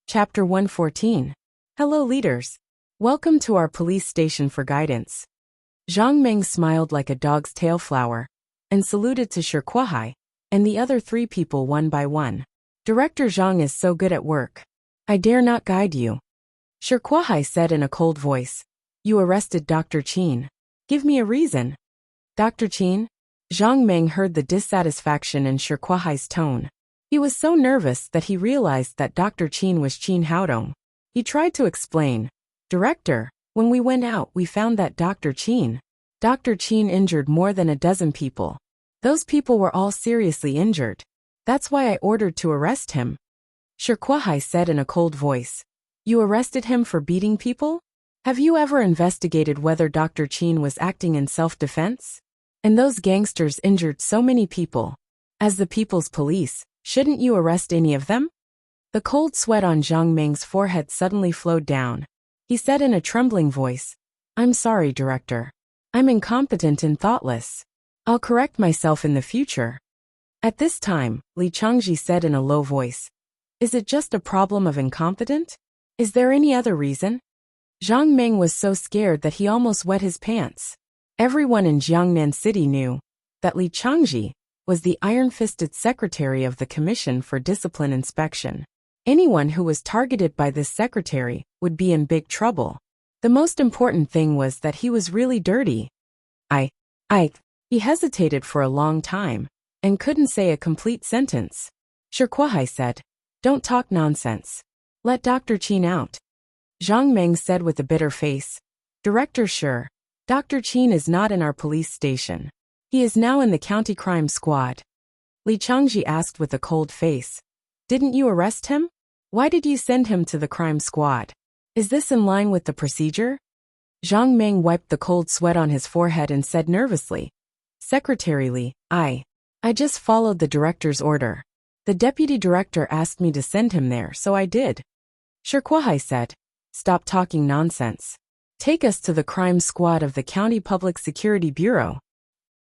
Chapter 114. Hello leaders. Welcome to our police station for guidance. Zhang Meng smiled like a dog's tail flower and saluted to Shi Kuai and the other three people one by one. Director Zhang is so good at work. I dare not guide you. Shi Kuai said in a cold voice. You arrested Dr. Qin. Give me a reason. Dr. Qin? Zhang Meng heard the dissatisfaction in Shi Kuai's tone. He was so nervous that he realized that Dr. Qin was Qin Haodong. He tried to explain. Director, when we went out we found that Dr. Qin injured more than a dozen people. Those people were all seriously injured. That's why I ordered to arrest him. Shi Kuai said in a cold voice. You arrested him for beating people? Have you ever investigated whether Dr. Qin was acting in self-defense? And those gangsters injured so many people. As the people's police, shouldn't you arrest any of them? The cold sweat on Zhang Meng's forehead suddenly flowed down. He said in a trembling voice, I'm sorry, Director. I'm incompetent and thoughtless. I'll correct myself in the future. At this time, Li Changji said in a low voice, Is it just a problem of incompetent? Is there any other reason? Zhang Meng was so scared that he almost wet his pants. Everyone in Jiangnan City knew that Li Changji was the iron-fisted secretary of the Commission for Discipline Inspection. Anyone who was targeted by this secretary would be in big trouble. The most important thing was that he was really dirty. He hesitated for a long time and couldn't say a complete sentence. Shi Kuai said, Don't talk nonsense. Let Dr. Qin out. Zhang Meng said with a bitter face, Director Shi, Dr. Qin is not in our police station. He is now in the county crime squad. Li Changji asked with a cold face. Didn't you arrest him? Why did you send him to the crime squad? Is this in line with the procedure? Zhang Meng wiped the cold sweat on his forehead and said nervously. Secretary Li, I just followed the director's order. The deputy director asked me to send him there, so I did. Shi Kuai said. Stop talking nonsense. Take us to the crime squad of the County Public Security Bureau.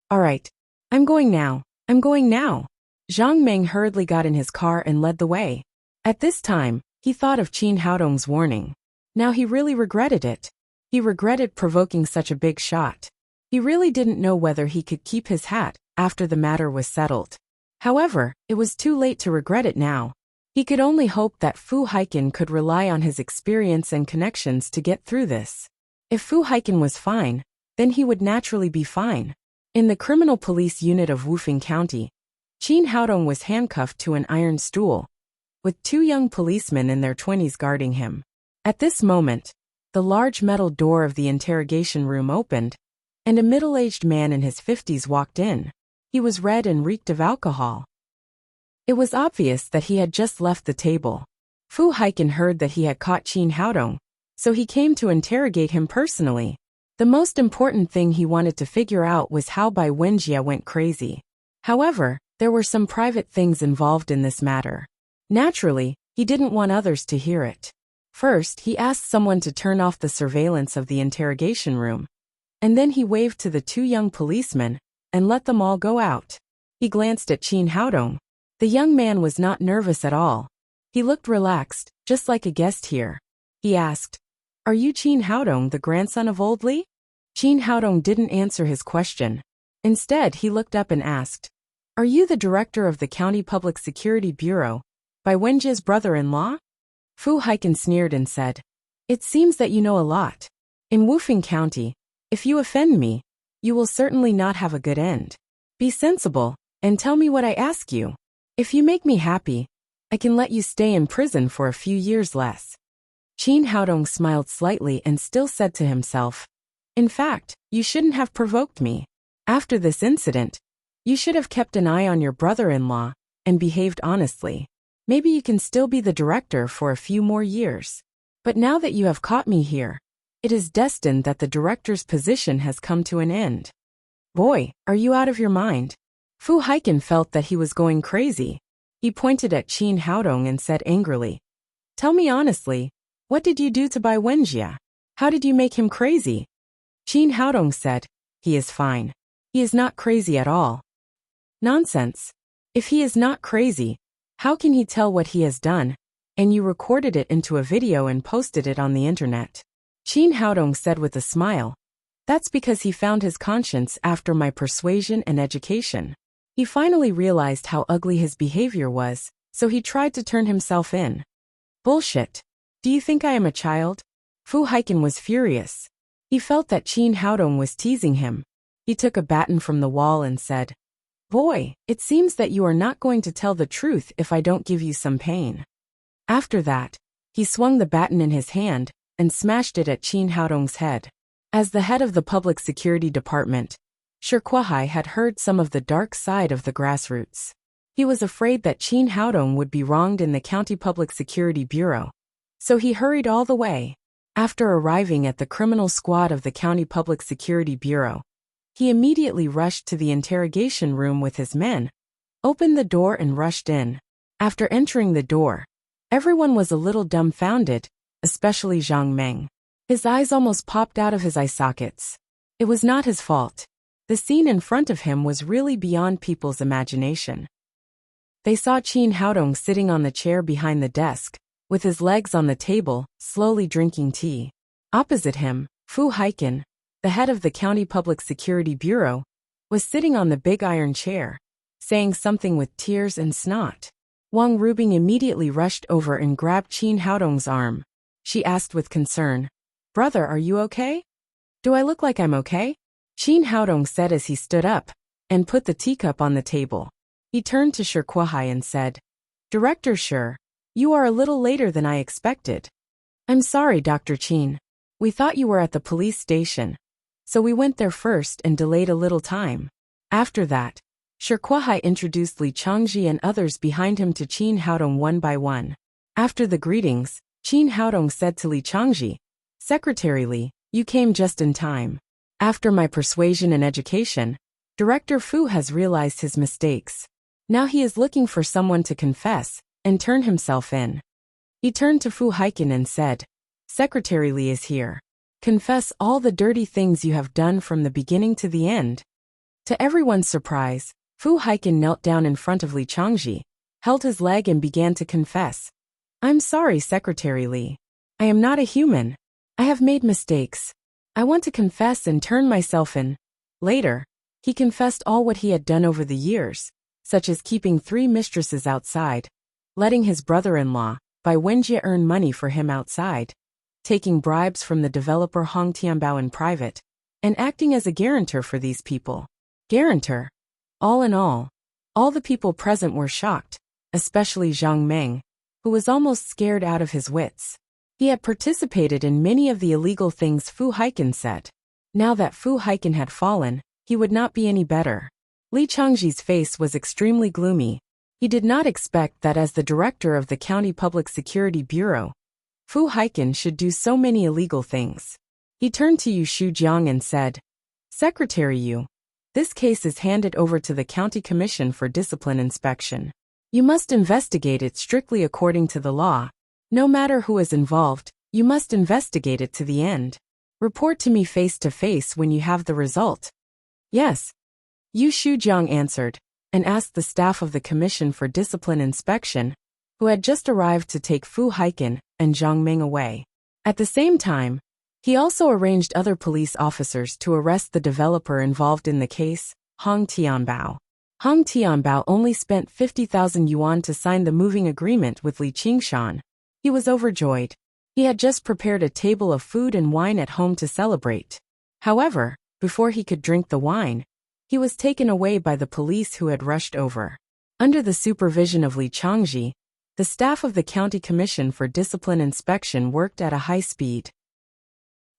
All right. I'm going now. Zhang Meng hurriedly got in his car and led the way. At this time, he thought of Qin Haodong's warning. Now he really regretted it. He regretted provoking such a big shot. He really didn't know whether he could keep his hat after the matter was settled. However, it was too late to regret it now. He could only hope that Fu Haiken could rely on his experience and connections to get through this. If Fu Haiken was fine, then he would naturally be fine. In the criminal police unit of Wufeng County, Qin Haodong was handcuffed to an iron stool, with two young policemen in their 20s guarding him. At this moment, the large metal door of the interrogation room opened, and a middle-aged man in his 50s walked in. He was red and reeked of alcohol. It was obvious that he had just left the table. Fu Haiken heard that he had caught Qin Haodong, so he came to interrogate him personally. The most important thing he wanted to figure out was how Bai Wenjie went crazy. However, there were some private things involved in this matter. Naturally, he didn't want others to hear it. First, he asked someone to turn off the surveillance of the interrogation room. And then he waved to the two young policemen and let them all go out. He glanced at Qin Haodong. The young man was not nervous at all. He looked relaxed, just like a guest here. He asked, Are you Qin Haodong, the grandson of old Li? Qin Haodong didn't answer his question. Instead, he looked up and asked, Are you the director of the County Public Security Bureau, Bai Wenjie's brother-in-law? Fu Haiken sneered and said, It seems that you know a lot. In Wufeng County, if you offend me, you will certainly not have a good end. Be sensible, and tell me what I ask you. If you make me happy, I can let you stay in prison for a few years less. Qin Haodong smiled slightly and still said to himself, In fact, you shouldn't have provoked me. After this incident, you should have kept an eye on your brother-in-law and behaved honestly. Maybe you can still be the director for a few more years. But now that you have caught me here, it is destined that the director's position has come to an end. Boy, are you out of your mind? Fu Haiken felt that he was going crazy. He pointed at Qin Haodong and said angrily, Tell me honestly, what did you do to Bai Wenjie? How did you make him crazy? Qin Haodong said, He is fine. He is not crazy at all. Nonsense. If he is not crazy, how can he tell what he has done? and you recorded it into a video and posted it on the internet. Qin Haodong said with a smile. That's because he found his conscience after my persuasion and education. He finally realized how ugly his behavior was, so he tried to turn himself in. Bullshit. Do you think I am a child? Fu Haiken was furious. He felt that Qin Haodong was teasing him. He took a baton from the wall and said, Boy, it seems that you are not going to tell the truth if I don't give you some pain. After that, he swung the baton in his hand and smashed it at Qin Haodong's head. As the head of the public security department, Shi Kuai had heard some of the dark side of the grassroots. He was afraid that Qin Haodong would be wronged in the county public security bureau. So he hurried all the way. After arriving at the criminal squad of the County Public Security Bureau, he immediately rushed to the interrogation room with his men, opened the door and rushed in. After entering the door, everyone was a little dumbfounded, especially Zhang Meng. His eyes almost popped out of his eye sockets. It was not his fault. The scene in front of him was really beyond people's imagination. They saw Qin Haodong sitting on the chair behind the desk, with his legs on the table, slowly drinking tea. Opposite him, Fu Haiken, the head of the County Public Security Bureau, was sitting on the big iron chair, saying something with tears and snot. Wang Rubing immediately rushed over and grabbed Qin Haodong's arm. She asked with concern, Brother, are you okay? Do I look like I'm okay? Qin Haodong said as he stood up and put the teacup on the table. He turned to Shi Kuai and said, Director Shi, you are a little later than I expected. I'm sorry, Dr. Qin. We thought you were at the police station, so we went there first and delayed a little time. After that, Shi Kuai introduced Li Changji and others behind him to Qin Haodong one by one. After the greetings, Qin Haodong said to Li Changji, Secretary Li, you came just in time. After my persuasion and education, Director Fu has realized his mistakes. Now he is looking for someone to confess and turn himself in. He turned to Fu Haiken and said, Secretary Li is here. Confess all the dirty things you have done from the beginning to the end. To everyone's surprise, Fu Haiken knelt down in front of Li Changji, held his leg and began to confess. I'm sorry, Secretary Li. I am not a human. I have made mistakes. I want to confess and turn myself in. Later, he confessed all what he had done over the years, such as keeping 3 mistresses outside, letting his brother-in-law, Bai Wenjie, earn money for him outside, taking bribes from the developer Hong Tianbao in private, and acting as a guarantor for these people. Guarantor. All in all the people present were shocked, especially Zhang Meng, who was almost scared out of his wits. He had participated in many of the illegal things Fu Haiken said. Now that Fu Haiken had fallen, he would not be any better. Li Changji's face was extremely gloomy. He did not expect that as the director of the County Public Security Bureau, Fu Haiken should do so many illegal things. He turned to Yu Shujiang and said, Secretary Yu, this case is handed over to the County Commission for Discipline Inspection. You must investigate it strictly according to the law. No matter who is involved, you must investigate it to the end. Report to me face to face when you have the result. Yes. Yu Shujiang answered, and asked the staff of the Commission for Discipline Inspection, who had just arrived to take Fu Haiken and Zhang Meng away. At the same time, he also arranged other police officers to arrest the developer involved in the case, Hong Tianbao. Hong Tianbao only spent 50,000 yuan to sign the moving agreement with Li Qingshan. He was overjoyed. He had just prepared a table of food and wine at home to celebrate. However, before he could drink the wine, he was taken away by the police who had rushed over. Under the supervision of Li Changji, the staff of the County Commission for Discipline Inspection worked at a high speed.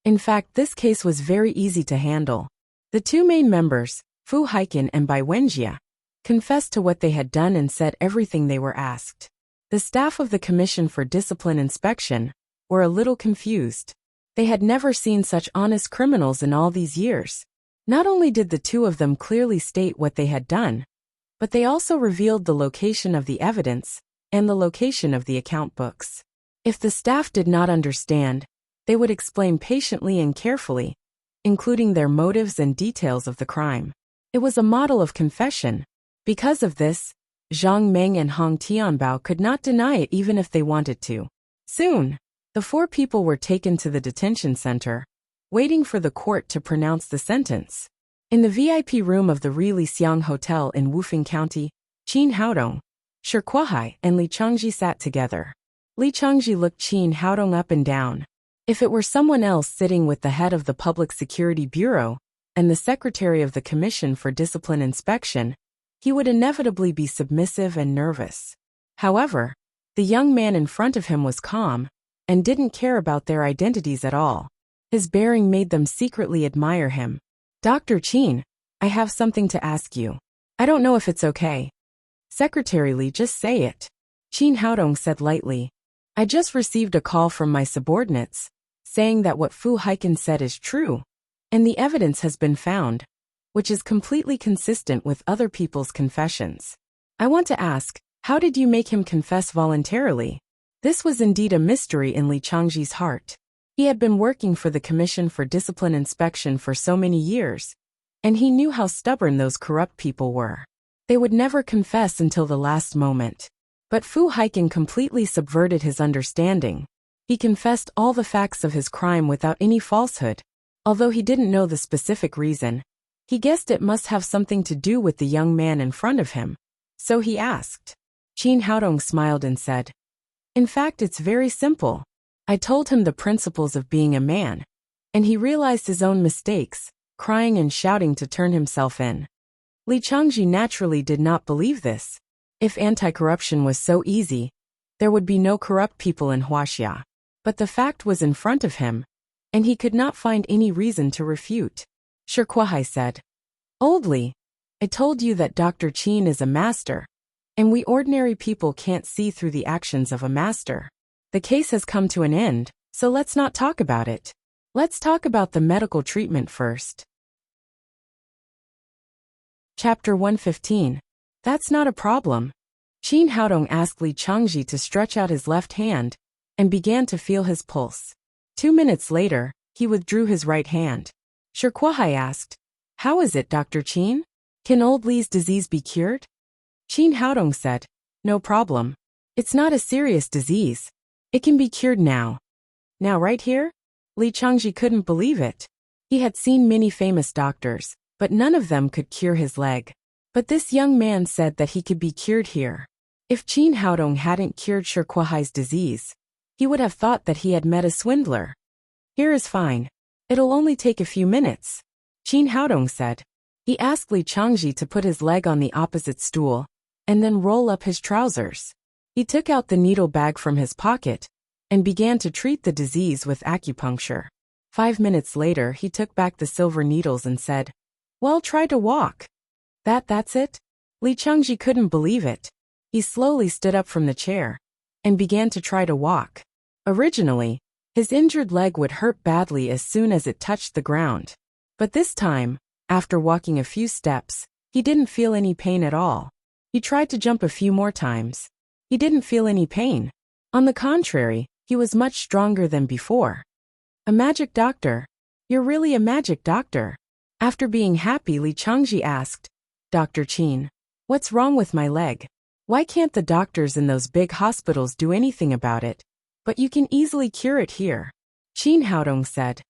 In fact, this case was very easy to handle. The 2 main members, Fu Haiken and Bai Wenjie, confessed to what they had done and said everything they were asked. The staff of the Commission for Discipline Inspection were a little confused. They had never seen such honest criminals in all these years. Not only did the 2 of them clearly state what they had done, but they also revealed the location of the evidence and the location of the account books. If the staff did not understand, they would explain patiently and carefully, including their motives and details of the crime. It was a model of confession. Because of this, Zhang Meng and Hong Tianbao could not deny it even if they wanted to. Soon, the four people were taken to the detention center, waiting for the court to pronounce the sentence. In the VIP room of the Li Xiang Hotel in Wufeng County, Qin Haodong, Shi Kuohai, and Li Changji sat together. Li Changji looked Qin Haodong up and down. If it were someone else sitting with the head of the Public Security Bureau and the secretary of the Commission for Discipline Inspection, he would inevitably be submissive and nervous. However, the young man in front of him was calm and didn't care about their identities at all. His bearing made them secretly admire him. "Dr. Qin, I have something to ask you. I don't know if it's okay." "Secretary Li, just say it," Qin Haodong said lightly. "I just received a call from my subordinates, saying that what Fu Haiken said is true, and the evidence has been found, which is completely consistent with other people's confessions. I want to ask, how did you make him confess voluntarily?" This was indeed a mystery in Li Changji's heart. He had been working for the Commission for Discipline Inspection for so many years, and he knew how stubborn those corrupt people were. They would never confess until the last moment. But Fu Haiken completely subverted his understanding. He confessed all the facts of his crime without any falsehood. Although he didn't know the specific reason, he guessed it must have something to do with the young man in front of him. So he asked. Qin Haodong smiled and said, "In fact, it's very simple. I told him the principles of being a man, and he realized his own mistakes, crying and shouting to turn himself in." Li Changji naturally did not believe this. If anti-corruption was so easy, there would be no corrupt people in Huaxia. But the fact was in front of him, and he could not find any reason to refute. Shi Kuohai said, "Old Li, I told you that Dr. Qin is a master, and we ordinary people can't see through the actions of a master. The case has come to an end, so let's not talk about it. Let's talk about the medical treatment first." Chapter 115. That's not a problem. Qin Haodong asked Li Changji to stretch out his left hand and began to feel his pulse. 2 minutes later, he withdrew his right hand. Shi Kuohai asked, "How is it, Dr. Qin? Can old Li's disease be cured?" Qin Haodong said, "No problem. It's not a serious disease. It can be cured now." "Now right here?" Li Changji couldn't believe it. He had seen many famous doctors, but none of them could cure his leg. But this young man said that he could be cured here. If Qin Haodong hadn't cured Shi Kuohai's disease, he would have thought that he had met a swindler. "Here is fine. It'll only take a few minutes," Qin Haodong said. He asked Li Changji to put his leg on the opposite stool, and then roll up his trousers. He took out the needle bag from his pocket, and began to treat the disease with acupuncture. 5 minutes later he took back the silver needles and said, "Well, try to walk." That's it?" Li Changji couldn't believe it. He slowly stood up from the chair, and began to try to walk. Originally, his injured leg would hurt badly as soon as it touched the ground. But this time, after walking a few steps, he didn't feel any pain at all. He tried to jump a few more times. He didn't feel any pain. On the contrary, he was much stronger than before. "A magic doctor. You're really a magic doctor." After being happy, Li Changji asked, "Dr. Qin, what's wrong with my leg? Why can't the doctors in those big hospitals do anything about it? But you can easily cure it here." Qin Haodong said,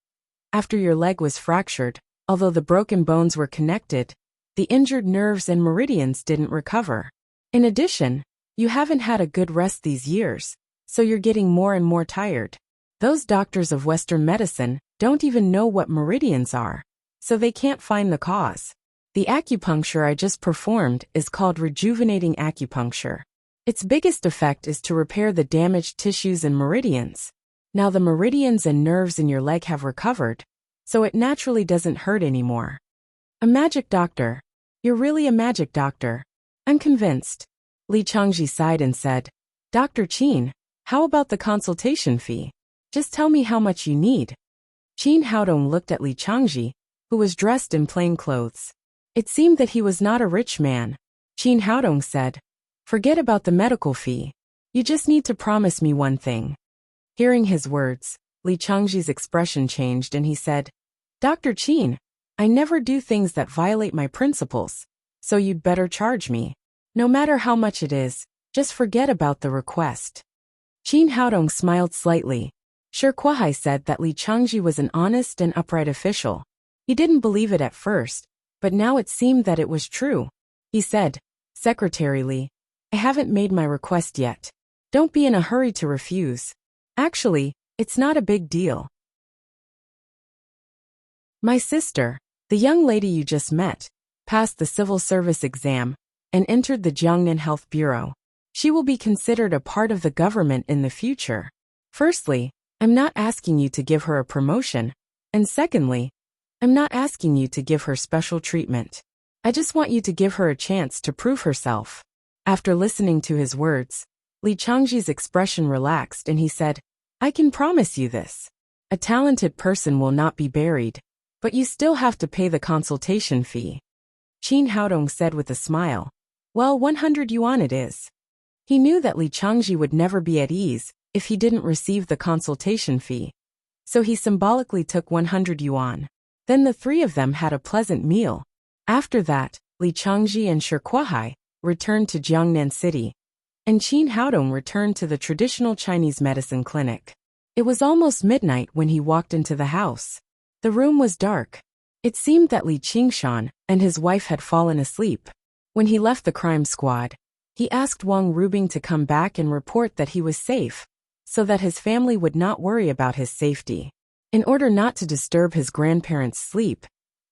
"After your leg was fractured, although the broken bones were connected, the injured nerves and meridians didn't recover. In addition, you haven't had a good rest these years, so you're getting more and more tired. Those doctors of Western medicine don't even know what meridians are, so they can't find the cause. The acupuncture I just performed is called rejuvenating acupuncture. Its biggest effect is to repair the damaged tissues and meridians. Now the meridians and nerves in your leg have recovered, so it naturally doesn't hurt anymore." "A magic doctor. You're really a magic doctor. I'm convinced." Li Changji sighed and said, "Dr. Qin, how about the consultation fee? Just tell me how much you need." Qin Haodong looked at Li Changji, who was dressed in plain clothes. It seemed that he was not a rich man. Qin Haodong said, "Forget about the medical fee. You just need to promise me one thing." Hearing his words, Li Changji's expression changed and he said, "Dr. Qin, I never do things that violate my principles, so you'd better charge me." No matter how much it is, just forget about the request. Qin Haodong smiled slightly. Shi Kuai said that Li Changji was an honest and upright official. He didn't believe it at first, but now it seemed that it was true. He said, Secretary Li, I haven't made my request yet. Don't be in a hurry to refuse. Actually, it's not a big deal. My sister, the young lady you just met, passed the civil service exam and entered the Jiangnan Health Bureau. She will be considered a part of the government in the future. Firstly, I'm not asking you to give her a promotion, and secondly, I'm not asking you to give her special treatment. I just want you to give her a chance to prove herself. After listening to his words, Li Changji's expression relaxed and he said, I can promise you this. A talented person will not be buried, but you still have to pay the consultation fee. Qin Haodong said with a smile, Well, 100 yuan it is. He knew that Li Changji would never be at ease if he didn't receive the consultation fee. So he symbolically took 100 yuan. Then the three of them had a pleasant meal. After that, Li Changji and Shi Kuai returned to Jiangnan City, and Qin Haodong returned to the traditional Chinese medicine clinic. It was almost midnight when he walked into the house. The room was dark. It seemed that Li Qingshan and his wife had fallen asleep. When he left the crime squad, he asked Wang Rubing to come back and report that he was safe, so that his family would not worry about his safety. In order not to disturb his grandparents' sleep,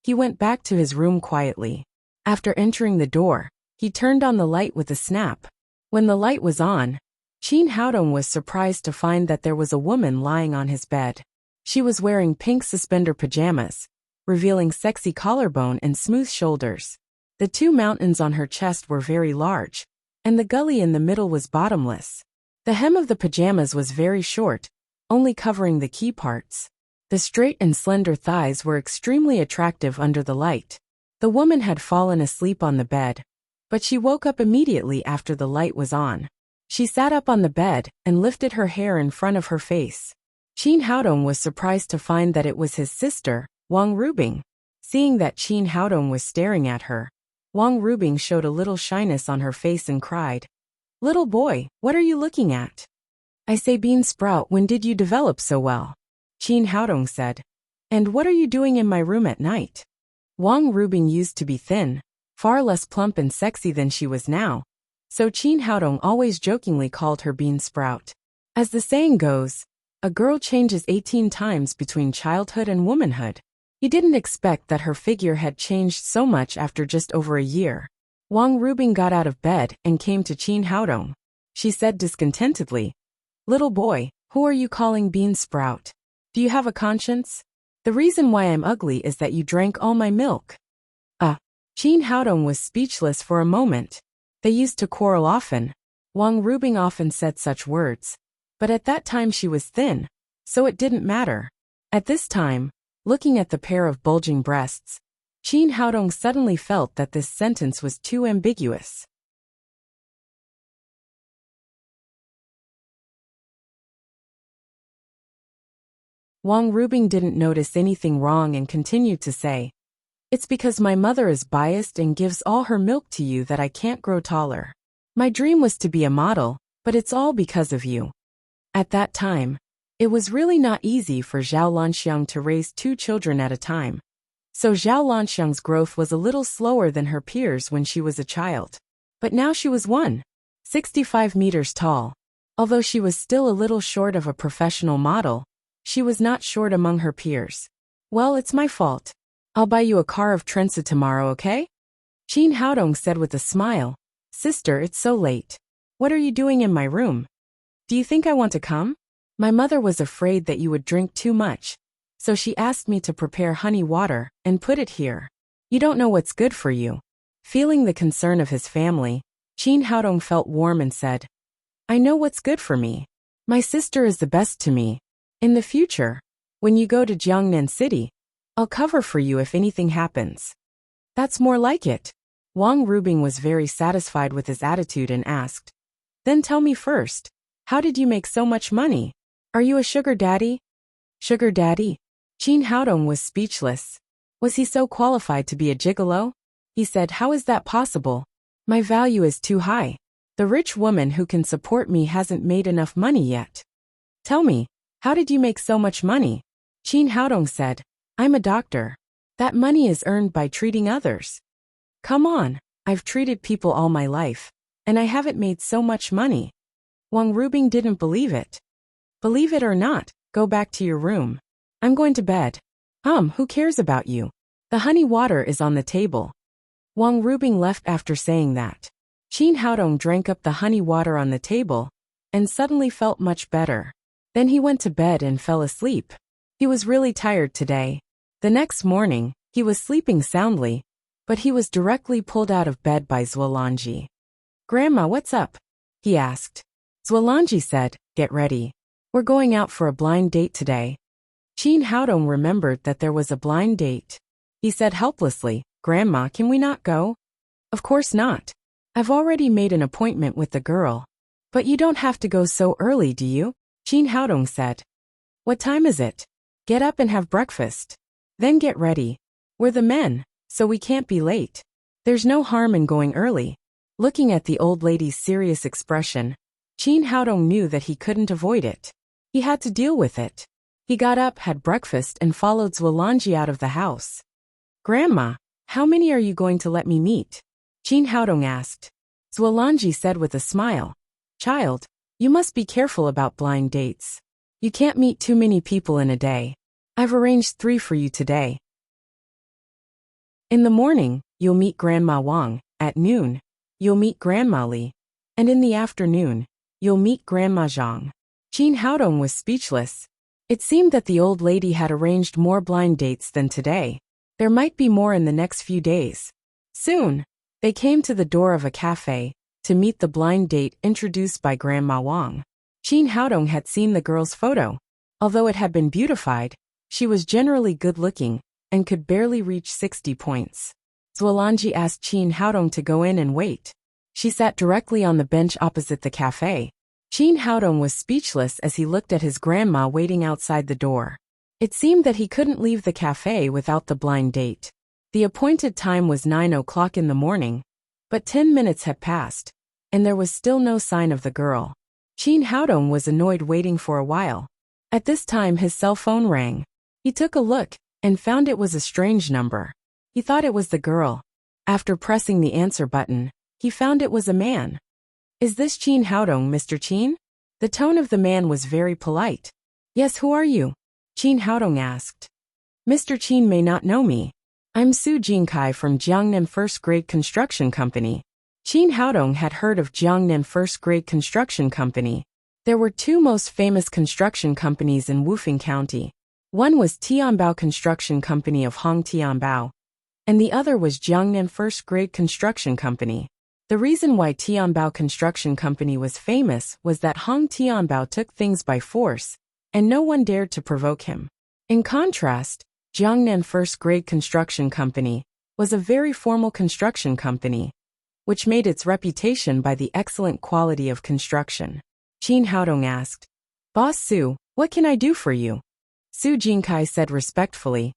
he went back to his room quietly. After entering the door, he turned on the light with a snap. When the light was on, Qin Haodong was surprised to find that there was a woman lying on his bed. She was wearing pink suspender pajamas, revealing sexy collarbone and smooth shoulders. The two mountains on her chest were very large, and the gully in the middle was bottomless. The hem of the pajamas was very short, only covering the key parts. The straight and slender thighs were extremely attractive under the light. The woman had fallen asleep on the bed, but she woke up immediately after the light was on. She sat up on the bed and lifted her hair in front of her face. Qin Haodong was surprised to find that it was his sister, Wang Rubing. Seeing that Qin Haodong was staring at her, Wang Rubing showed a little shyness on her face and cried, Little boy, what are you looking at? I say bean sprout, when did you develop so well? Qin Haodong said. And what are you doing in my room at night? Wang Rubing used to be thin, far less plump and sexy than she was now, so Qin Haodong always jokingly called her bean sprout. As the saying goes, a girl changes 18 times between childhood and womanhood. He didn't expect that her figure had changed so much after just over a year. Wang Rubing got out of bed and came to Qin Haodong. She said discontentedly, Little boy, who are you calling bean sprout? Do you have a conscience? The reason why I'm ugly is that you drank all my milk. Qin Haodong was speechless for a moment. They used to quarrel often. Wang Rubing often said such words. But at that time she was thin, so it didn't matter. At this time, looking at the pair of bulging breasts, Qin Haodong suddenly felt that this sentence was too ambiguous. Wang Rubing didn't notice anything wrong and continued to say, It's because my mother is biased and gives all her milk to you that I can't grow taller. My dream was to be a model, but it's all because of you. At that time, it was really not easy for Zhao Lanxiang to raise 2 children at a time. So Zhao Lanxiang's growth was a little slower than her peers when she was a child. But now she was 1.65 meters tall. Although she was still a little short of a professional model, she was not short among her peers. Well, it's my fault. I'll buy you a car of Trenza tomorrow, okay? Qin Haodong said with a smile, Sister, it's so late. What are you doing in my room? Do you think I want to come? My mother was afraid that you would drink too much, so she asked me to prepare honey water and put it here. You don't know what's good for you. Feeling the concern of his family, Qin Haodong felt warm and said, I know what's good for me. My sister is the best to me. In the future, when you go to Jiangnan City, I'll cover for you if anything happens. That's more like it. Wang Rubing was very satisfied with his attitude and asked, Then tell me first, how did you make so much money? Are you a sugar daddy? Sugar daddy? Qin Haodong was speechless. Was he so qualified to be a gigolo? He said, How is that possible? My value is too high. The rich woman who can support me hasn't made enough money yet. Tell me, how did you make so much money? Qin Haodong said, I'm a doctor. That money is earned by treating others. Come on, I've treated people all my life, and I haven't made so much money. Wang Rubing didn't believe it. Believe it or not, go back to your room. I'm going to bed. Who cares about you? The honey water is on the table. Wang Rubing left after saying that. Qin Haodong drank up the honey water on the table, and suddenly felt much better. Then he went to bed and fell asleep. He was really tired today. The next morning, he was sleeping soundly, but he was directly pulled out of bed by Zuolangji. Grandma, what's up? He asked. Zuolangji said, get ready. We're going out for a blind date today. Qin Haodong remembered that there was a blind date. He said helplessly, Grandma, can we not go? Of course not. I've already made an appointment with the girl. But you don't have to go so early, do you? Qin Haodong said. What time is it? Get up and have breakfast. Then get ready. We're the men, so we can't be late. There's no harm in going early. Looking at the old lady's serious expression, Qin Haodong knew that he couldn't avoid it. He had to deal with it. He got up, had breakfast, and followed Zuolangji out of the house. Grandma, how many are you going to let me meet? Qin Haodong asked. Zuolangji said with a smile, Child, you must be careful about blind dates. You can't meet too many people in a day. I've arranged 3 for you today. In the morning, you'll meet Grandma Wang. At noon, you'll meet Grandma Li. And in the afternoon, you'll meet Grandma Zhang. Qin Haodong was speechless. It seemed that the old lady had arranged more blind dates than today. There might be more in the next few days. Soon, they came to the door of a cafe to meet the blind date introduced by Grandma Wang. Qin Haodong had seen the girl's photo. Although it had been beautified, she was generally good-looking and could barely reach 60 points. Zuolangji asked Qin Haodong to go in and wait. She sat directly on the bench opposite the cafe. Qin Haodong was speechless as he looked at his grandma waiting outside the door. It seemed that he couldn't leave the cafe without the blind date. The appointed time was 9 o'clock in the morning, but 10 minutes had passed, and there was still no sign of the girl. Qin Haodong was annoyed waiting for a while. At this time his cell phone rang. He took a look and found it was a strange number. He thought it was the girl. After pressing the answer button, he found it was a man. Is this Qin Haodong, Mr. Qin? The tone of the man was very polite. Yes, who are you? Qin Haodong asked. Mr. Qin may not know me. I'm Su Jinkai from Jiangnan First Grade Construction Company. Qin Haodong had heard of Jiangnan First Grade Construction Company. There were 2 most famous construction companies in Wufeng County. One was Tianbao Construction Company of Hong Tianbao, and the other was Jiangnan First Grade Construction Company. The reason why Tianbao Construction Company was famous was that Hong Tianbao took things by force, and no one dared to provoke him. In contrast, Jiangnan First Grade Construction Company was a very formal construction company, which made its reputation by the excellent quality of construction. Qin Haodong asked, Boss Su, what can I do for you? Su Jinkai said respectfully,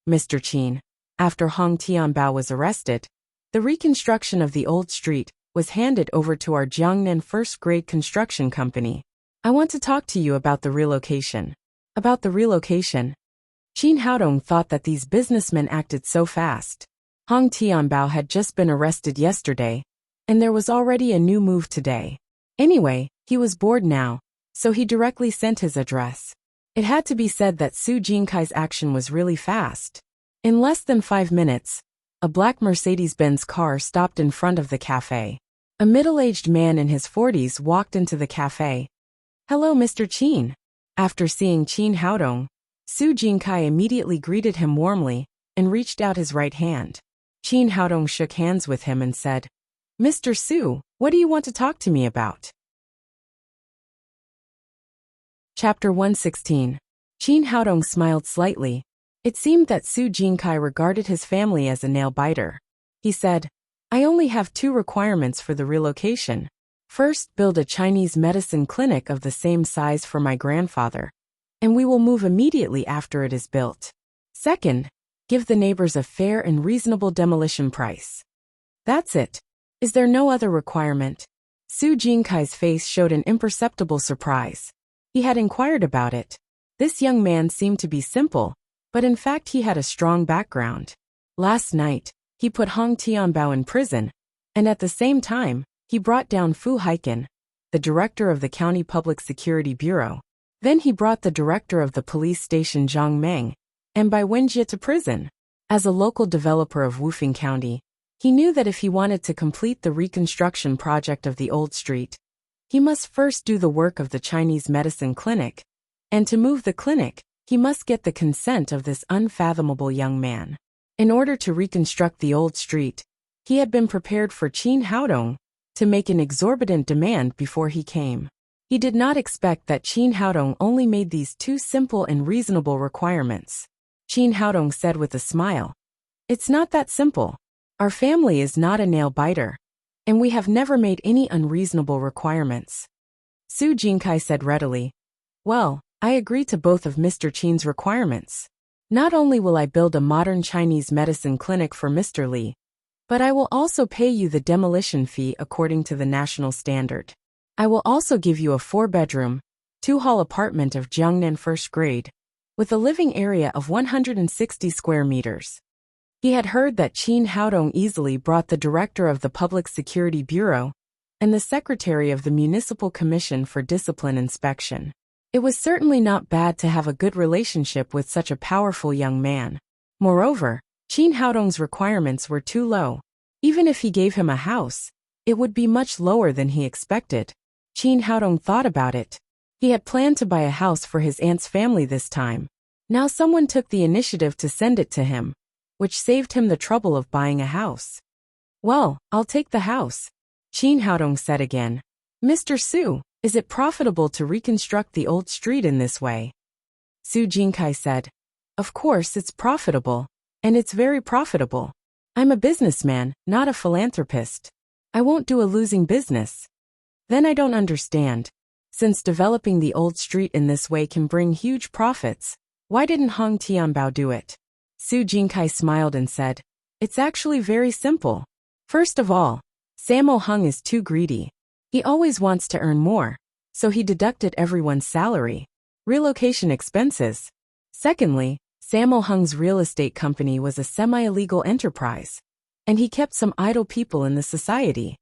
Mr. Qin, after Hong Tianbao was arrested, the reconstruction of the old street was handed over to our Jiangnan First Grade Construction Company. I want to talk to you about the relocation. About the relocation? Qin Haodong thought that these businessmen acted so fast. Hong Tianbao had just been arrested yesterday, and there was already a new move today. Anyway, he was bored now, so he directly sent his address. It had to be said that Su Jinkai's action was really fast. In less than 5 minutes, a black Mercedes-Benz car stopped in front of the cafe. A middle-aged man in his 40s walked into the cafe. Hello, Mr. Qin. After seeing Qin Haodong, Su Jinkai immediately greeted him warmly and reached out his right hand. Qin Haodong shook hands with him and said, Mr. Su, what do you want to talk to me about? Chapter 116. Qin Haodong smiled slightly. It seemed that Su Jinkai regarded his family as a nail-biter. He said, I only have 2 requirements for the relocation. First, build a Chinese medicine clinic of the same size for my grandfather, and we will move immediately after it is built. Second, give the neighbors a fair and reasonable demolition price. That's it. Is there no other requirement? Su Jinkai's face showed an imperceptible surprise. He had inquired about it. This young man seemed to be simple, but in fact he had a strong background. Last night, he put Hong Tianbao in prison, and at the same time, he brought down Fu Haiken, the director of the County Public Security Bureau. Then he brought the director of the police station Zhang Meng, and by Wenjie to prison. As a local developer of Wufing County, he knew that if he wanted to complete the reconstruction project of the old street, he must first do the work of the Chinese medicine clinic, and to move the clinic, he must get the consent of this unfathomable young man. In order to reconstruct the old street, he had been prepared for Qin Haodong to make an exorbitant demand before he came. He did not expect that Qin Haodong only made these two simple and reasonable requirements. Qin Haodong said with a smile, "It's not that simple. Our family is not a nail-biter, and we have never made any unreasonable requirements." Su Jinkai said readily, "Well, I agree to both of Mr. Qin's requirements. Not only will I build a modern Chinese medicine clinic for Mr. Li, but I will also pay you the demolition fee according to the national standard. I will also give you a 4-bedroom, 2-hall apartment of Jiangnan first grade, with a living area of 160 square meters." He had heard that Qin Haodong easily brought the director of the Public Security Bureau and the secretary of the Municipal Commission for Discipline Inspection. It was certainly not bad to have a good relationship with such a powerful young man. Moreover, Qin Haodong's requirements were too low. Even if he gave him a house, it would be much lower than he expected. Qin Haodong thought about it. He had planned to buy a house for his aunt's family this time. Now someone took the initiative to send it to him, which saved him the trouble of buying a house. "Well, I'll take the house," Qin Haodong said again. "Mr. Su, is it profitable to reconstruct the old street in this way?" Su Jinkai said, "Of course it's profitable, and it's very profitable. I'm a businessman, not a philanthropist. I won't do a losing business." "Then I don't understand. Since developing the old street in this way can bring huge profits, why didn't Hong Tianbao do it?" Su Jinkai smiled and said, "It's actually very simple. First of all, Sammo Hung is too greedy. He always wants to earn more, so he deducted everyone's salary, relocation expenses. Secondly, Sammo Hung's real estate company was a semi-illegal enterprise, and he kept some idle people in the society.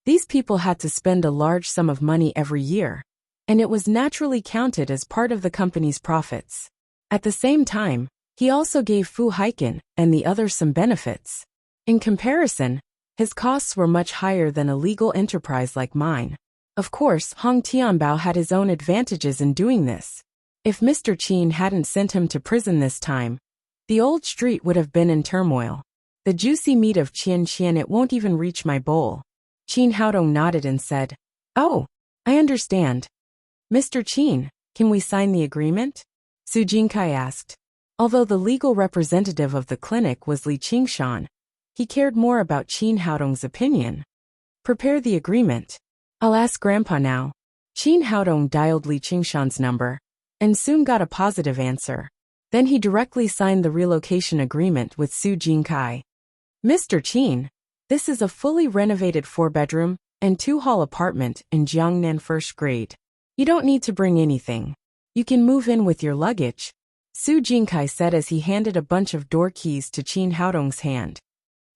These people had to spend a large sum of money every year, and it was naturally counted as part of the company's profits. At the same time, he also gave Fu Haiken and the others some benefits. In comparison, his costs were much higher than a legal enterprise like mine. Of course, Hong Tianbao had his own advantages in doing this. If Mr. Qin hadn't sent him to prison this time, the old street would have been in turmoil. The juicy meat of Qian, it won't even reach my bowl." Qin Haodong nodded and said, "Oh, I understand. Mr. Qin, can we sign the agreement?" Su Jinkai asked. Although the legal representative of the clinic was Li Qingshan, he cared more about Qin Haodong's opinion. "Prepare the agreement. I'll ask Grandpa now." Qin Haodong dialed Li Qingshan's number, and soon got a positive answer. Then he directly signed the relocation agreement with Su Jinkai. "Mr. Qin, this is a fully renovated 4-bedroom and 2-hall apartment in Jiangnan first grade. You don't need to bring anything. You can move in with your luggage," Su Jinkai said as he handed a bunch of door keys to Qin Haodong's hand.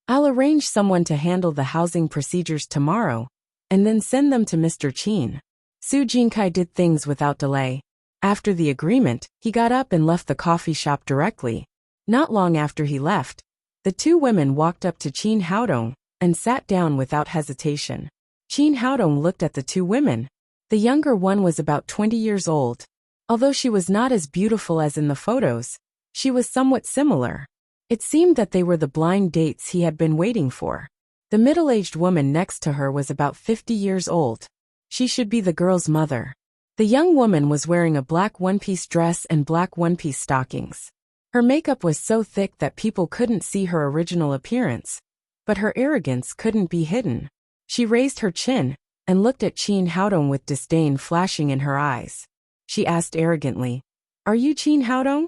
"I'll arrange someone to handle the housing procedures tomorrow, and then send them to Mr. Qin." Su Jinkai did things without delay. After the agreement, he got up and left the coffee shop directly. Not long after he left, the two women walked up to Qin Haodong and sat down without hesitation. Qin Haodong looked at the two women. The younger one was about 20 years old. Although she was not as beautiful as in the photos, she was somewhat similar. It seemed that they were the blind dates he had been waiting for. The middle-aged woman next to her was about 50 years old. She should be the girl's mother. The young woman was wearing a black one-piece dress and black one-piece stockings. Her makeup was so thick that people couldn't see her original appearance, but her arrogance couldn't be hidden. She raised her chin and looked at Qin Haodong with disdain flashing in her eyes. She asked arrogantly, "Are you Qin Haodong?"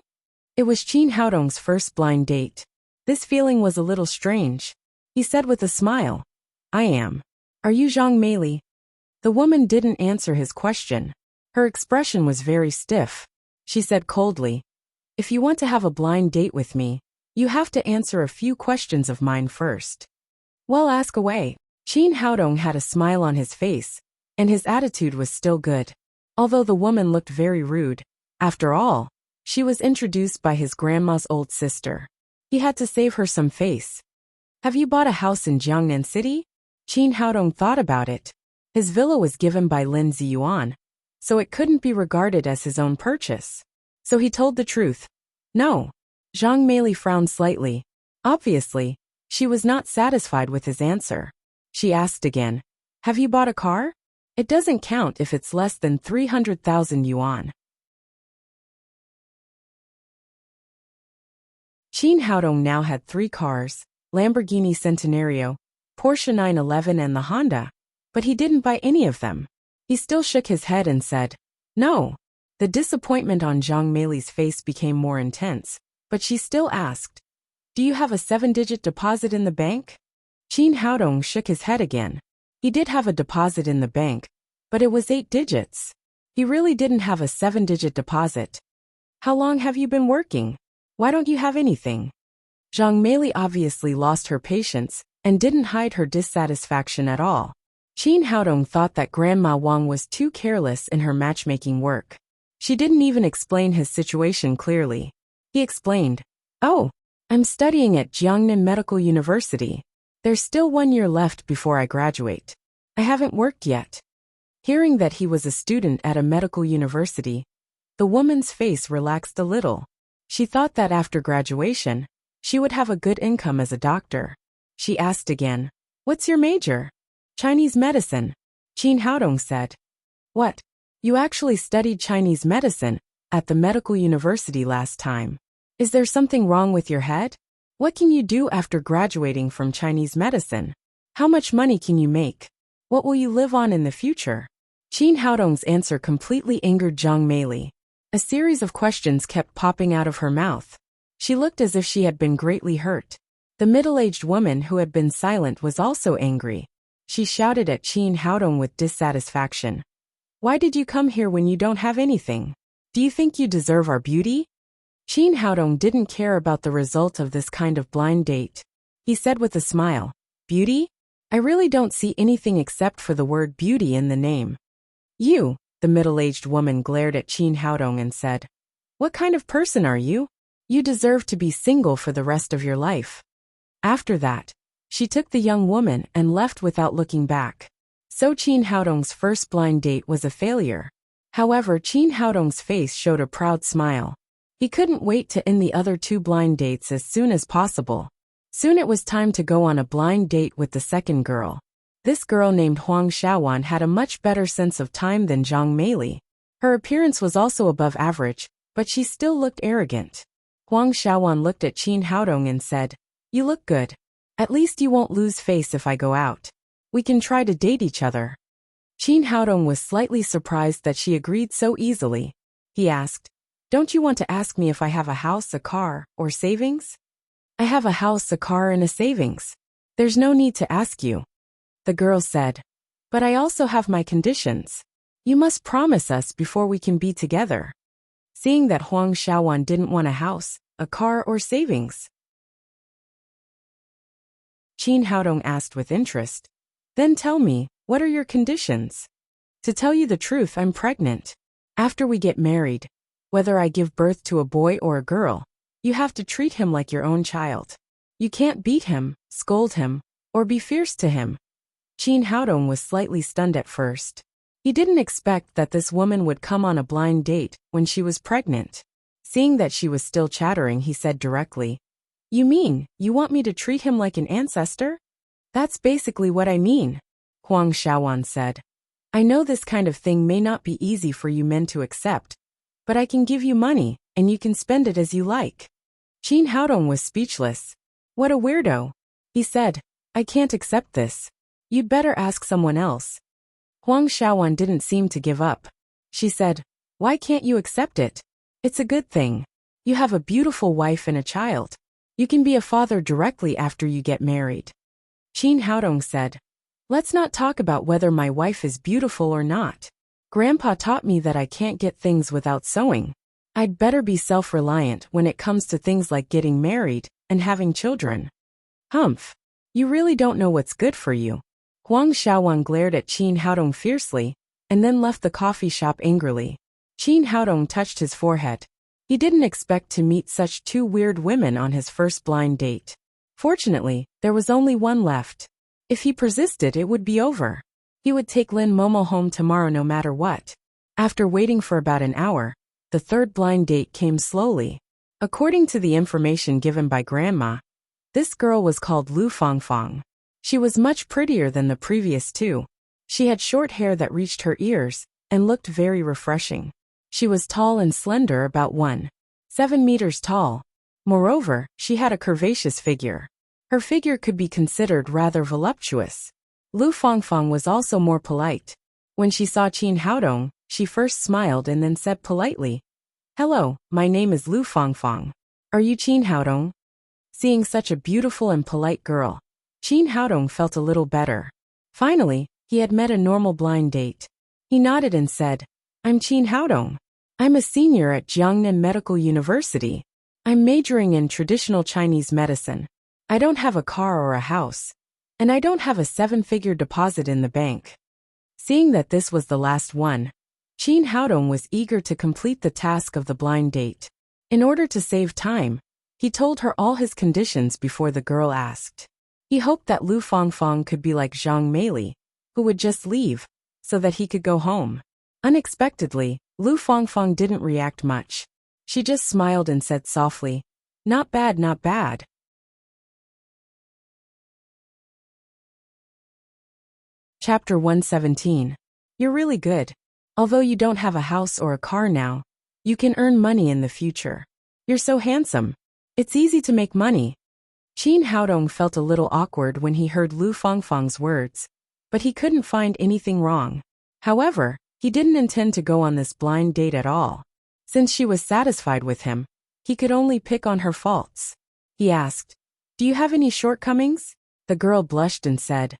It was Qin Haodong's first blind date. This feeling was a little strange. He said with a smile. I am. Are you Zhang Meili? The woman didn't answer his question. Her expression was very stiff. She said coldly, if you want to have a blind date with me, you have to answer a few questions of mine first. Well, ask away. Qin Haodong had a smile on his face, and his attitude was still good. Although the woman looked very rude, after all, she was introduced by his grandma's old sister. He had to save her some face. Have you bought a house in Jiangnan City? Qin Haodong thought about it. His villa was given by Lin Ziyuan, so it couldn't be regarded as his own purchase. So he told the truth. No. Zhang Meili frowned slightly. Obviously, she was not satisfied with his answer. She asked again, have you bought a car? It doesn't count if it's less than 300,000 yuan. Qin Haodong now had 3 cars, Lamborghini Centenario, Porsche 911 and the Honda, but he didn't buy any of them. He still shook his head and said, no. The disappointment on Zhang Meili's face became more intense, but she still asked, do you have a 7-digit deposit in the bank? Qin Haodong shook his head again. He did have a deposit in the bank, but it was 8 digits. He really didn't have a 7-digit deposit. How long have you been working? Why don't you have anything? Zhang Meili obviously lost her patience and didn't hide her dissatisfaction at all. Qin Haodong thought that Grandma Wang was too careless in her matchmaking work. She didn't even explain his situation clearly. He explained, oh, I'm studying at Jiangnan Medical University. There's still 1 year left before I graduate. I haven't worked yet. Hearing that he was a student at a medical university, the woman's face relaxed a little. She thought that after graduation, she would have a good income as a doctor. She asked again, what's your major? Chinese medicine. Qin Haodong said. What? You actually studied Chinese medicine at the medical university last time. Is there something wrong with your head? What can you do after graduating from Chinese medicine? How much money can you make? What will you live on in the future? Qin Haodong's answer completely angered Zhang Meili. A series of questions kept popping out of her mouth. She looked as if she had been greatly hurt. The middle-aged woman who had been silent was also angry. She shouted at Qin Haodong with dissatisfaction. Why did you come here when you don't have anything? Do you think you deserve our beauty? Qin Haodong didn't care about the result of this kind of blind date. He said with a smile, beauty? I really don't see anything except for the word beauty in the name. You, the middle-aged woman glared at Qin Haodong and said, what kind of person are you? You deserve to be single for the rest of your life. After that, she took the young woman and left without looking back. So Qin Haodong's first blind date was a failure. However, Qin Haodong's face showed a proud smile. He couldn't wait to end the other 2 blind dates as soon as possible. Soon it was time to go on a blind date with the second girl. This girl named Huang Xiaowan had a much better sense of time than Zhang Meili. Her appearance was also above average, but she still looked arrogant. Huang Xiaowan looked at Qin Haodong and said, you look good. At least you won't lose face if I go out. We can try to date each other. Qin Haodong was slightly surprised that she agreed so easily. He asked, don't you want to ask me if I have a house, a car, or savings? I have a house, a car, and a savings. There's no need to ask you. The girl said, but I also have my conditions. You must promise us before we can be together. Seeing that Huang Xiaowan didn't want a house, a car, or savings, Qin Haodong asked with interest, then tell me, what are your conditions? To tell you the truth, I'm pregnant. After we get married, whether I give birth to a boy or a girl, you have to treat him like your own child. You can't beat him, scold him, or be fierce to him. Qin Haodong was slightly stunned at first. He didn't expect that this woman would come on a blind date when she was pregnant. Seeing that she was still chattering, he said directly, you mean, you want me to treat him like an ancestor? That's basically what I mean, Huang Xiaowan said. I know this kind of thing may not be easy for you men to accept, but I can give you money, and you can spend it as you like. Qin Haodong was speechless. What a weirdo. He said, I can't accept this. You'd better ask someone else. Huang Xiaowan didn't seem to give up. She said, why can't you accept it? It's a good thing. You have a beautiful wife and a child. You can be a father directly after you get married. Qin Haodong said, "Let's not talk about whether my wife is beautiful or not. Grandpa taught me that I can't get things without sewing. I'd better be self-reliant when it comes to things like getting married and having children." Humph. You really don't know what's good for you. Huang Xiaowang glared at Qin Haodong fiercely, and then left the coffee shop angrily. Qin Haodong touched his forehead. He didn't expect to meet such two weird women on his first blind date. Fortunately, there was only one left. If he persisted, it would be over. He would take Lin Momo home tomorrow no matter what. After waiting for about an hour, the third blind date came slowly. According to the information given by Grandma, this girl was called Lu Fangfang. She was much prettier than the previous two. She had short hair that reached her ears and looked very refreshing. She was tall and slender, about 1.7 meters tall. Moreover, she had a curvaceous figure. Her figure could be considered rather voluptuous. Lu Fangfang was also more polite. When she saw Qin Haodong, she first smiled and then said politely, "Hello, my name is Lu Fangfang. Are you Qin Haodong?" Seeing such a beautiful and polite girl, Qin Haodong felt a little better. Finally, he had met a normal blind date. He nodded and said, "I'm Qin Haodong. I'm a senior at Jiangnan Medical University. I'm majoring in traditional Chinese medicine. I don't have a car or a house. And I don't have a 7-figure deposit in the bank." Seeing that this was the last one, Qin Haodong was eager to complete the task of the blind date. In order to save time, he told her all his conditions before the girl asked. He hoped that Lu Fangfang could be like Zhang Meili, who would just leave, so that he could go home. Unexpectedly, Lu Fangfang didn't react much. She just smiled and said softly, "Not bad, not bad." Chapter 117. You're really good. Although you don't have a house or a car now, you can earn money in the future. You're so handsome. It's easy to make money. Qin Haodong felt a little awkward when he heard Lu Fangfang's words, but he couldn't find anything wrong. However, he didn't intend to go on this blind date at all. Since she was satisfied with him, he could only pick on her faults. He asked, "Do you have any shortcomings?" The girl blushed and said,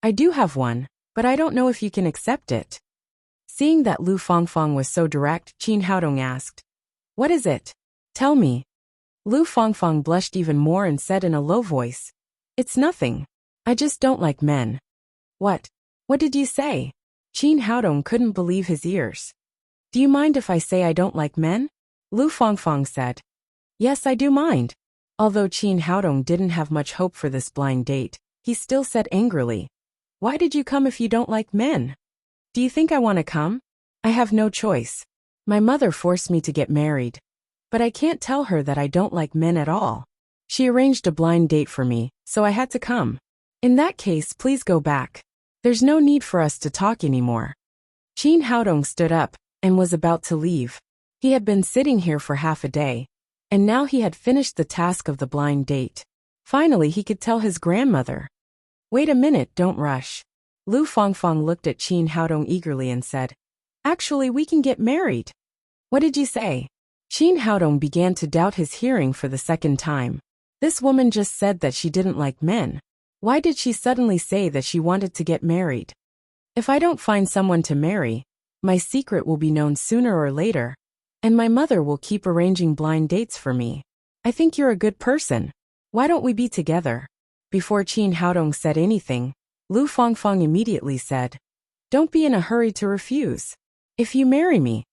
"I do have one, but I don't know if you can accept it." Seeing that Lu Fangfang was so direct, Qin Haodong asked, "What is it? Tell me." Lu Fangfang blushed even more and said in a low voice, "It's nothing. I just don't like men." "What? What did you say?" Qin Haodong couldn't believe his ears. "Do you mind if I say I don't like men?" Lu Fangfang said. "Yes, I do mind." Although Qin Haodong didn't have much hope for this blind date, he still said angrily, "Why did you come if you don't like men?" "Do you think I want to come? I have no choice. My mother forced me to get married. But I can't tell her that I don't like men at all. She arranged a blind date for me, so I had to come. In that case, please go back. There's no need for us to talk anymore." Qin Haodong stood up and was about to leave. He had been sitting here for half a day, and now he had finished the task of the blind date. Finally, he could tell his grandmother. "Wait a minute, don't rush." Lu Fangfang looked at Qin Haodong eagerly and said, "Actually, we can get married." "What did you say?" Qin Haodong began to doubt his hearing for the second time. This woman just said that she didn't like men. Why did she suddenly say that she wanted to get married? "If I don't find someone to marry, my secret will be known sooner or later, and my mother will keep arranging blind dates for me. I think you're a good person. Why don't we be together?" Before Qin Haodong said anything, Lu Fangfang immediately said, "Don't be in a hurry to refuse. If you marry me,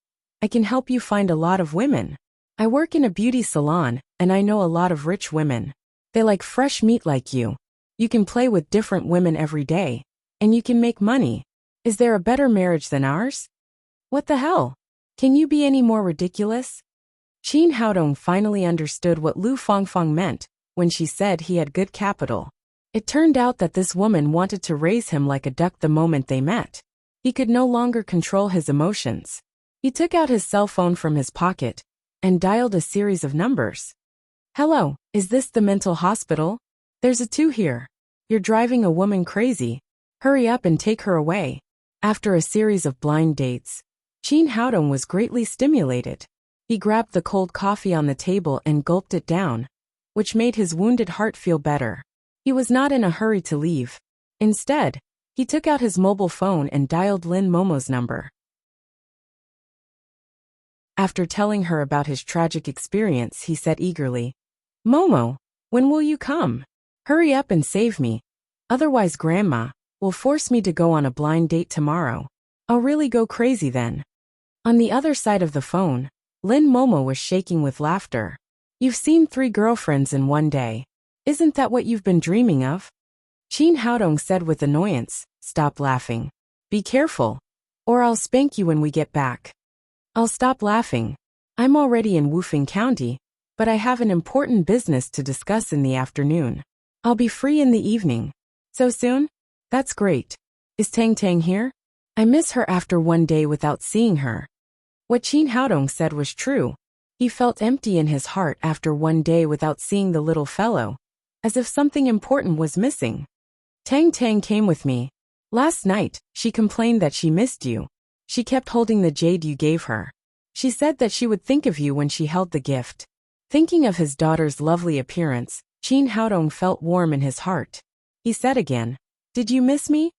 I can help you find a lot of women. I work in a beauty salon, and I know a lot of rich women. They like fresh meat like you. You can play with different women every day, and you can make money. Is there a better marriage than ours?" "What the hell? Can you be any more ridiculous?" Qin Haodong finally understood what Lu Fangfang meant when she said he had good capital. It turned out that this woman wanted to raise him like a duck the moment they met. He could no longer control his emotions. He took out his cell phone from his pocket and dialed a series of numbers. "Hello, is this the mental hospital? There's a 2 here. You're driving a woman crazy. Hurry up and take her away." After a series of blind dates, Qin Haodong was greatly stimulated. He grabbed the cold coffee on the table and gulped it down, which made his wounded heart feel better. He was not in a hurry to leave. Instead, he took out his mobile phone and dialed Lin Momo's number. After telling her about his tragic experience, he said eagerly, "Momo, when will you come? Hurry up and save me. Otherwise Grandma will force me to go on a blind date tomorrow. I'll really go crazy then." On the other side of the phone, Lin Momo was shaking with laughter. "You've seen 3 girlfriends in one day. Isn't that what you've been dreaming of?" Chin Haodong said with annoyance, "Stop laughing. Be careful, or I'll spank you when we get back." "I'll stop laughing. I'm already in Wufeng County, but I have an important business to discuss in the afternoon. I'll be free in the evening." "So soon? That's great. Is Tang Tang here? I miss her after one day without seeing her." What Chin Haodong said was true. He felt empty in his heart after one day without seeing the little fellow, as if something important was missing. "Tang Tang came with me. Last night, she complained that she missed you. She kept holding the jade you gave her. She said that she would think of you when she held the gift." Thinking of his daughter's lovely appearance, Chin Haodong felt warm in his heart. He said again, "Did you miss me?"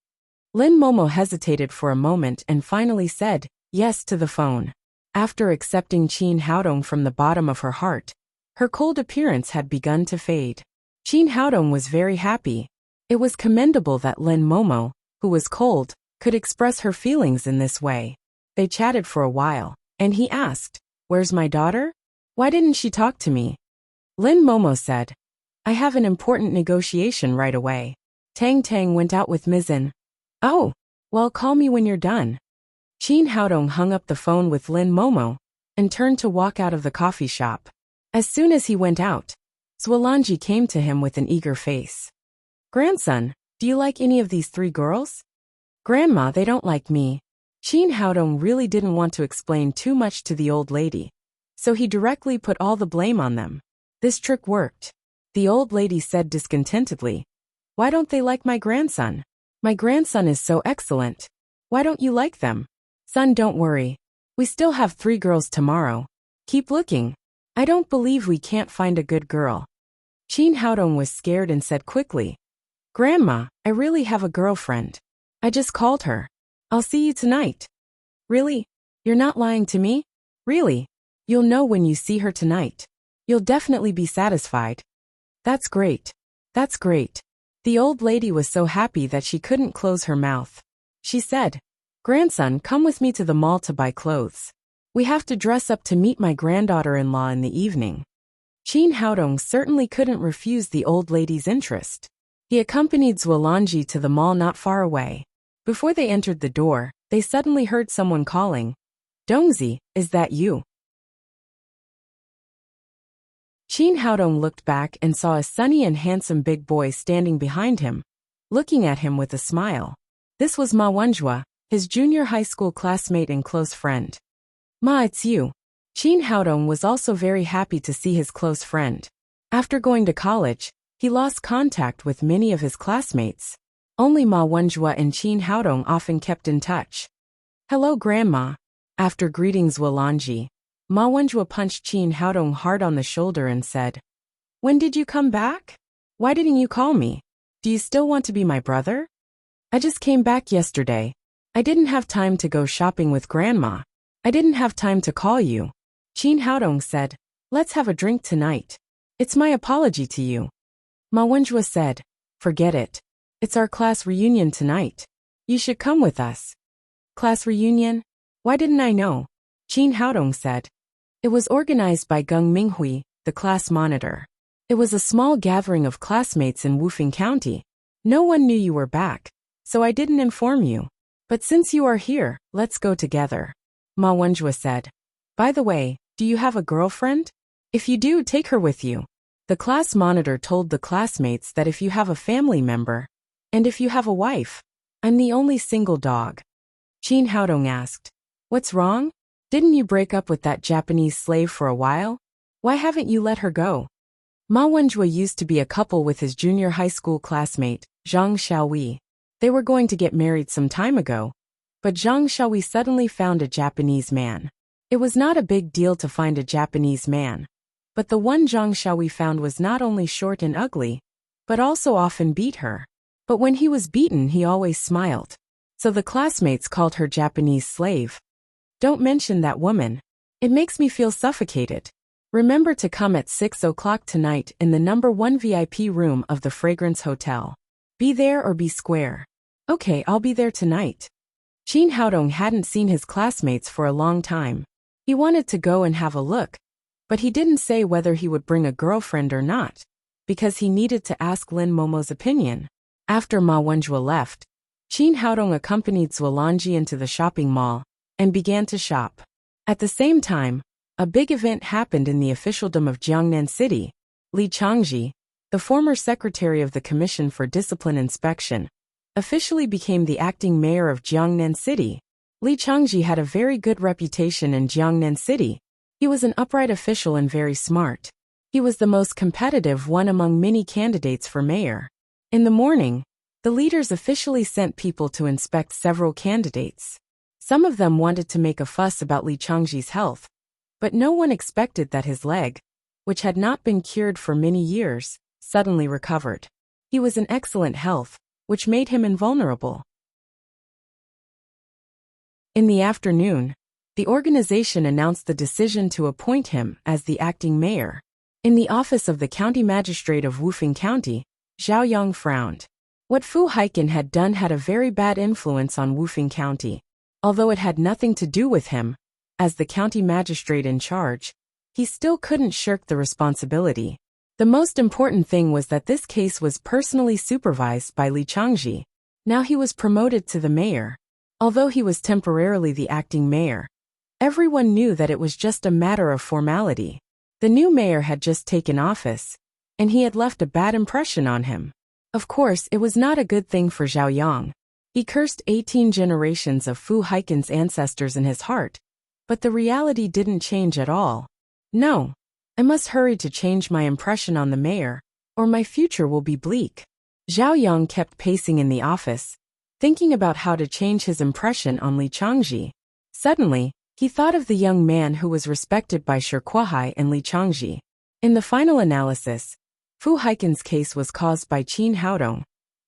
Lin Momo hesitated for a moment and finally said yes to the phone. After accepting Chin Haodong from the bottom of her heart, her cold appearance had begun to fade. Chin Haodong was very happy. It was commendable that Lin Momo, who was cold, could express her feelings in this way. They chatted for a while, and he asked, "Where's my daughter? Why didn't she talk to me?" Lin Momo said, "I have an important negotiation right away. Tang Tang went out with Mizzen." "Oh, well, call me when you're done." Chin Haodong hung up the phone with Lin Momo and turned to walk out of the coffee shop. As soon as he went out, Zhuolanji came to him with an eager face. "Grandson, do you like any of these 3 girls?" "Grandma, they don't like me." Chin Haodong really didn't want to explain too much to the old lady, so he directly put all the blame on them. This trick worked. The old lady said discontentedly, "Why don't they like my grandson? My grandson is so excellent. Why don't you like them?" "Son, don't worry. We still have 3 girls tomorrow. Keep looking. I don't believe we can't find a good girl." Chin Haodong was scared and said quickly, "Grandma, I really have a girlfriend. I just called her. I'll see you tonight." "Really? You're not lying to me? Really? You'll know when you see her tonight. You'll definitely be satisfied." "That's great. That's great." The old lady was so happy that she couldn't close her mouth. She said, "Grandson, come with me to the mall to buy clothes. We have to dress up to meet my granddaughter-in-law in the evening." Chin Haodong certainly couldn't refuse the old lady's interest. He accompanied Zhuolanji to the mall not far away. Before they entered the door, they suddenly heard someone calling, "Dongzi, is that you?" Chin Haodong looked back and saw a sunny and handsome big boy standing behind him, looking at him with a smile. This was Ma Wenjue, his junior high school classmate and close friend. "Ma, it's you." Chin Haodong was also very happy to see his close friend. After going to college, he lost contact with many of his classmates. Only Ma Wenjue and Chin Haodong often kept in touch. "Hello, Grandma." After greeting Zhuolanji, Ma Wenjue punched Chin Haodong hard on the shoulder and said, "When did you come back? Why didn't you call me? Do you still want to be my brother?" "I just came back yesterday. I didn't have time to go shopping with Grandma. I didn't have time to call you." Chin Haodong said, "Let's have a drink tonight. It's my apology to you." Ma Wenjue said, "Forget it. It's our class reunion tonight. You should come with us." "Class reunion? Why didn't I know?" Chin Haodong said. "It was organized by Geng Minghui, the class monitor. It was a small gathering of classmates in Wufeng County. No one knew you were back, so I didn't inform you. But since you are here, let's go together." Ma Wenjue said, "By the way, do you have a girlfriend? If you do, take her with you." The class monitor told the classmates that if you have a family member, and if you have a wife, I'm the only single dog. Chin Haodong asked, "What's wrong? Didn't you break up with that Japanese slave for a while? Why haven't you let her go?" Ma Wenjue used to be a couple with his junior high school classmate, Zhang Xiaoyi. They were going to get married some time ago, but Zhang Xiaoyi suddenly found a Japanese man. It was not a big deal to find a Japanese man, but the one Zhang Xiaoyi found was not only short and ugly, but also often beat her. But when he was beaten, he always smiled. So the classmates called her Japanese slave. Don't mention that woman. It makes me feel suffocated. Remember to come at 6 o'clock tonight in the number 1 VIP room of the Fragrance Hotel. Be there or be square. Okay, I'll be there tonight. Chin Haodong hadn't seen his classmates for a long time. He wanted to go and have a look, but he didn't say whether he would bring a girlfriend or not, because he needed to ask Lin Momo's opinion. After Ma Wenjue left, Chin Haodong accompanied Zuolonji into the shopping mall and began to shop. At the same time, a big event happened in the officialdom of Jiangnan City. Li Changji, the former secretary of the Commission for Discipline Inspection, officially became the acting mayor of Jiangnan City. Li Changji had a very good reputation in Jiangnan City. He was an upright official and very smart. He was the most competitive one among many candidates for mayor. In the morning, the leaders officially sent people to inspect several candidates. Some of them wanted to make a fuss about Li Changji's health, but no one expected that his leg, which had not been cured for many years, suddenly recovered. He was in excellent health, which made him invulnerable. In the afternoon, the organization announced the decision to appoint him as the acting mayor. In the office of the county magistrate of Wufeng County, Zhao Yang frowned. What Fu Haiken had done had a very bad influence on Wufeng County. Although it had nothing to do with him, as the county magistrate in charge, he still couldn't shirk the responsibility. The most important thing was that this case was personally supervised by Li Changji. Now he was promoted to the mayor. Although he was temporarily the acting mayor, everyone knew that it was just a matter of formality. The new mayor had just taken office, and he had left a bad impression on him. Of course, it was not a good thing for Zhao Yang. He cursed 18 generations of Fu Haiken's ancestors in his heart, but the reality didn't change at all. No, I must hurry to change my impression on the mayor, or my future will be bleak. Zhao Yang kept pacing in the office, thinking about how to change his impression on Li Changji. Suddenly, he thought of the young man who was respected by Shi Kuohai and Li Changji. In the final analysis, Fu Haiken's case was caused by Chin Haodong,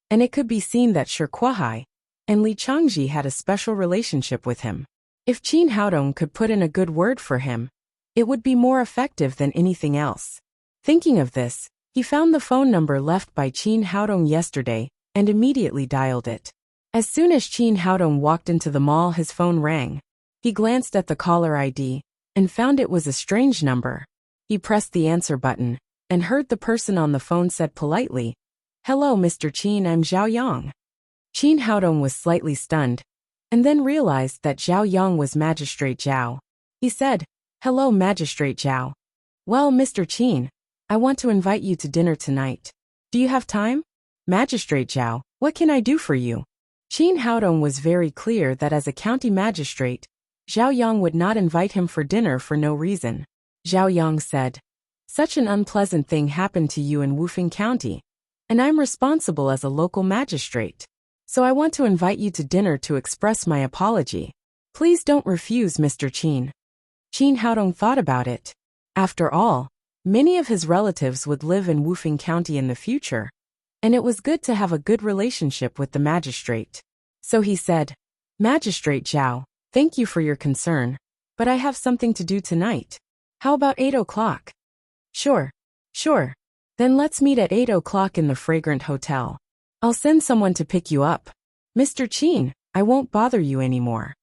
and it could be seen that Shi Kuohai and Li Changji had a special relationship with him. If Chin Haodong could put in a good word for him, it would be more effective than anything else. Thinking of this, he found the phone number left by Chin Haodong yesterday and immediately dialed it. As soon as Chin Haodong walked into the mall, his phone rang. He glanced at the caller ID and found it was a strange number. He pressed the answer button and heard the person on the phone said politely, "Hello, Mr. Chin, I'm Zhao Yang." Chin Haodong was slightly stunned, and then realized that Zhao Yang was Magistrate Zhao. He said, "Hello, Magistrate Zhao. Well, Mr. Chin, I want to invite you to dinner tonight. Do you have time?" "Magistrate Zhao, what can I do for you?" Chin Haodong was very clear that as a county magistrate, Zhao Yang would not invite him for dinner for no reason. Zhao Yang said, "Such an unpleasant thing happened to you in Wufeng County, and I'm responsible as a local magistrate. So I want to invite you to dinner to express my apology. Please don't refuse, Mr. Chin." Chin Haodong thought about it. After all, many of his relatives would live in Wufeng County in the future, and it was good to have a good relationship with the magistrate. So he said, "Magistrate Zhao, thank you for your concern, but I have something to do tonight. How about 8 o'clock? Sure. Then let's meet at 8 o'clock in the Fragrant Hotel. I'll send someone to pick you up. Mr. Chin, I won't bother you anymore."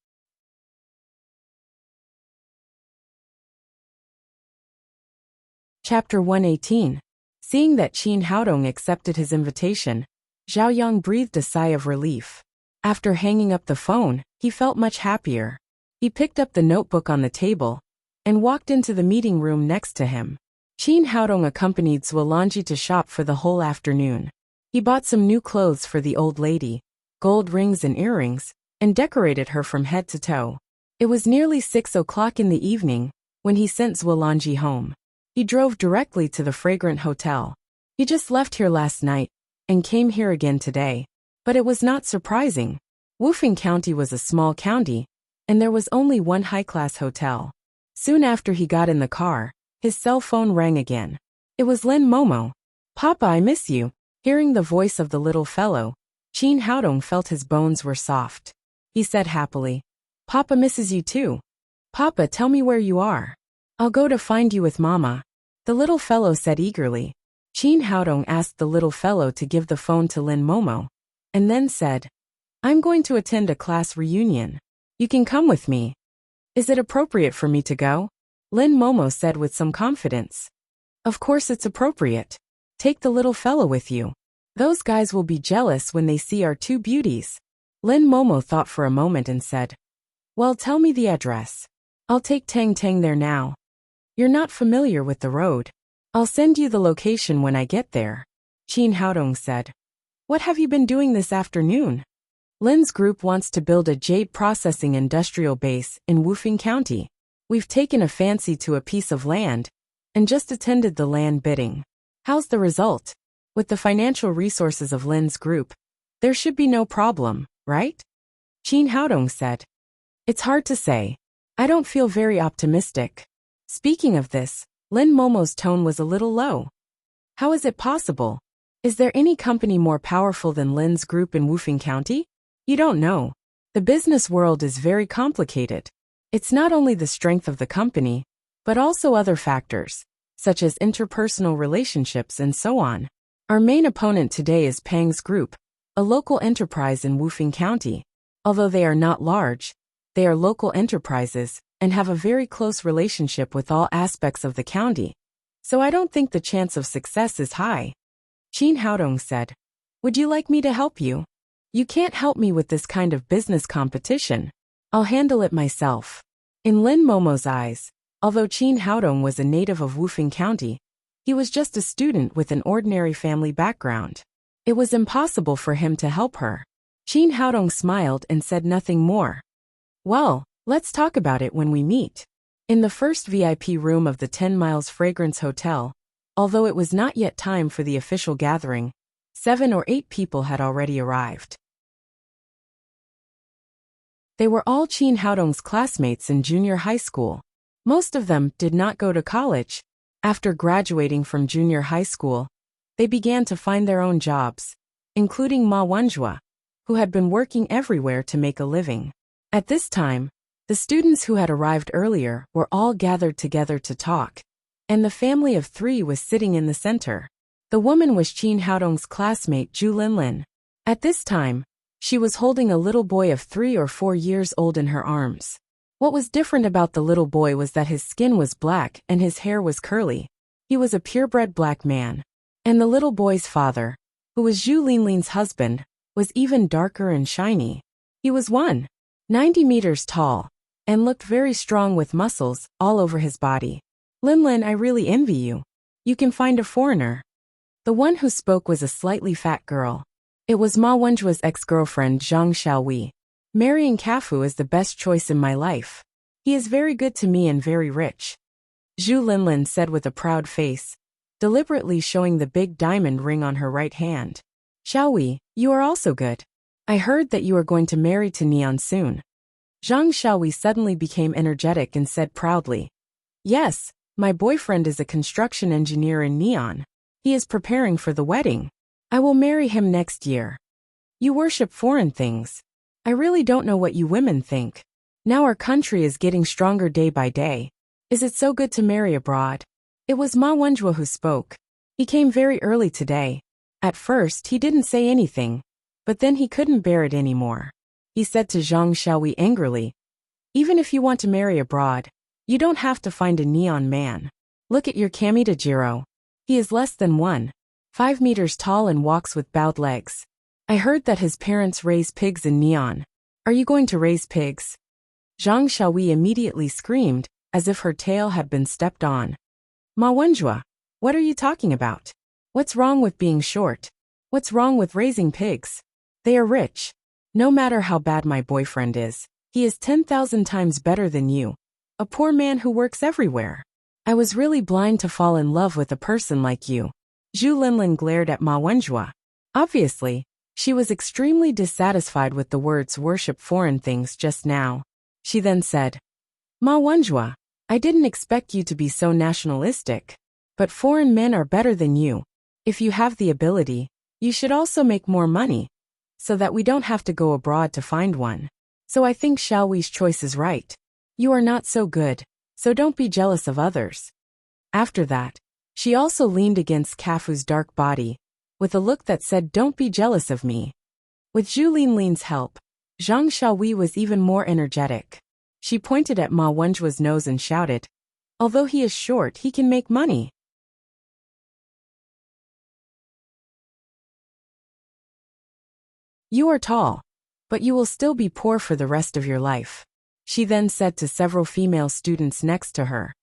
Chapter 118. Seeing that Chin Haodong accepted his invitation, Zhao Yang breathed a sigh of relief. After hanging up the phone, he felt much happier. He picked up the notebook on the table and walked into the meeting room next to him. Chin Haodong accompanied Zuolonji to shop for the whole afternoon. He bought some new clothes for the old lady, gold rings and earrings, and decorated her from head to toe. It was nearly 6 o'clock in the evening when he sent Zuolonji home. He drove directly to the Fragrant Hotel. He just left here last night and came here again today. But it was not surprising. Wufeng County was a small county, and there was only one high-class hotel. Soon after he got in the car, his cell phone rang again. It was Lin Momo. "Papa, I miss you. Hearing the voice of the little fellow, Qin Haodong felt his bones were soft. He said happily, "Papa misses you too. Papa, tell me where you are. I'll go to find you with Mama." The little fellow said eagerly. Qin Haodong asked the little fellow to give the phone to Lin Momo, and then said, "I'm going to attend a class reunion. You can come with me." "Is it appropriate for me to go?" Lin Momo said with some confidence. "Of course it's appropriate. Take the little fellow with you. Those guys will be jealous when they see our two beauties." Lin Momo thought for a moment and said, "Well, tell me the address. I'll take Tang Tang there now." "You're not familiar with the road. I'll send you the location when I get there," Qin Haodong said. "What have you been doing this afternoon?" "Lin's group wants to build a jade processing industrial base in Wufeng County. We've taken a fancy to a piece of land and just attended the land bidding. How's the result? With the financial resources of Lin's group, there should be no problem, right?" Qin Haodong said. "It's hard to say. I don't feel very optimistic." Speaking of this, Lin Momo's tone was a little low. "How is it possible? Is there any company more powerful than Lin's group in Wufeng County? You don't know. The business world is very complicated. It's not only the strength of the company, but also other factors, such as interpersonal relationships and so on. Our main opponent today is Pang's Group, a local enterprise in Wufeng County. Although they are not large, they are local enterprises and have a very close relationship with all aspects of the county. So I don't think the chance of success is high." Qin Haodong said, "Would you like me to help you?" "You can't help me with this kind of business competition. I'll handle it myself." In Lin Momo's eyes, although Qin Haodong was a native of Wufeng County, he was just a student with an ordinary family background. It was impossible for him to help her. Qin Haodong smiled and said nothing more. "Well, let's talk about it when we meet." In the first VIP room of the 10 Miles Fragrance Hotel, although it was not yet time for the official gathering, 7 or 8 people had already arrived. They were all Qin Haodong's classmates in junior high school. Most of them did not go to college. After graduating from junior high school, they began to find their own jobs, including Ma Wenjue, who had been working everywhere to make a living. At this time, the students who had arrived earlier were all gathered together to talk, and the family of 3 was sitting in the center. The woman was Qin Haodong's classmate Zhu Linlin. At this time, she was holding a little boy of 3 or 4 years old in her arms. What was different about the little boy was that his skin was black and his hair was curly. He was a purebred black man. And the little boy's father, who was Zhu Linlin's husband, was even darker and shiny. He was 190 meters tall and looked very strong with muscles all over his body. "Linlin, I really envy you. You can find a foreigner." The one who spoke was a slightly fat girl. It was Ma Wenjue's ex-girlfriend Zhang Xiaohui. "Marrying Kafu is the best choice in my life. He is very good to me and very rich," Zhu Linlin said with a proud face, deliberately showing the big diamond ring on her right hand. "Xiaohui, you are also good. I heard that you are going to marry to Neon soon." Zhang Xiaohui suddenly became energetic and said proudly, "Yes, my boyfriend is a construction engineer in Neon. He is preparing for the wedding. I will marry him next year." "You worship foreign things. I really don't know what you women think. Now our country is getting stronger day by day. Is it so good to marry abroad?" It was Ma Wenjue who spoke. He came very early today. At first he didn't say anything, but then he couldn't bear it anymore. He said to Zhang Xiaohui angrily, "Even if you want to marry abroad, you don't have to find a Neon man. Look at your Kamita Jiro. He is less than 1.5 meters tall and walks with bowed legs. I heard that his parents raise pigs in Neon. Are you going to raise pigs?" Zhang Xiaohui immediately screamed, as if her tail had been stepped on. "Ma Wenjue, what are you talking about? What's wrong with being short? What's wrong with raising pigs? They are rich. No matter how bad my boyfriend is, he is 10,000 times better than you, a poor man who works everywhere. I was really blind to fall in love with a person like you." Zhu Linlin glared at Ma Wenjue. Obviously, she was extremely dissatisfied with the words "worship foreign things" just now. She then said, "Ma Wenjue, I didn't expect you to be so nationalistic. But foreign men are better than you. If you have the ability, You should also make more money, so that we don't have to go abroad to find one. So I think Xiaowi's choice is right. You are not so good, so don't be jealous of others. After that, she also leaned against Kafu's dark body, with a look that said, don't be jealous of me. With Zhu Linlin's help, Zhang Xiaowi was even more energetic. She pointed at Ma Wenjua's nose and shouted, although he is short, he can make money. You are tall, but you will still be poor for the rest of your life. She then said to several female students next to her.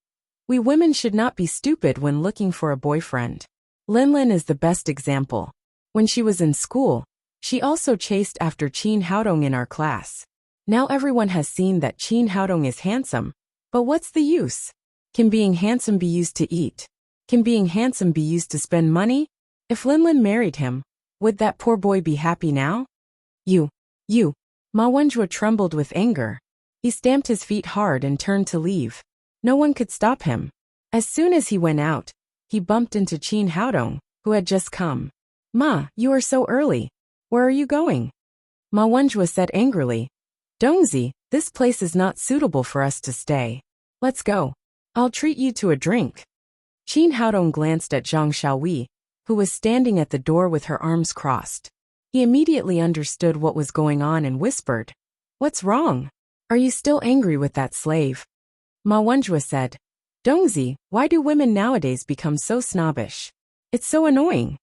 We women should not be stupid when looking for a boyfriend. Linlin is the best example. When she was in school, she also chased after Qin Haodong in our class. Now everyone has seen that Qin Haodong is handsome, but what's the use? Can being handsome be used to eat? Can being handsome be used to spend money? If Linlin married him, would that poor boy be happy now? You. Ma Wenjua trembled with anger. He stamped his feet hard and turned to leave. No one could stop him. As soon as he went out, he bumped into Qin Haodong, who had just come. Ma, you are so early. Where are you going? Ma Wenjua said angrily. Dongzi, this place is not suitable for us to stay. Let's go. I'll treat you to a drink. Qin Haodong glanced at Zhang Xiaowi, who was standing at the door with her arms crossed. He immediately understood what was going on and whispered, what's wrong? Are you still angry with that slave? Ma Wenjua said, Dongzi, why do women nowadays become so snobbish? It's so annoying.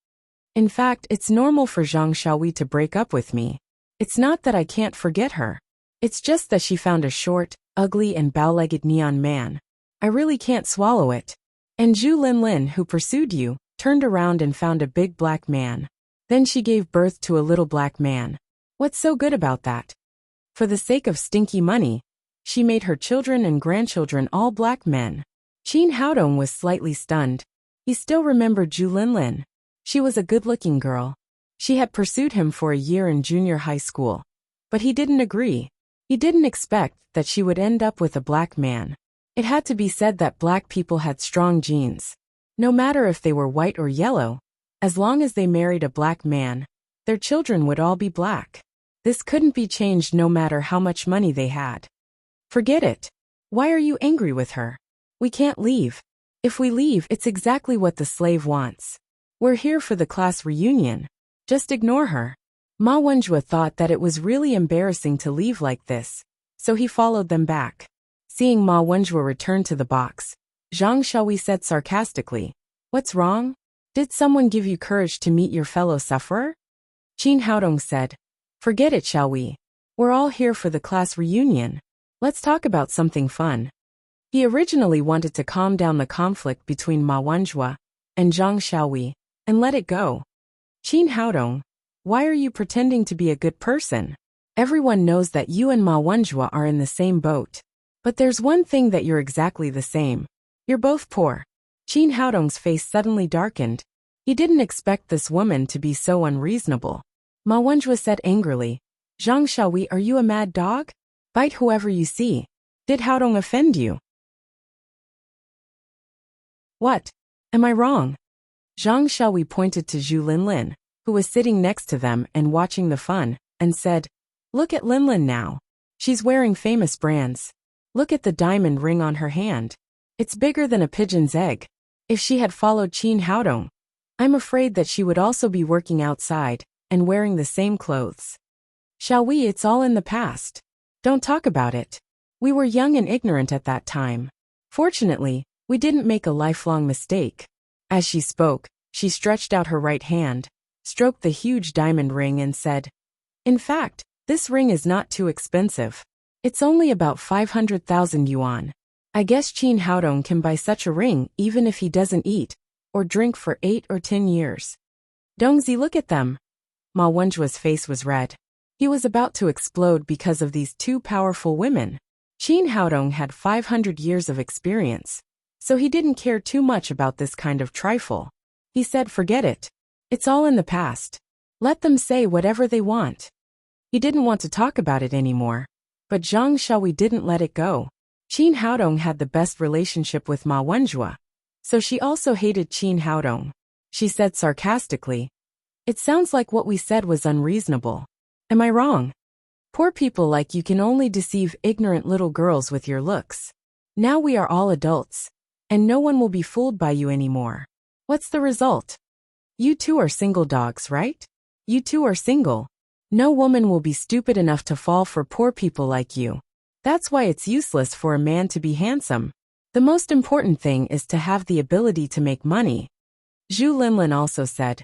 In fact, it's normal for Zhang Xiaowi to break up with me. It's not that I can't forget her. It's just that she found a short, ugly and bow-legged neon man. I really can't swallow it. And Zhu Linlin, who pursued you, turned around and found a big black man. Then she gave birth to a little black man. What's so good about that? For the sake of stinky money, she made her children and grandchildren all black men. Qin Haodong was slightly stunned. He still remembered Zhu Linlin. She was a good-looking girl. She had pursued him for a year in junior high school. But he didn't agree. He didn't expect that she would end up with a black man. It had to be said that black people had strong genes. No matter if they were white or yellow, as long as they married a black man, their children would all be black. This couldn't be changed no matter how much money they had. Forget it. Why are you angry with her? We can't leave. If we leave, it's exactly what the slave wants. We're here for the class reunion. Just ignore her. Ma Wenjua thought that it was really embarrassing to leave like this, so he followed them back. Seeing Ma Wenjua return to the box, Zhang Xiaowi said sarcastically, what's wrong? Did someone give you courage to meet your fellow sufferer? Qin Haodong said, forget it, Xiaowi. We're all here for the class reunion. Let's talk about something fun. He originally wanted to calm down the conflict between Ma Wenjua and Zhang Xiaowi and let it go. Qin Haodong, why are you pretending to be a good person? Everyone knows that you and Ma Wenjua are in the same boat. But there's one thing that you're exactly the same. You're both poor. Qin Haodong's face suddenly darkened. He didn't expect this woman to be so unreasonable. Ma Wenjua said angrily, Zhang Xiaowi, are you a mad dog? Bite whoever you see. Did Haodong offend you? What? Am I wrong? Zhang Xiaowi pointed to Zhu Linlin, who was sitting next to them and watching the fun, and said, look at Linlin now. She's wearing famous brands. Look at the diamond ring on her hand. It's bigger than a pigeon's egg. If she had followed Qin Haodong, I'm afraid that she would also be working outside and wearing the same clothes. Xiaowi, it's all in the past. Don't talk about it. We were young and ignorant at that time. Fortunately, we didn't make a lifelong mistake. As she spoke, she stretched out her right hand, stroked the huge diamond ring and said, in fact, this ring is not too expensive. It's only about 500,000 yuan. I guess Qin Haodong can buy such a ring even if he doesn't eat or drink for 8 or 10 years. Dongzi, look at them. Ma Wenjua's face was red. He was about to explode because of these two powerful women. Qin Haodong had 500 years of experience, so he didn't care too much about this kind of trifle. He said, forget it. It's all in the past. Let them say whatever they want. He didn't want to talk about it anymore. But Zhang Xiaowi didn't let it go. Qin Haodong had the best relationship with Ma Wenjua, so she also hated Qin Haodong. She said sarcastically, It sounds like what we said was unreasonable. Am I wrong? Poor people like you can only deceive ignorant little girls with your looks. Now we are all adults, and no one will be fooled by you anymore. What's the result? You two are single dogs, right? You two are single. No woman will be stupid enough to fall for poor people like you. That's why it's useless for a man to be handsome. The most important thing is to have the ability to make money. Zhu Linlin also said.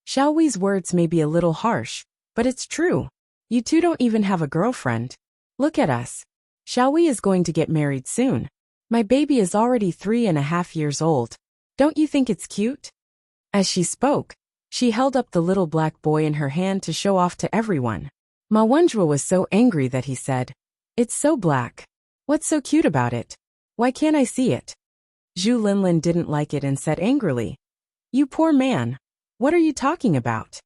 Xiaowi's words may be a little harsh, but it's true. You two don't even have a girlfriend. Look at us. Xiaowi is going to get married soon. My baby is already 3.5 years old. Don't you think it's cute? As she spoke, she held up the little black boy in her hand to show off to everyone. Ma Wenjue was so angry that he said, "It's so black. What's so cute about it? Why can't I see it?" Zhu Linlin didn't like it and said angrily, "You poor man. What are you talking about?"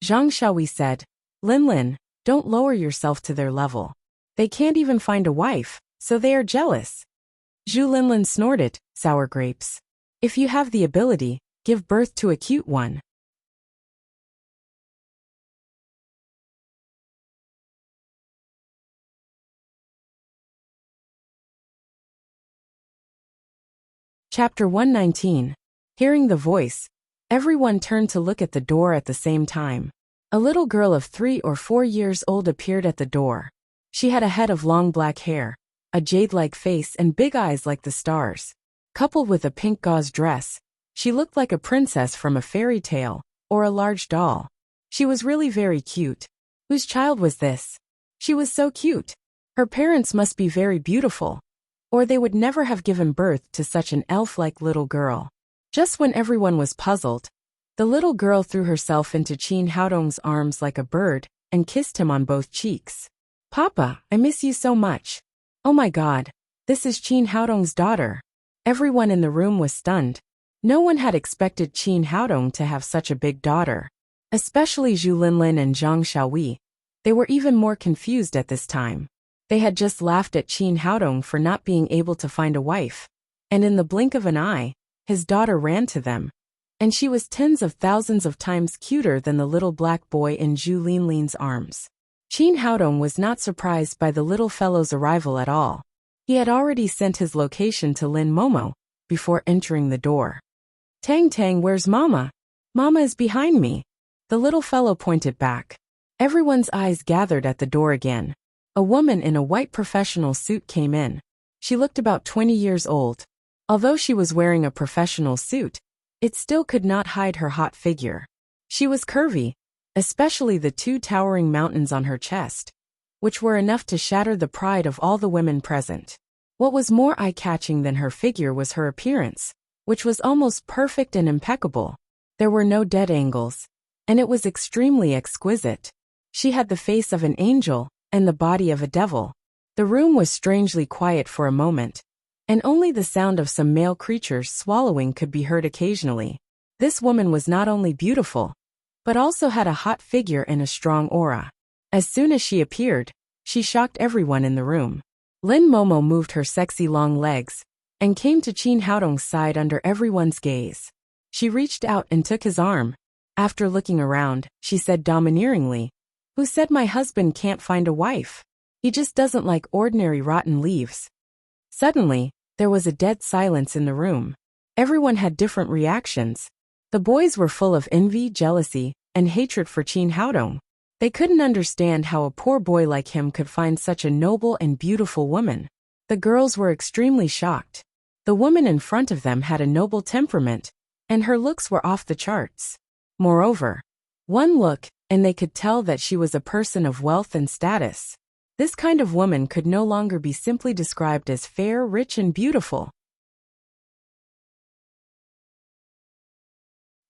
Zhang Xiaowi said, "Linlin, don't lower yourself to their level. They can't even find a wife, so they are jealous." Zhu Linlin snorted, "Sour grapes. If you have the ability, give birth to a cute one." Chapter 119. Hearing the voice, everyone turned to look at the door at the same time. A little girl of 3 or 4 years old appeared at the door. She had a head of long black hair, a jade-like face and big eyes like the stars. Coupled with a pink gauze dress, she looked like a princess from a fairy tale, or a large doll. She was really very cute. Whose child was this? She was so cute. Her parents must be very beautiful, or they would never have given birth to such an elf-like little girl. Just when everyone was puzzled, the little girl threw herself into Qin Haodong's arms like a bird and kissed him on both cheeks. "Papa, I miss you so much. Oh my God, this is Qin Haodong's daughter." Everyone in the room was stunned. No one had expected Qin Haodong to have such a big daughter. Especially Zhu Linlin and Zhang Xiaowi. They were even more confused at this time. They had just laughed at Qin Haodong for not being able to find a wife. And in the blink of an eye, his daughter ran to them. And she was tens of thousands of times cuter than the little black boy in Zhu Linlin's arms. Qin Haodong was not surprised by the little fellow's arrival at all. He had already sent his location to Lin Momo before entering the door. "Tang Tang, where's Mama? Mama is behind me." The little fellow pointed back. Everyone's eyes gathered at the door again. A woman in a white professional suit came in. She looked about 20 years old. Although she was wearing a professional suit, it still could not hide her hot figure. She was curvy, especially the 2 towering mountains on her chest, which were enough to shatter the pride of all the women present. What was more eye-catching than her figure was her appearance, which was almost perfect and impeccable. There were no dead angles, and it was extremely exquisite. She had the face of an angel and the body of a devil. The room was strangely quiet for a moment, and only the sound of some male creatures swallowing could be heard occasionally. This woman was not only beautiful, but also had a hot figure and a strong aura. As soon as she appeared, she shocked everyone in the room. Lin Momo moved her sexy long legs and came to Qin Haodong's side under everyone's gaze. She reached out and took his arm. After looking around, she said domineeringly, "Who said my husband can't find a wife? He just doesn't like ordinary rotten leaves." Suddenly, there was a dead silence in the room. Everyone had different reactions. The boys were full of envy, jealousy, and hatred for Qin Haodong. They couldn't understand how a poor boy like him could find such a noble and beautiful woman. The girls were extremely shocked. The woman in front of them had a noble temperament, and her looks were off the charts. Moreover, one look, and they could tell that she was a person of wealth and status. This kind of woman could no longer be simply described as fair, rich, and beautiful.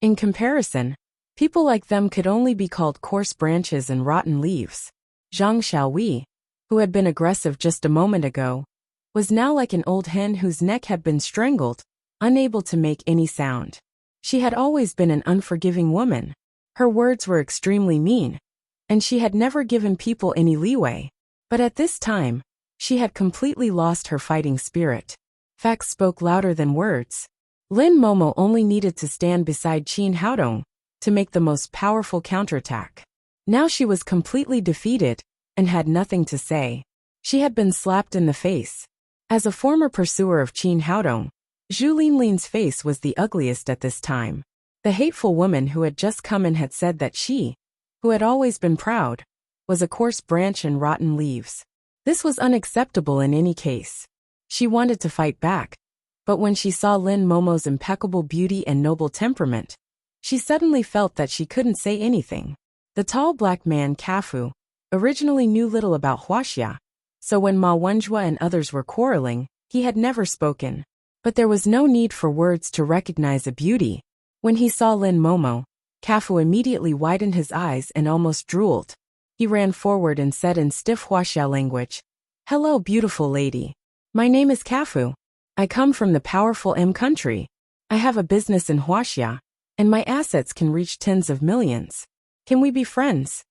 In comparison, people like them could only be called coarse branches and rotten leaves. Zhang Xiaowi, who had been aggressive just a moment ago, was now like an old hen whose neck had been strangled, unable to make any sound. She had always been an unforgiving woman. Her words were extremely mean, and she had never given people any leeway. But at this time, she had completely lost her fighting spirit. Facts spoke louder than words. Lin Momo only needed to stand beside Qin Haodong to make the most powerful counterattack. Now she was completely defeated and had nothing to say. She had been slapped in the face. As a former pursuer of Qin Haodong, Zhu Linlin's face was the ugliest at this time. The hateful woman who had just come in had said that she, who had always been proud, was a coarse branch and rotten leaves. This was unacceptable in any case. She wanted to fight back, but when she saw Lin Momo's impeccable beauty and noble temperament, she suddenly felt that she couldn't say anything. The tall black man Kafu originally knew little about Huaxia, so when Ma Wenjue and others were quarreling, he had never spoken. But there was no need for words to recognize a beauty. When he saw Lin Momo, Kafu immediately widened his eyes and almost drooled. He ran forward and said in stiff Huaxia language, "Hello, beautiful lady. My name is Kafu. I come from the powerful M country. I have a business in Huaxia, and my assets can reach tens of millions. Can we be friends?"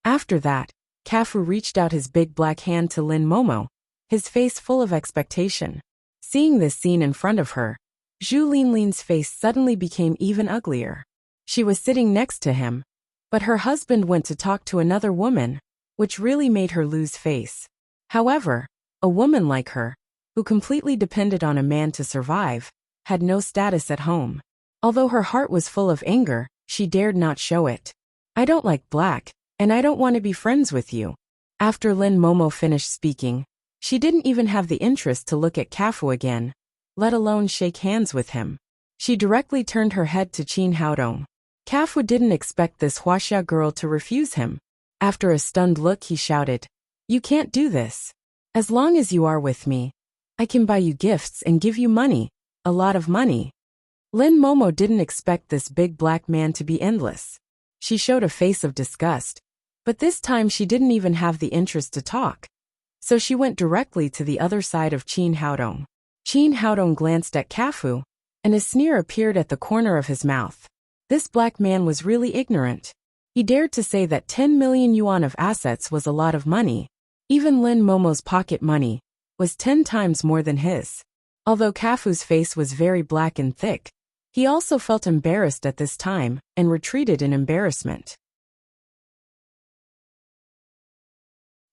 After that, Kafu reached out his big black hand to Lin Momo, his face full of expectation. Seeing this scene in front of her, Zhu Linlin's face suddenly became even uglier. She was sitting next to him, but her husband went to talk to another woman, which really made her lose face. However, a woman like her, who completely depended on a man to survive, had no status at home. Although her heart was full of anger, she dared not show it. "I don't like black, and I don't want to be friends with you." After Lin Momo finished speaking, she didn't even have the interest to look at Kafu again, let alone shake hands with him. She directly turned her head to Qin Haodong. Kafu didn't expect this Huaxia girl to refuse him. After a stunned look, he shouted, "You can't do this. As long as you are with me, I can buy you gifts and give you money, a lot of money." Lin Momo didn't expect this big black man to be endless. She showed a face of disgust, but this time she didn't even have the interest to talk. So she went directly to the other side of Qin Haodong. Qin Haodong glanced at Kafu, and a sneer appeared at the corner of his mouth. This black man was really ignorant. He dared to say that 10 million yuan of assets was a lot of money. Even Lin Momo's pocket money was 10 times more than his. Although Kafu's face was very black and thick, he also felt embarrassed at this time and retreated in embarrassment.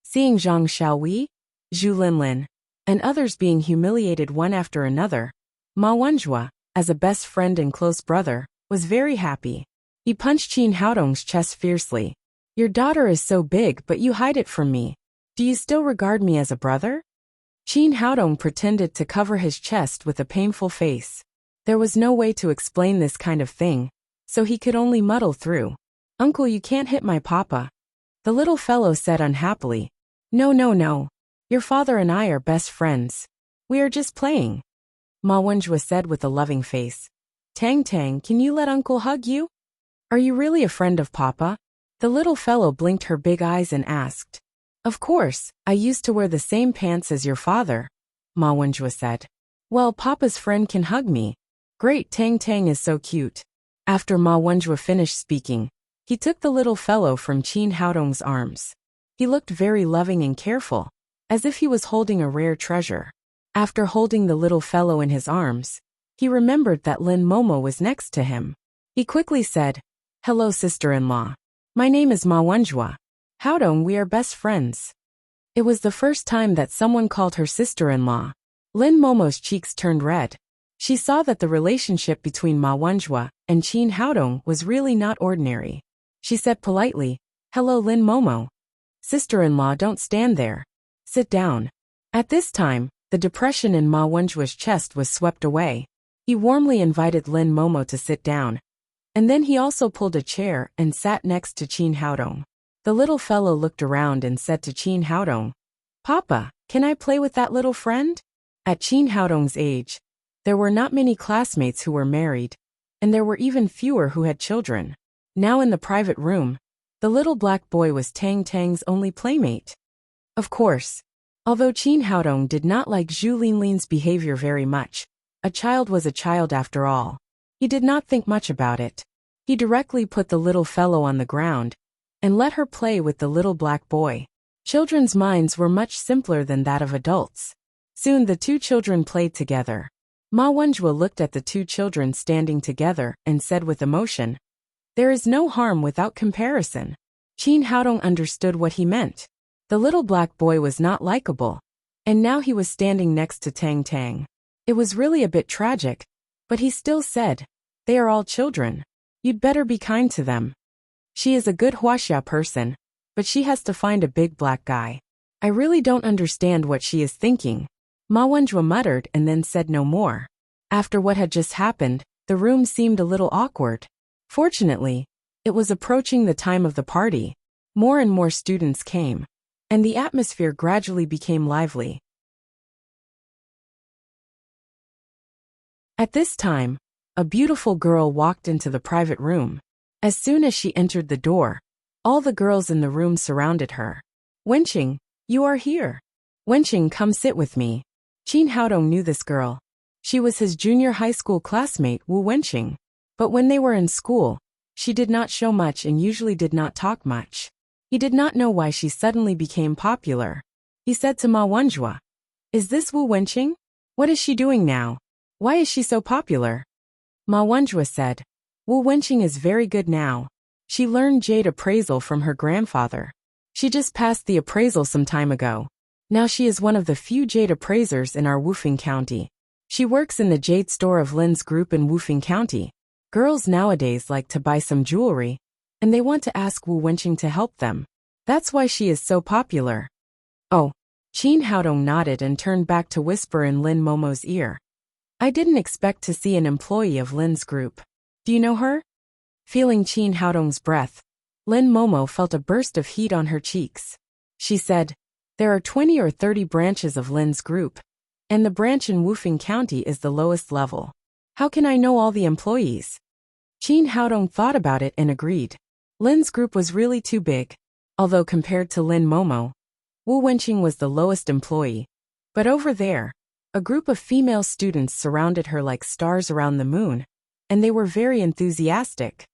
Seeing Zhang Xiaowei, Zhu Linlin, and others being humiliated one after another, Ma Wenjue, as a best friend and close brother, was very happy. He punched Qin Haodong's chest fiercely. "Your daughter is so big, but you hide it from me. Do you still regard me as a brother?" Qin Haodong pretended to cover his chest with a painful face. There was no way to explain this kind of thing, so he could only muddle through. "Uncle, you can't hit my papa," the little fellow said unhappily. No. Your father and I are best friends. We are just playing," Ma Wenjue said with a loving face. Tang, can you let Uncle hug you? Are you really a friend of Papa?" The little fellow blinked her big eyes and asked. "Of course, I used to wear the same pants as your father," Ma Wenjue said. "Well, Papa's friend can hug me. Great, Tang is so cute." After Ma Wenjue finished speaking, he took the little fellow from Qin Haodong's arms. He looked very loving and careful, as if he was holding a rare treasure. After holding the little fellow in his arms, he remembered that Lin Momo was next to him. He quickly said, "Hello, sister-in-law. My name is Ma Wenjue. Haodong, we are best friends." It was the first time that someone called her sister-in-law. Lin Momo's cheeks turned red. She saw that the relationship between Ma Wenjue and Qin Haodong was really not ordinary. She said politely, "Hello, Lin Momo. Sister-in-law, don't stand there. Sit down." At this time, the depression in Ma Wenjue's chest was swept away. He warmly invited Lin Momo to sit down, and then he also pulled a chair and sat next to Qin Haodong. The little fellow looked around and said to Qin Haodong, "Papa, can I play with that little friend?" At Qin Haodong's age, there were not many classmates who were married, and there were even fewer who had children. Now in the private room, the little black boy was Tang's only playmate. Of course, although Qin Haodong did not like Zhu Linlin's behavior very much, a child was a child after all. He did not think much about it. He directly put the little fellow on the ground and let her play with the little black boy. Children's minds were much simpler than that of adults. Soon the two children played together. Ma Wenjue looked at the two children standing together and said with emotion, There is no harm without comparison. Qin Haodong understood what he meant. The little black boy was not likable, and now he was standing next to Tang Tang. It was really a bit tragic, but he still said, "They are all children. You'd better be kind to them. She is a good Huaxia person, but she has to find a big black guy. I really don't understand what she is thinking." Ma Wenjue muttered and then said no more. After what had just happened, the room seemed a little awkward. Fortunately, it was approaching the time of the party. More and more students came, and the atmosphere gradually became lively. At this time, a beautiful girl walked into the private room. As soon as she entered the door, all the girls in the room surrounded her. "Wenqing, you are here. Wenqing, come sit with me." Qin Haodong knew this girl. She was his junior high school classmate Wu Wenqing. But when they were in school, she did not show much and usually did not talk much. He did not know why she suddenly became popular. He said to Ma Wenjue, "Is this Wu Wenqing? What is she doing now? Why is she so popular?" Ma Wenjue said, "Wu Wenqing is very good now. She learned jade appraisal from her grandfather. She just passed the appraisal some time ago. Now she is one of the few jade appraisers in our Wufeng County. She works in the jade store of Lin's group in Wufeng County. Girls nowadays like to buy some jewelry, and they want to ask Wu Wenqing to help them. That's why she is so popular." "Oh." Qin Haodong nodded and turned back to whisper in Lin Momo's ear. "I didn't expect to see an employee of Lin's group. Do you know her?" Feeling Qin Haodong's breath, Lin Momo felt a burst of heat on her cheeks. She said, "There are 20 or 30 branches of Lin's group, and the branch in Wufeng County is the lowest level. How can I know all the employees?" Qin Haodong thought about it and agreed. Lin's group was really too big. Although compared to Lin Momo, Wu Wenqing was the lowest employee. But over there, a group of female students surrounded her like stars around the moon, and they were very enthusiastic.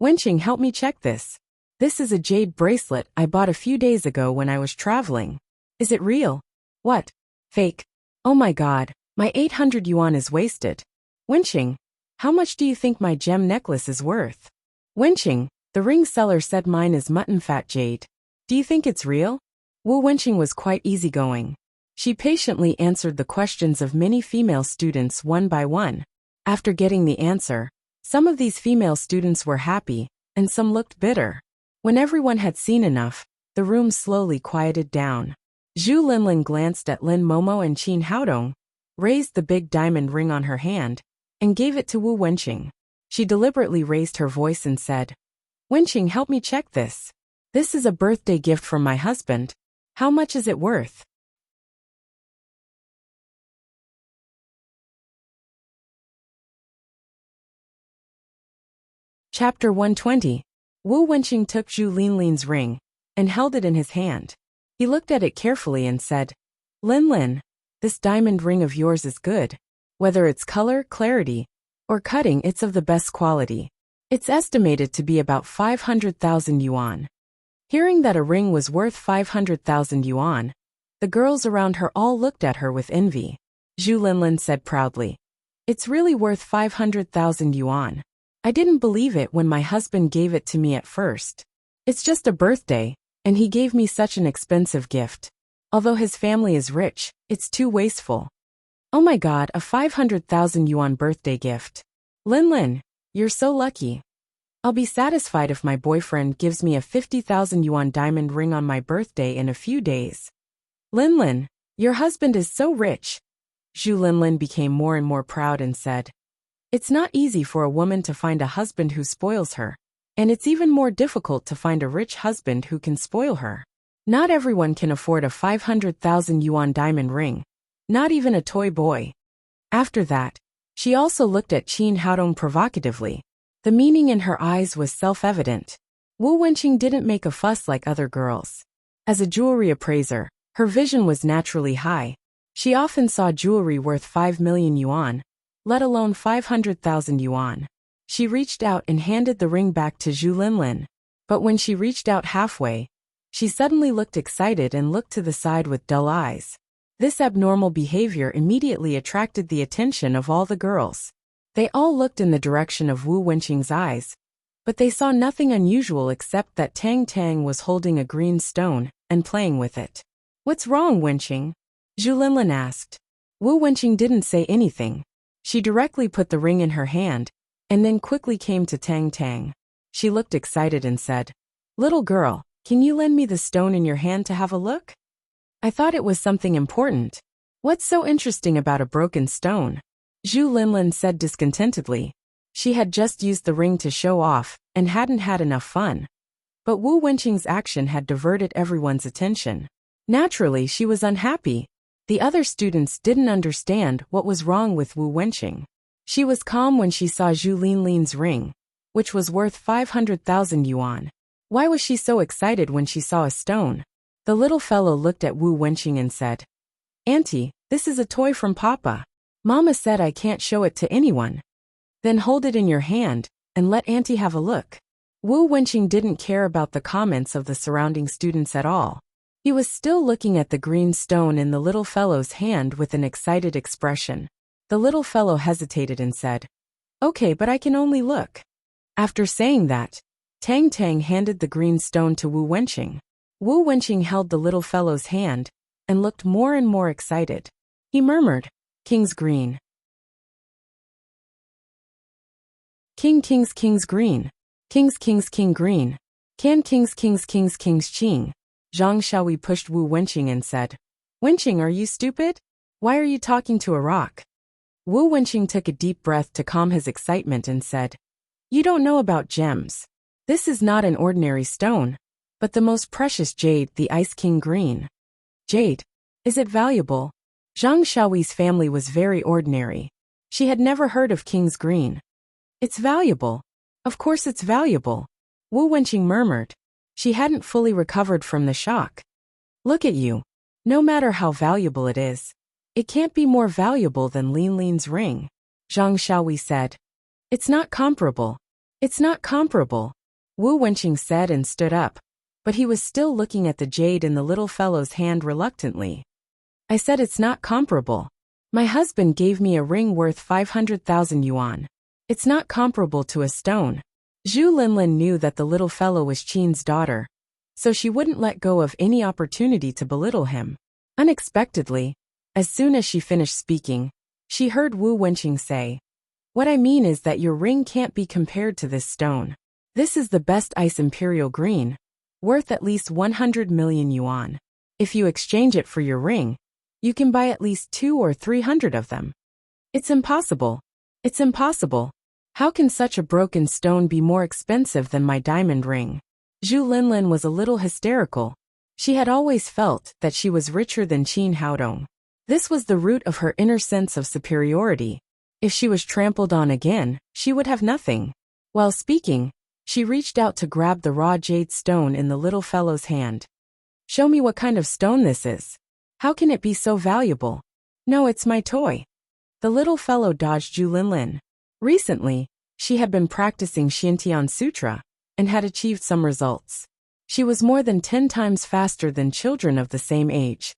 "Wenqing, help me check this. This is a jade bracelet I bought a few days ago when I was traveling. Is it real?" "What? Fake? Oh my god, my 800 yuan is wasted." "Wenqing, how much do you think my gem necklace is worth?" "Wenqing, the ring seller said mine is mutton fat jade. Do you think it's real?" Wu Wenqing was quite easygoing. She patiently answered the questions of many female students one by one. After getting the answer, some of these female students were happy, and some looked bitter. When everyone had seen enough, the room slowly quieted down. Zhu Linlin glanced at Lin Momo and Qin Haodong, raised the big diamond ring on her hand, and gave it to Wu Wenqing. She deliberately raised her voice and said, "Wenqing, help me check this. This is a birthday gift from my husband. How much is it worth?" Chapter 120. Wu Wenqing took Zhu Linlin's ring and held it in his hand. He looked at it carefully and said, "Linlin, this diamond ring of yours is good. Whether it's color, clarity, or cutting, it's of the best quality. It's estimated to be about 500,000 yuan." Hearing that a ring was worth 500,000 yuan, the girls around her all looked at her with envy. Zhu Linlin said proudly, "It's really worth 500,000 yuan. I didn't believe it when my husband gave it to me at first. It's just a birthday, and he gave me such an expensive gift. Although his family is rich, it's too wasteful. Oh my god, a 500,000 yuan birthday gift. Linlin, you're so lucky. I'll be satisfied if my boyfriend gives me a 50,000 yuan diamond ring on my birthday in a few days." "Linlin, your husband is so rich." Zhu Linlin became more and more proud and said, "It's not easy for a woman to find a husband who spoils her, and it's even more difficult to find a rich husband who can spoil her. Not everyone can afford a 500,000 yuan diamond ring, not even a toy boy." After that, she also looked at Qin Haodong provocatively. The meaning in her eyes was self-evident. Wu Wenqing didn't make a fuss like other girls. As a jewelry appraiser, her vision was naturally high. She often saw jewelry worth 5 million yuan, let alone 500,000 yuan. She reached out and handed the ring back to Zhu Linlin. But when she reached out halfway, she suddenly looked excited and looked to the side with dull eyes. This abnormal behavior immediately attracted the attention of all the girls. They all looked in the direction of Wu Wenqing's eyes, But they saw nothing unusual except that Tang Tang was holding a green stone and playing with it. "What's wrong, Wenqing?" Zhu Linlin asked. Wu Wenqing didn't say anything. She directly put the ring in her hand, and then quickly came to Tang Tang. She looked excited and said, "Little girl, can you lend me the stone in your hand to have a look? I thought it was something important." "What's so interesting about a broken stone?" Zhu Linlin said discontentedly. She had just used the ring to show off and hadn't had enough fun. But Wu Wenqing's action had diverted everyone's attention. Naturally, she was unhappy. The other students didn't understand what was wrong with Wu Wenqing. She was calm when she saw Zhu Linlin's ring, which was worth 500,000 yuan. Why was she so excited when she saw a stone? The little fellow looked at Wu Wenqing and said, "Auntie, this is a toy from Papa. Mama said I can't show it to anyone." "Then hold it in your hand and let Auntie have a look." Wu Wenqing didn't care about the comments of the surrounding students at all. He was still looking at the green stone in the little fellow's hand with an excited expression. The little fellow hesitated and said, "Okay, but I can only look." After saying that, Tang Tang handed the green stone to Wu Wenqing. Wu Wenqing held the little fellow's hand and looked more and more excited. He murmured, "King's green. King's green. King green. King's Qing." Zhang Xiaoyi pushed Wu Wenqing and said, "Wenqing, are you stupid? Why are you talking to a rock?" Wu Wenqing took a deep breath to calm his excitement and said, "You don't know about gems. This is not an ordinary stone, but the most precious jade, the Ice King green." "Jade? Is it valuable?" Zhang Xiaoyi's family was very ordinary. She had never heard of King's green. "It's valuable. Of course it's valuable," Wu Wenqing murmured. She hadn't fully recovered from the shock. "Look at you. No matter how valuable it is, it can't be more valuable than Linlin's ring," Zhang Xiaoyi said. "It's not comparable. It's not comparable," Wu Wenqing said and stood up, but he was still looking at the jade in the little fellow's hand reluctantly. "I said it's not comparable. My husband gave me a ring worth 500,000 yuan. It's not comparable to a stone." Zhu Linlin knew that the little fellow was Qin's daughter, so she wouldn't let go of any opportunity to belittle him. Unexpectedly, as soon as she finished speaking, she heard Wu Wenqing say, "What I mean is that your ring can't be compared to this stone. This is the best ice imperial green, worth at least 100 million yuan. If you exchange it for your ring, you can buy at least 200 or 300 of them. It's impossible. It's impossible. How can such a broken stone be more expensive than my diamond ring?" Zhu Linlin was a little hysterical. She had always felt that she was richer than Qin Haodong. This was the root of her inner sense of superiority. If she was trampled on again, she would have nothing. While speaking, she reached out to grab the raw jade stone in the little fellow's hand. "Show me what kind of stone this is. How can it be so valuable?" "No, it's my toy." The little fellow dodged Zhu Linlin. Recently, she had been practicing Xintian Sutra and had achieved some results. She was more than 10 times faster than children of the same age.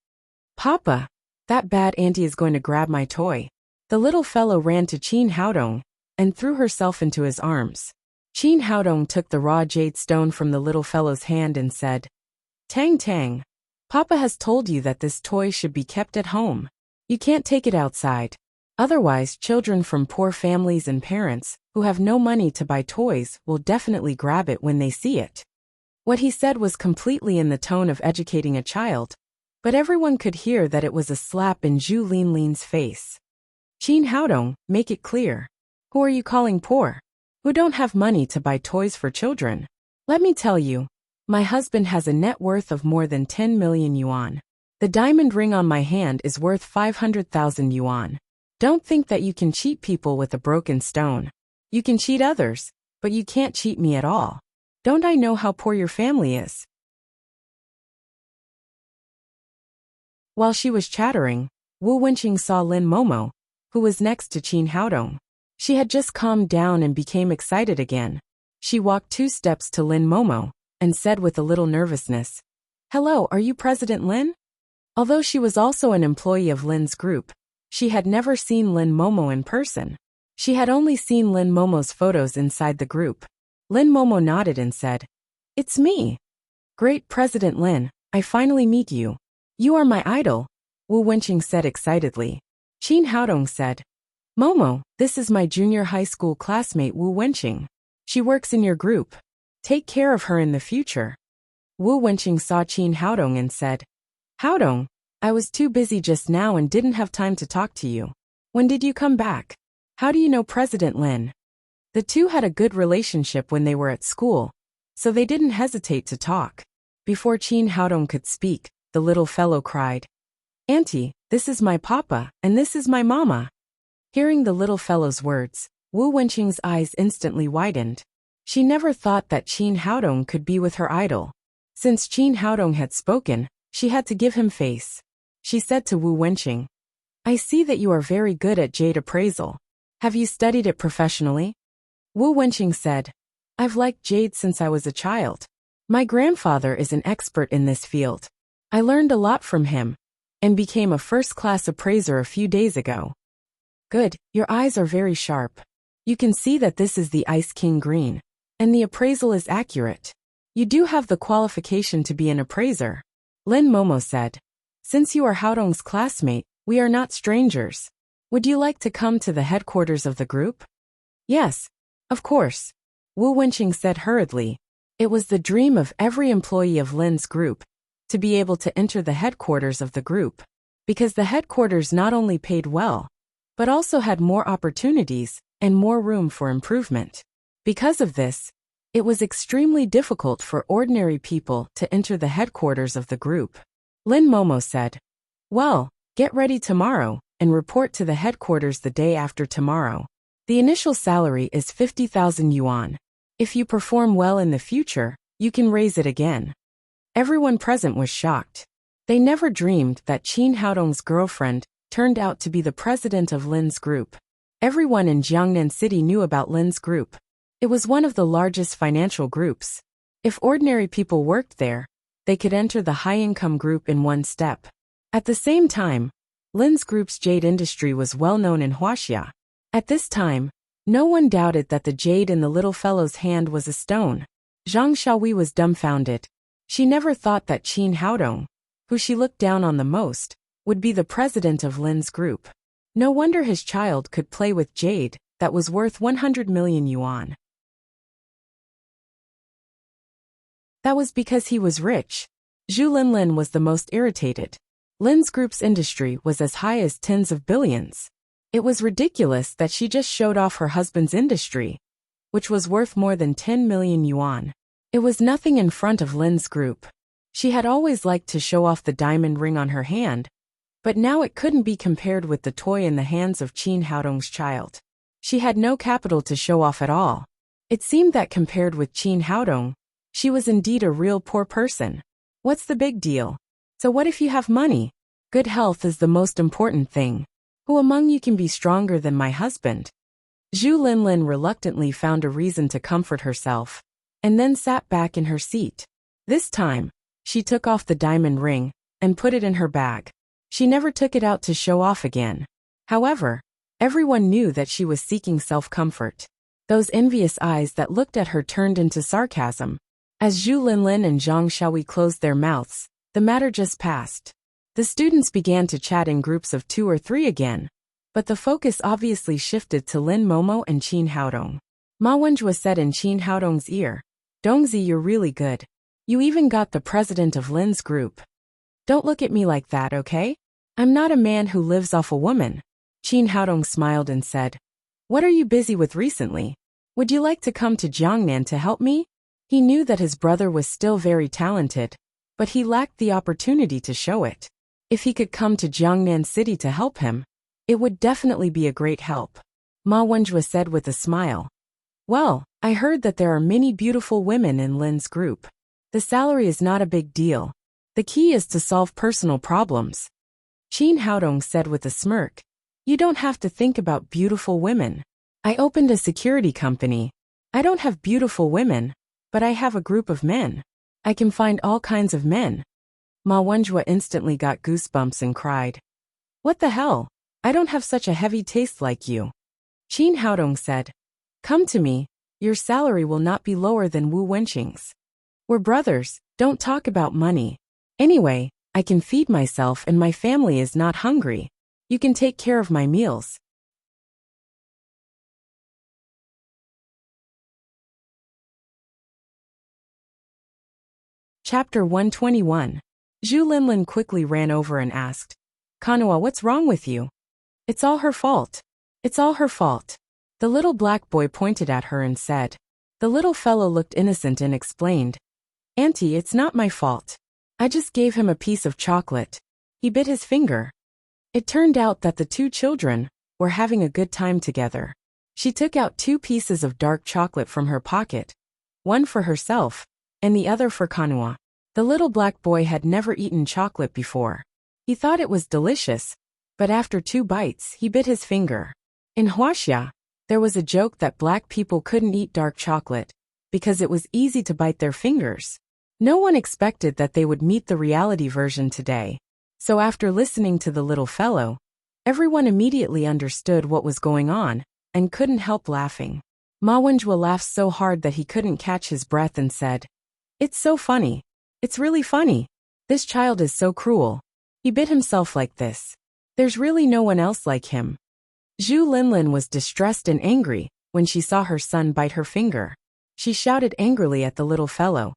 "Papa, that bad auntie is going to grab my toy." The little fellow ran to Qin Haodong and threw herself into his arms. Qin Haodong took the raw jade stone from the little fellow's hand and said, "Tang Tang, Papa has told you that this toy should be kept at home. You can't take it outside. Otherwise, children from poor families and parents who have no money to buy toys will definitely grab it when they see it." What he said was completely in the tone of educating a child, but everyone could hear that it was a slap in Zhu Linlin's face. "Qin Haodong, make it clear. Who are you calling poor? Who don't have money to buy toys for children? Let me tell you, my husband has a net worth of more than 10 million yuan. The diamond ring on my hand is worth 500,000 yuan. Don't think that you can cheat people with a broken stone. You can cheat others, but you can't cheat me at all. Don't I know how poor your family is?" While she was chattering, Wu Wenqing saw Lin Momo, who was next to Qin Haodong. She had just calmed down and became excited again. She walked 2 steps to Lin Momo and said with a little nervousness, "Hello, are you President Lin?" Although she was also an employee of Lin's group, she had never seen Lin Momo in person. She had only seen Lin Momo's photos inside the group. Lin Momo nodded and said, "It's me. Great President Lin, I finally meet you. You are my idol," Wu Wenqing said excitedly. Qin Haodong said, "Momo, this is my junior high school classmate Wu Wenqing. She works in your group. Take care of her in the future." Wu Wenqing saw Qin Haodong and said, "Haodong, I was too busy just now and didn't have time to talk to you. When did you come back? How do you know President Lin?" The two had a good relationship when they were at school, so they didn't hesitate to talk. Before Qin Haodong could speak, the little fellow cried, "Auntie, this is my papa, and this is my mama." Hearing the little fellow's words, Wu Wenqing's eyes instantly widened. She never thought that Qin Haodong could be with her idol. Since Qin Haodong had spoken, she had to give him face. She said to Wu Wenqing, "I see that you are very good at jade appraisal. Have you studied it professionally?" Wu Wenqing said, "I've liked jade since I was a child. My grandfather is an expert in this field. I learned a lot from him and became a first-class appraiser a few days ago." "Good, your eyes are very sharp. You can see that this is the Ice King green, and the appraisal is accurate. You do have the qualification to be an appraiser," Lin Momo said. "Since you are Haodong's classmate, we are not strangers. Would you like to come to the headquarters of the group?" "Yes, of course," Wu Wenqing said hurriedly. It was the dream of every employee of Lin's group to be able to enter the headquarters of the group, because the headquarters not only paid well, but also had more opportunities and more room for improvement. Because of this, it was extremely difficult for ordinary people to enter the headquarters of the group. Lin Momo said, "Well, get ready tomorrow and report to the headquarters the day after tomorrow. The initial salary is 50,000 yuan. If you perform well in the future, you can raise it again." Everyone present was shocked. They never dreamed that Qin Haodong's girlfriend turned out to be the president of Lin's group. Everyone in Jiangnan City knew about Lin's group. It was one of the largest financial groups. If ordinary people worked there, they could enter the high-income group in one step. At the same time, Lin's group's jade industry was well known in Huaxia. At this time, no one doubted that the jade in the little fellow's hand was a stone. Zhang Xiaohui was dumbfounded. She never thought that Qin Haodong, who she looked down on the most, would be the president of Lin's group. No wonder his child could play with jade that was worth 100 million yuan. That was because he was rich. Zhu Linlin was the most irritated. Lin's group's industry was as high as tens of billions. It was ridiculous that she just showed off her husband's industry, which was worth more than 10 million yuan. It was nothing in front of Lin's group. She had always liked to show off the diamond ring on her hand, but now it couldn't be compared with the toy in the hands of Qin Haodong's child. She had no capital to show off at all. It seemed that compared with Qin Haodong, she was indeed a real poor person. What's the big deal? So what if you have money? Good health is the most important thing. Who among you can be stronger than my husband? Zhu Linlin reluctantly found a reason to comfort herself, and then sat back in her seat. This time, she took off the diamond ring and put it in her bag. She never took it out to show off again. However, everyone knew that she was seeking self-comfort. Those envious eyes that looked at her turned into sarcasm. As Zhu Linlin and Zhang Xiaohui closed their mouths, the matter just passed. The students began to chat in groups of 2 or 3 again, but the focus obviously shifted to Lin Momo and Qin Haodong. Ma Wenjue said in Qin Haodong's ear, "Dongzi, you're really good. You even got the president of Lin's group. Don't look at me like that, okay? I'm not a man who lives off a woman." Qin Haodong smiled and said, "What are you busy with recently? Would you like to come to Jiangnan to help me?" He knew that his brother was still very talented, but he lacked the opportunity to show it. If he could come to Jiangnan City to help him, it would definitely be a great help. Ma Wenjue said with a smile. "Well, I heard that there are many beautiful women in Lin's group. The salary is not a big deal. The key is to solve personal problems." Qin Haodong said with a smirk, "You don't have to think about beautiful women. I opened a security company. I don't have beautiful women, but I have a group of men. I can find all kinds of men." Ma Wenjue instantly got goosebumps and cried, "What the hell? I don't have such a heavy taste like you." Qin Haodong said, "Come to me, Your salary will not be lower than Wu Wenqing's. We're brothers, don't talk about money. Anyway, I can feed myself and my family is not hungry. You can take care of my meals. Chapter 121. Zhu Linlin quickly ran over and asked, Kanua, what's wrong with you? It's all her fault. It's all her fault. The little black boy pointed at her and said. The little fellow looked innocent and explained, Auntie, it's not my fault. I just gave him a piece of chocolate. He bit his finger. It turned out that the two children were having a good time together. She took out 2 pieces of dark chocolate from her pocket, one for herself, and the other for Kanua. The little black boy had never eaten chocolate before. He thought it was delicious, but after 2 bites, he bit his finger. In Huaxia, there was a joke that black people couldn't eat dark chocolate because it was easy to bite their fingers. No one expected that they would meet the reality version today. So after listening to the little fellow, everyone immediately understood what was going on and couldn't help laughing. Ma Wenjue laughed so hard that he couldn't catch his breath and said, It's so funny. It's really funny. This child is so cruel. He bit himself like this. There's really no one else like him. Zhu Linlin was distressed and angry when she saw her son bite her finger. She shouted angrily at the little fellow.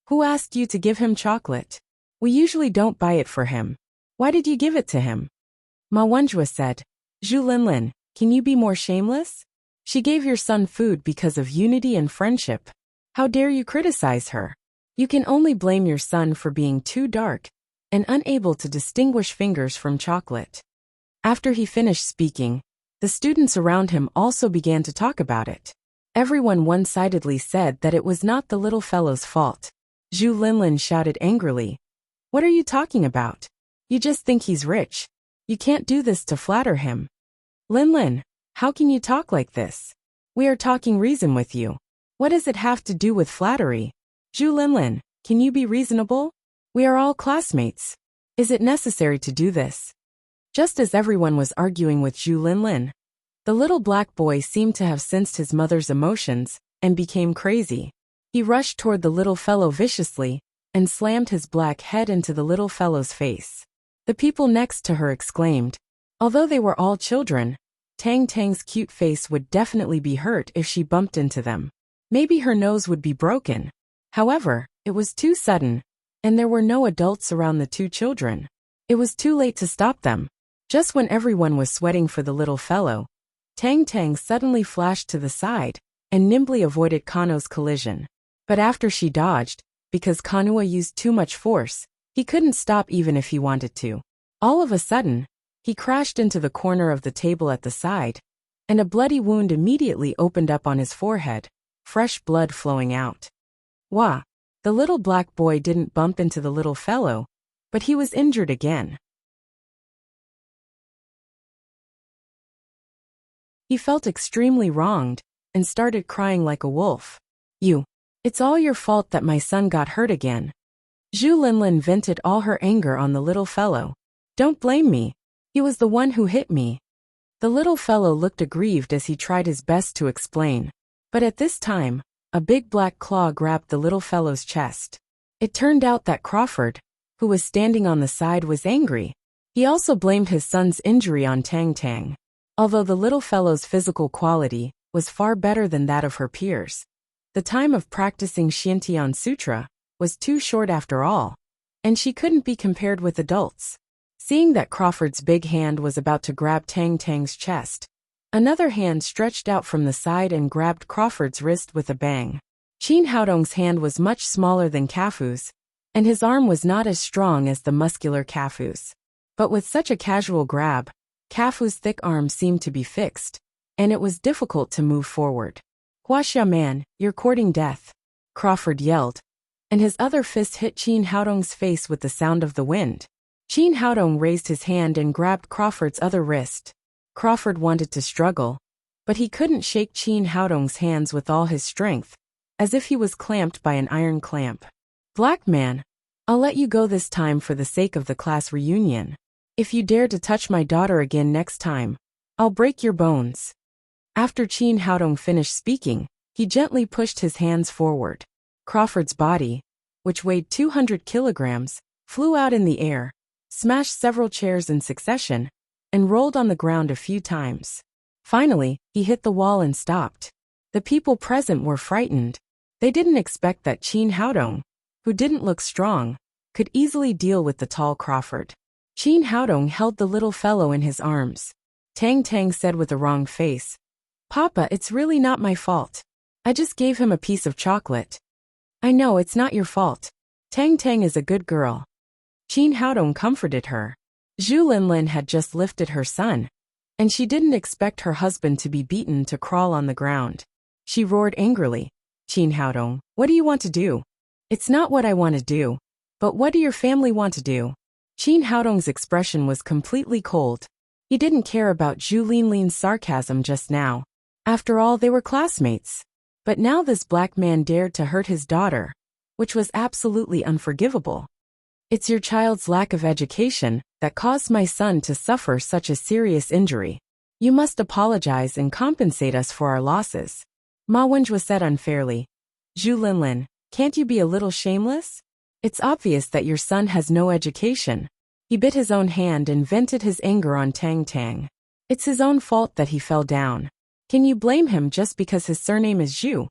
Who asked you to give him chocolate? We usually don't buy it for him. Why did you give it to him? Ma Wenjue said. Zhu Linlin, can you be more shameless? She gave your son food because of unity and friendship. How dare you criticize her? You can only blame your son for being too dark and unable to distinguish fingers from chocolate. After he finished speaking, the students around him also began to talk about it. Everyone one-sidedly said that it was not the little fellow's fault. Zhu Linlin shouted angrily. What are you talking about? You just think he's rich. You can't do this to flatter him. Linlin, how can you talk like this? We are talking reason with you. What does it have to do with flattery? Zhu Linlin, can you be reasonable? We are all classmates. Is it necessary to do this? Just as everyone was arguing with Zhu Linlin, the little black boy seemed to have sensed his mother's emotions and became crazy. He rushed toward the little fellow viciously and slammed his black head into the little fellow's face. The people next to her exclaimed. Although they were all children, Tang Tang's cute face would definitely be hurt if she bumped into them. Maybe her nose would be broken. However, it was too sudden, and there were no adults around the 2 children. It was too late to stop them. Just when everyone was sweating for the little fellow, Tang Tang suddenly flashed to the side and nimbly avoided Kano's collision. But after she dodged, because Kanua used too much force, he couldn't stop even if he wanted to. All of a sudden, he crashed into the corner of the table at the side, and a bloody wound immediately opened up on his forehead, fresh blood flowing out. Wah! The little black boy didn't bump into the little fellow, but he was injured again. He felt extremely wronged and started crying like a wolf. It's all your fault that my son got hurt again. Zhu Linlin vented all her anger on the little fellow. Don't blame me. He was the one who hit me. The little fellow looked aggrieved as he tried his best to explain. But at this time, a big black claw grabbed the little fellow's chest. It turned out that Crawford, who was standing on the side, was angry. He also blamed his son's injury on Tang Tang. Although the little fellow's physical quality was far better than that of her peers, the time of practicing Shintian Sutra was too short after all, and she couldn't be compared with adults. Seeing that Crawford's big hand was about to grab Tang Tang's chest, another hand stretched out from the side and grabbed Crawford's wrist with a bang. Qin Haodong's hand was much smaller than Cafu's, and his arm was not as strong as the muscular Cafu's. But with such a casual grab, Cafu's thick arm seemed to be fixed, and it was difficult to move forward. Huaxia man, you're courting death, Crawford yelled, and his other fist hit Qin Haodong's face with the sound of the wind. Qin Haodong raised his hand and grabbed Crawford's other wrist. Crawford wanted to struggle, but he couldn't shake Qin Haodong's hands with all his strength, as if he was clamped by an iron clamp. Black man, I'll let you go this time for the sake of the class reunion. If you dare to touch my daughter again next time, I'll break your bones. After Qin Haodong finished speaking, He gently pushed his hands forward. Crawford's body, which weighed 200 kilograms, flew out in the air, smashed several chairs in succession, and rolled on the ground a few times. Finally, he hit the wall and stopped. The people present were frightened. They didn't expect that Chin Haodong, who didn't look strong, could easily deal with the tall Crawford. Chin Haodong held the little fellow in his arms. Tang Tang said with a wrong face, "Papa, it's really not my fault. I just gave him a piece of chocolate." "I know it's not your fault. Tang Tang is a good girl." Chin Haodong comforted her. Zhu Linlin had just lifted her son, and she didn't expect her husband to be beaten to crawl on the ground. She roared angrily, "Chin Haodong, what do you want to do?" "It's not what I want to do. But what do your family want to do?" Chin Haodong's expression was completely cold. He didn't care about Zhu Linlin's sarcasm just now. After all, they were classmates. But now this black man dared to hurt his daughter, which was absolutely unforgivable. "It's your child's lack of education that caused my son to suffer such a serious injury. You must apologize and compensate us for our losses." Ma Wenjue said unfairly. "Zhu Linlin, can't you be a little shameless? It's obvious that your son has no education." He bit his own hand and vented his anger on Tang Tang. "It's his own fault that he fell down. Can you blame him just because his surname is Zhu?"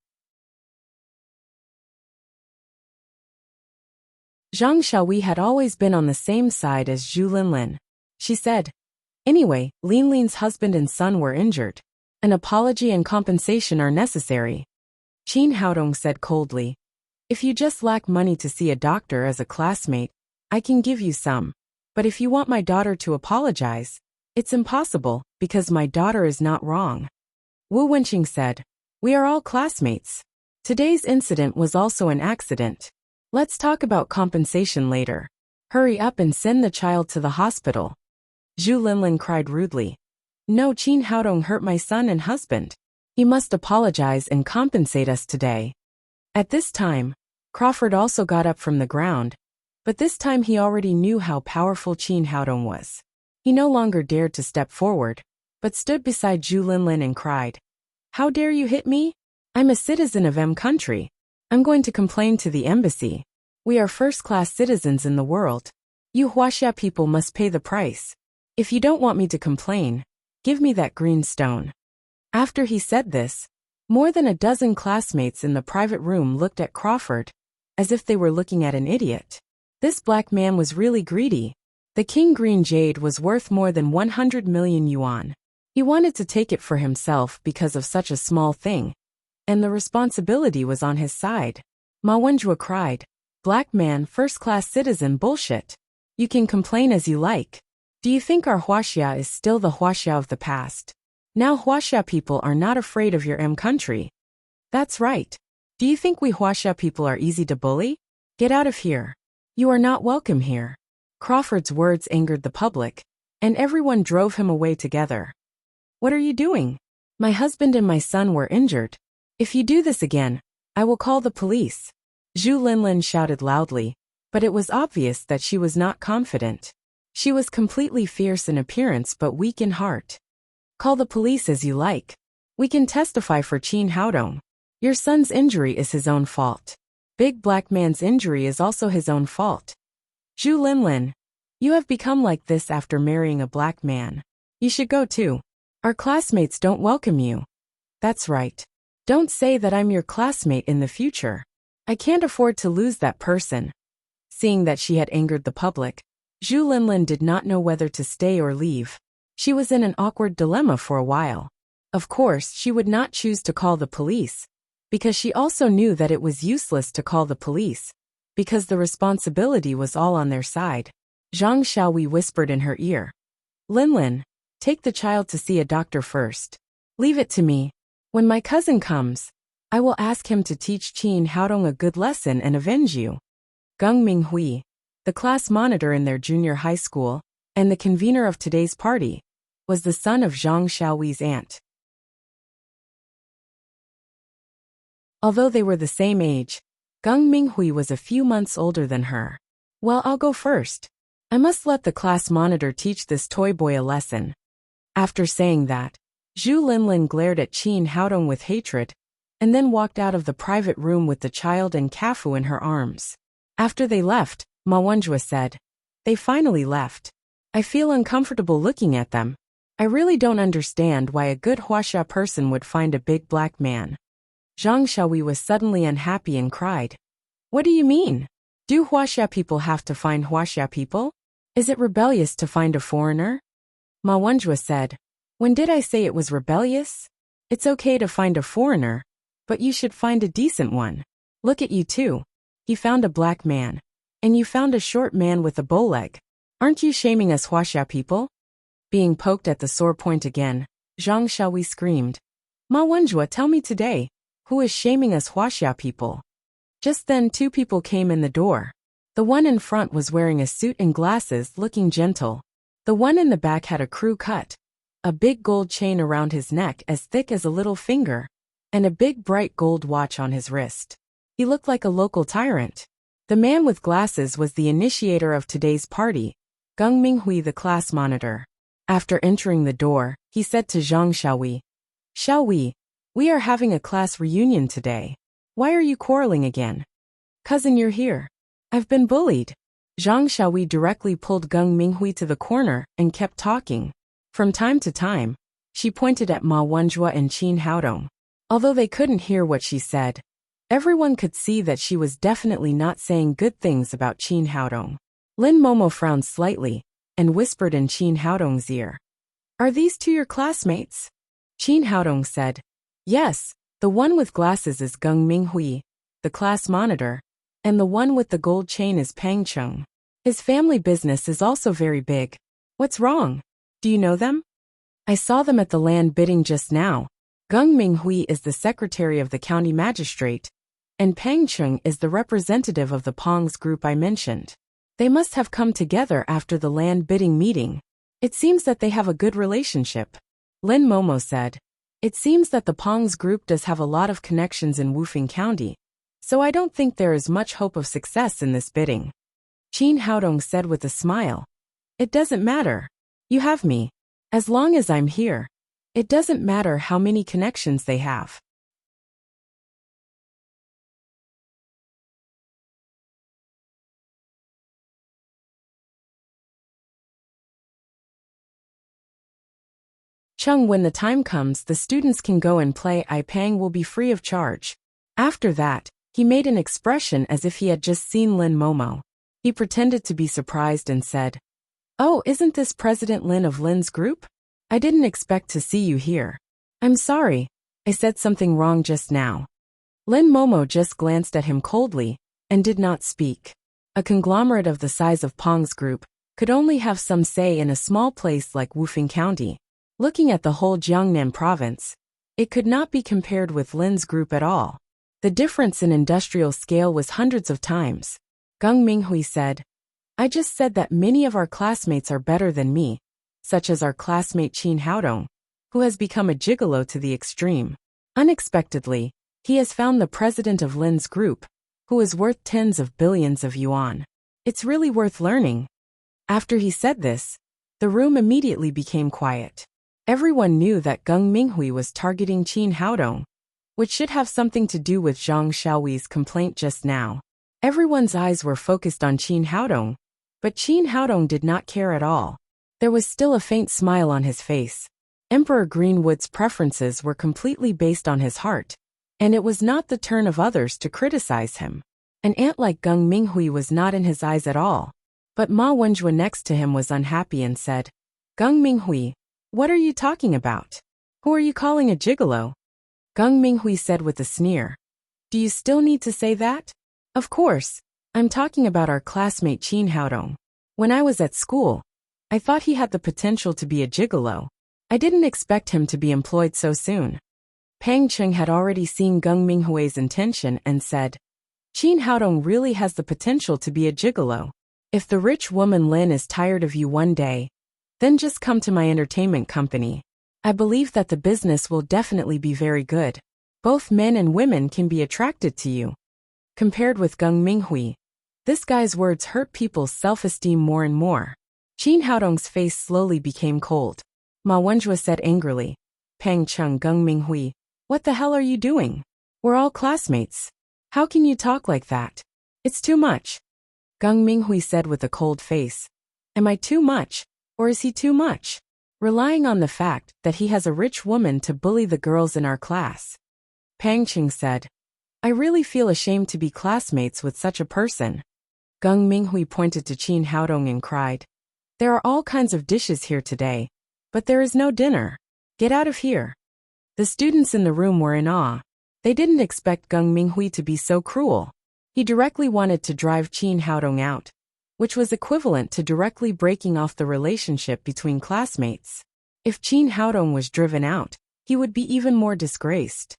Zhang Xiaohui had always been on the same side as Zhu Linlin. She said, "Anyway, Linlin's husband and son were injured. An apology and compensation are necessary." Chin Haodong said coldly, "If you just lack money to see a doctor as a classmate, I can give you some. But if you want my daughter to apologize, it's impossible, because my daughter is not wrong." Wu Wenqing said, "We are all classmates. Today's incident was also an accident. Let's talk about compensation later. Hurry up and send the child to the hospital." Zhu Linlin cried rudely, "No, Chin Haodong hurt my son and husband. He must apologize and compensate us today." At this time, Crawford also got up from the ground, but this time he already knew how powerful Chin Haodong was. He no longer dared to step forward, but stood beside Zhu Linlin and cried, "How dare you hit me? I'm a citizen of M country. I'm going to complain to the embassy. We are first-class citizens in the world. You Huaxia people must pay the price. If you don't want me to complain, give me that green stone." After he said this, more than a dozen classmates in the private room looked at Crawford, as if they were looking at an idiot. This black man was really greedy. The King Green Jade was worth more than 100 million yuan. He wanted to take it for himself because of such a small thing, and the responsibility was on his side. Ma Wenjue cried, "Black man, first-class citizen bullshit. You can complain as you like. Do you think our Huaxia is still the Huaxia of the past? Now Huaxia people are not afraid of your M country. That's right. Do you think we Huaxia people are easy to bully? Get out of here. You are not welcome here." Crawford's words angered the public, and everyone drove him away together. "What are you doing? My husband and my son were injured. If you do this again, I will call the police." Zhu Linlin shouted loudly, but it was obvious that she was not confident. She was completely fierce in appearance but weak in heart. "Call the police as you like. We can testify for Chin Haodong. Your son's injury is his own fault. Big black man's injury is also his own fault. Zhu Linlin, you have become like this after marrying a black man. You should go too. Our classmates don't welcome you." "That's right. Don't say that I'm your classmate in the future. I can't afford to lose that person." Seeing that she had angered the public, Zhu Linlin did not know whether to stay or leave. She was in an awkward dilemma for a while. Of course, she would not choose to call the police, because she also knew that it was useless to call the police, because the responsibility was all on their side. Zhang Xiaohui whispered in her ear, "Linlin, take the child to see a doctor first. Leave it to me. When my cousin comes, I will ask him to teach Chin Haodong a good lesson and avenge you." Geng Minghui, the class monitor in their junior high school, and the convener of today's party, was the son of Zhang Xiaohui's aunt. Although they were the same age, Geng Minghui was a few months older than her. "Well, I'll go first. I must let the class monitor teach this toy boy a lesson." After saying that, Zhu Linlin glared at Chin Haodong with hatred, and then walked out of the private room with the child and Kafu in her arms. After they left, Ma Wenjue said, "They finally left. I feel uncomfortable looking at them. I really don't understand why a good Huaxia person would find a big black man." Zhang Xiaohui was suddenly unhappy and cried. "What do you mean? Do Huaxia people have to find Huaxia people? Is it rebellious to find a foreigner?" Ma Wenjue said, "When did I say it was rebellious? It's okay to find a foreigner, but you should find a decent one. Look at you two. He found a black man, and you found a short man with a bow leg. Aren't you shaming us Huaxia people?" Being poked at the sore point again, Zhang Xiaohui screamed, "Ma Wenjue, tell me today, who is shaming us Huaxia people?" Just then 2 people came in the door. The one in front was wearing a suit and glasses, looking gentle. The one in the back had a crew cut, a big gold chain around his neck as thick as a little finger, and a big bright gold watch on his wrist. He looked like a local tyrant. The man with glasses was the initiator of today's party, Geng Minghui, the class monitor. After entering the door, he said to Zhang Xiaohui, "Xiaohui, we are having a class reunion today. Why are you quarreling again?" "Cousin, you're here. I've been bullied." Zhang Xiaohui directly pulled Geng Minghui to the corner and kept talking. From time to time, she pointed at Ma Wenjue and Qin Haodong. Although they couldn't hear what she said, everyone could see that she was definitely not saying good things about Qin Haodong. Lin Momo frowned slightly and whispered in Qin Haodong's ear, "Are these 2 your classmates?" Qin Haodong said, "Yes, the one with glasses is Geng Minghui, the class monitor, and the one with the gold chain is Pang Cheng. His family business is also very big. What's wrong? Do you know them?" "I saw them at the land bidding just now. Geng Minghui is the secretary of the county magistrate, and Pang Cheng is the representative of the Pong's group I mentioned. They must have come together after the land bidding meeting. It seems that they have a good relationship." Lin Momo said, "It seems that the Pong's group does have a lot of connections in Wufeng County, so I don't think there is much hope of success in this bidding." Qin Haodong said with a smile, "It doesn't matter. You have me. As long as I'm here, it doesn't matter how many connections they have." Chung, when the time comes, the students can go and play. Pang will be free of charge. After that, he made an expression as if he had just seen Lin Momo. He pretended to be surprised and said, "Oh, isn't this President Lin of Lin's group? I didn't expect to see you here. I'm sorry, I said something wrong just now." Lin Momo just glanced at him coldly and did not speak. A conglomerate of the size of Pong's group could only have some say in a small place like Wufeng County. Looking at the whole Jiangnan province, it could not be compared with Lin's group at all. The difference in industrial scale was hundreds of times. Geng Minghui said, "I just said that many of our classmates are better than me, such as our classmate Qin Haodong, who has become a gigolo to the extreme. Unexpectedly, he has found the president of Lin's group, who is worth tens of billions of yuan. It's really worth learning." After he said this, the room immediately became quiet. Everyone knew that Geng Minghui was targeting Qin Haodong, which should have something to do with Zhang Xiaohui's complaint just now. Everyone's eyes were focused on Qin Haodong, but Qin Haodong did not care at all. There was still a faint smile on his face. Emperor Greenwood's preferences were completely based on his heart, and it was not the turn of others to criticize him. An ant like Geng Minghui was not in his eyes at all. But Ma Wenjue next to him was unhappy and said, "Geng Minghui, what are you talking about? Who are you calling a gigolo?" Geng Minghui said with a sneer, "Do you still need to say that? Of course, I'm talking about our classmate Qin Haodong. When I was at school, I thought he had the potential to be a gigolo. I didn't expect him to be employed so soon." Pang Cheng had already seen Geng Minghui's intention and said, "Qin Haodong really has the potential to be a gigolo. If the rich woman Lin is tired of you one day, then just come to my entertainment company. I believe that the business will definitely be very good. Both men and women can be attracted to you." Compared with Geng Minghui, this guy's words hurt people's self-esteem more and more. Qin Haodong's face slowly became cold. Ma Wenjue said angrily, "Pang Cheng, Geng Minghui, what the hell are you doing? We're all classmates. How can you talk like that? It's too much. Gung Minghui said with a cold face. Am I too much, or is he too much? Relying on the fact that he has a rich woman to bully the girls in our class. Pang Qing said. I really feel ashamed to be classmates with such a person. Gung Minghui pointed to Qin Haodong and cried. There are all kinds of dishes here today, but there is no dinner. Get out of here. The students in the room were in awe. They didn't expect Gung Minghui to be so cruel. He directly wanted to drive Qin Haodong out, which was equivalent to directly breaking off the relationship between classmates. If Qin Haodong was driven out, he would be even more disgraced.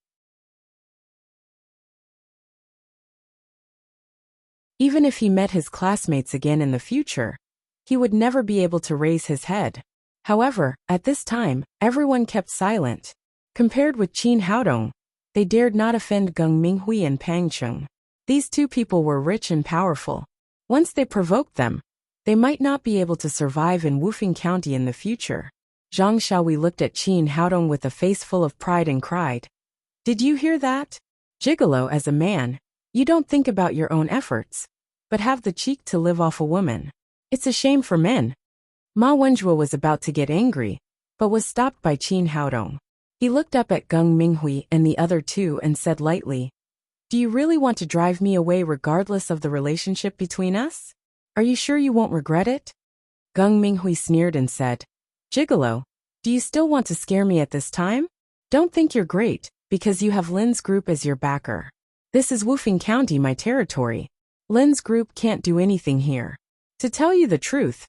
Even if he met his classmates again in the future, he would never be able to raise his head. However, at this time, everyone kept silent. Compared with Qin Haodong, they dared not offend Gung Minghui and Pang Qing. These two people were rich and powerful. Once they provoked them, they might not be able to survive in Wufeng County in the future. Zhang Xiaohui looked at Qin Haodong with a face full of pride and cried. Did you hear that? Gigolo, as a man, you don't think about your own efforts, but have the cheek to live off a woman. It's a shame for men. Ma Wenjue was about to get angry, but was stopped by Qin Haodong. He looked up at Gung Minghui and the other two and said lightly, Do you really want to drive me away regardless of the relationship between us? Are you sure you won't regret it? Gung Minghui sneered and said, Gigolo, do you still want to scare me at this time? Don't think you're great, because you have Lin's group as your backer. This is Wufeng County, my territory. Lin's group can't do anything here. To tell you the truth,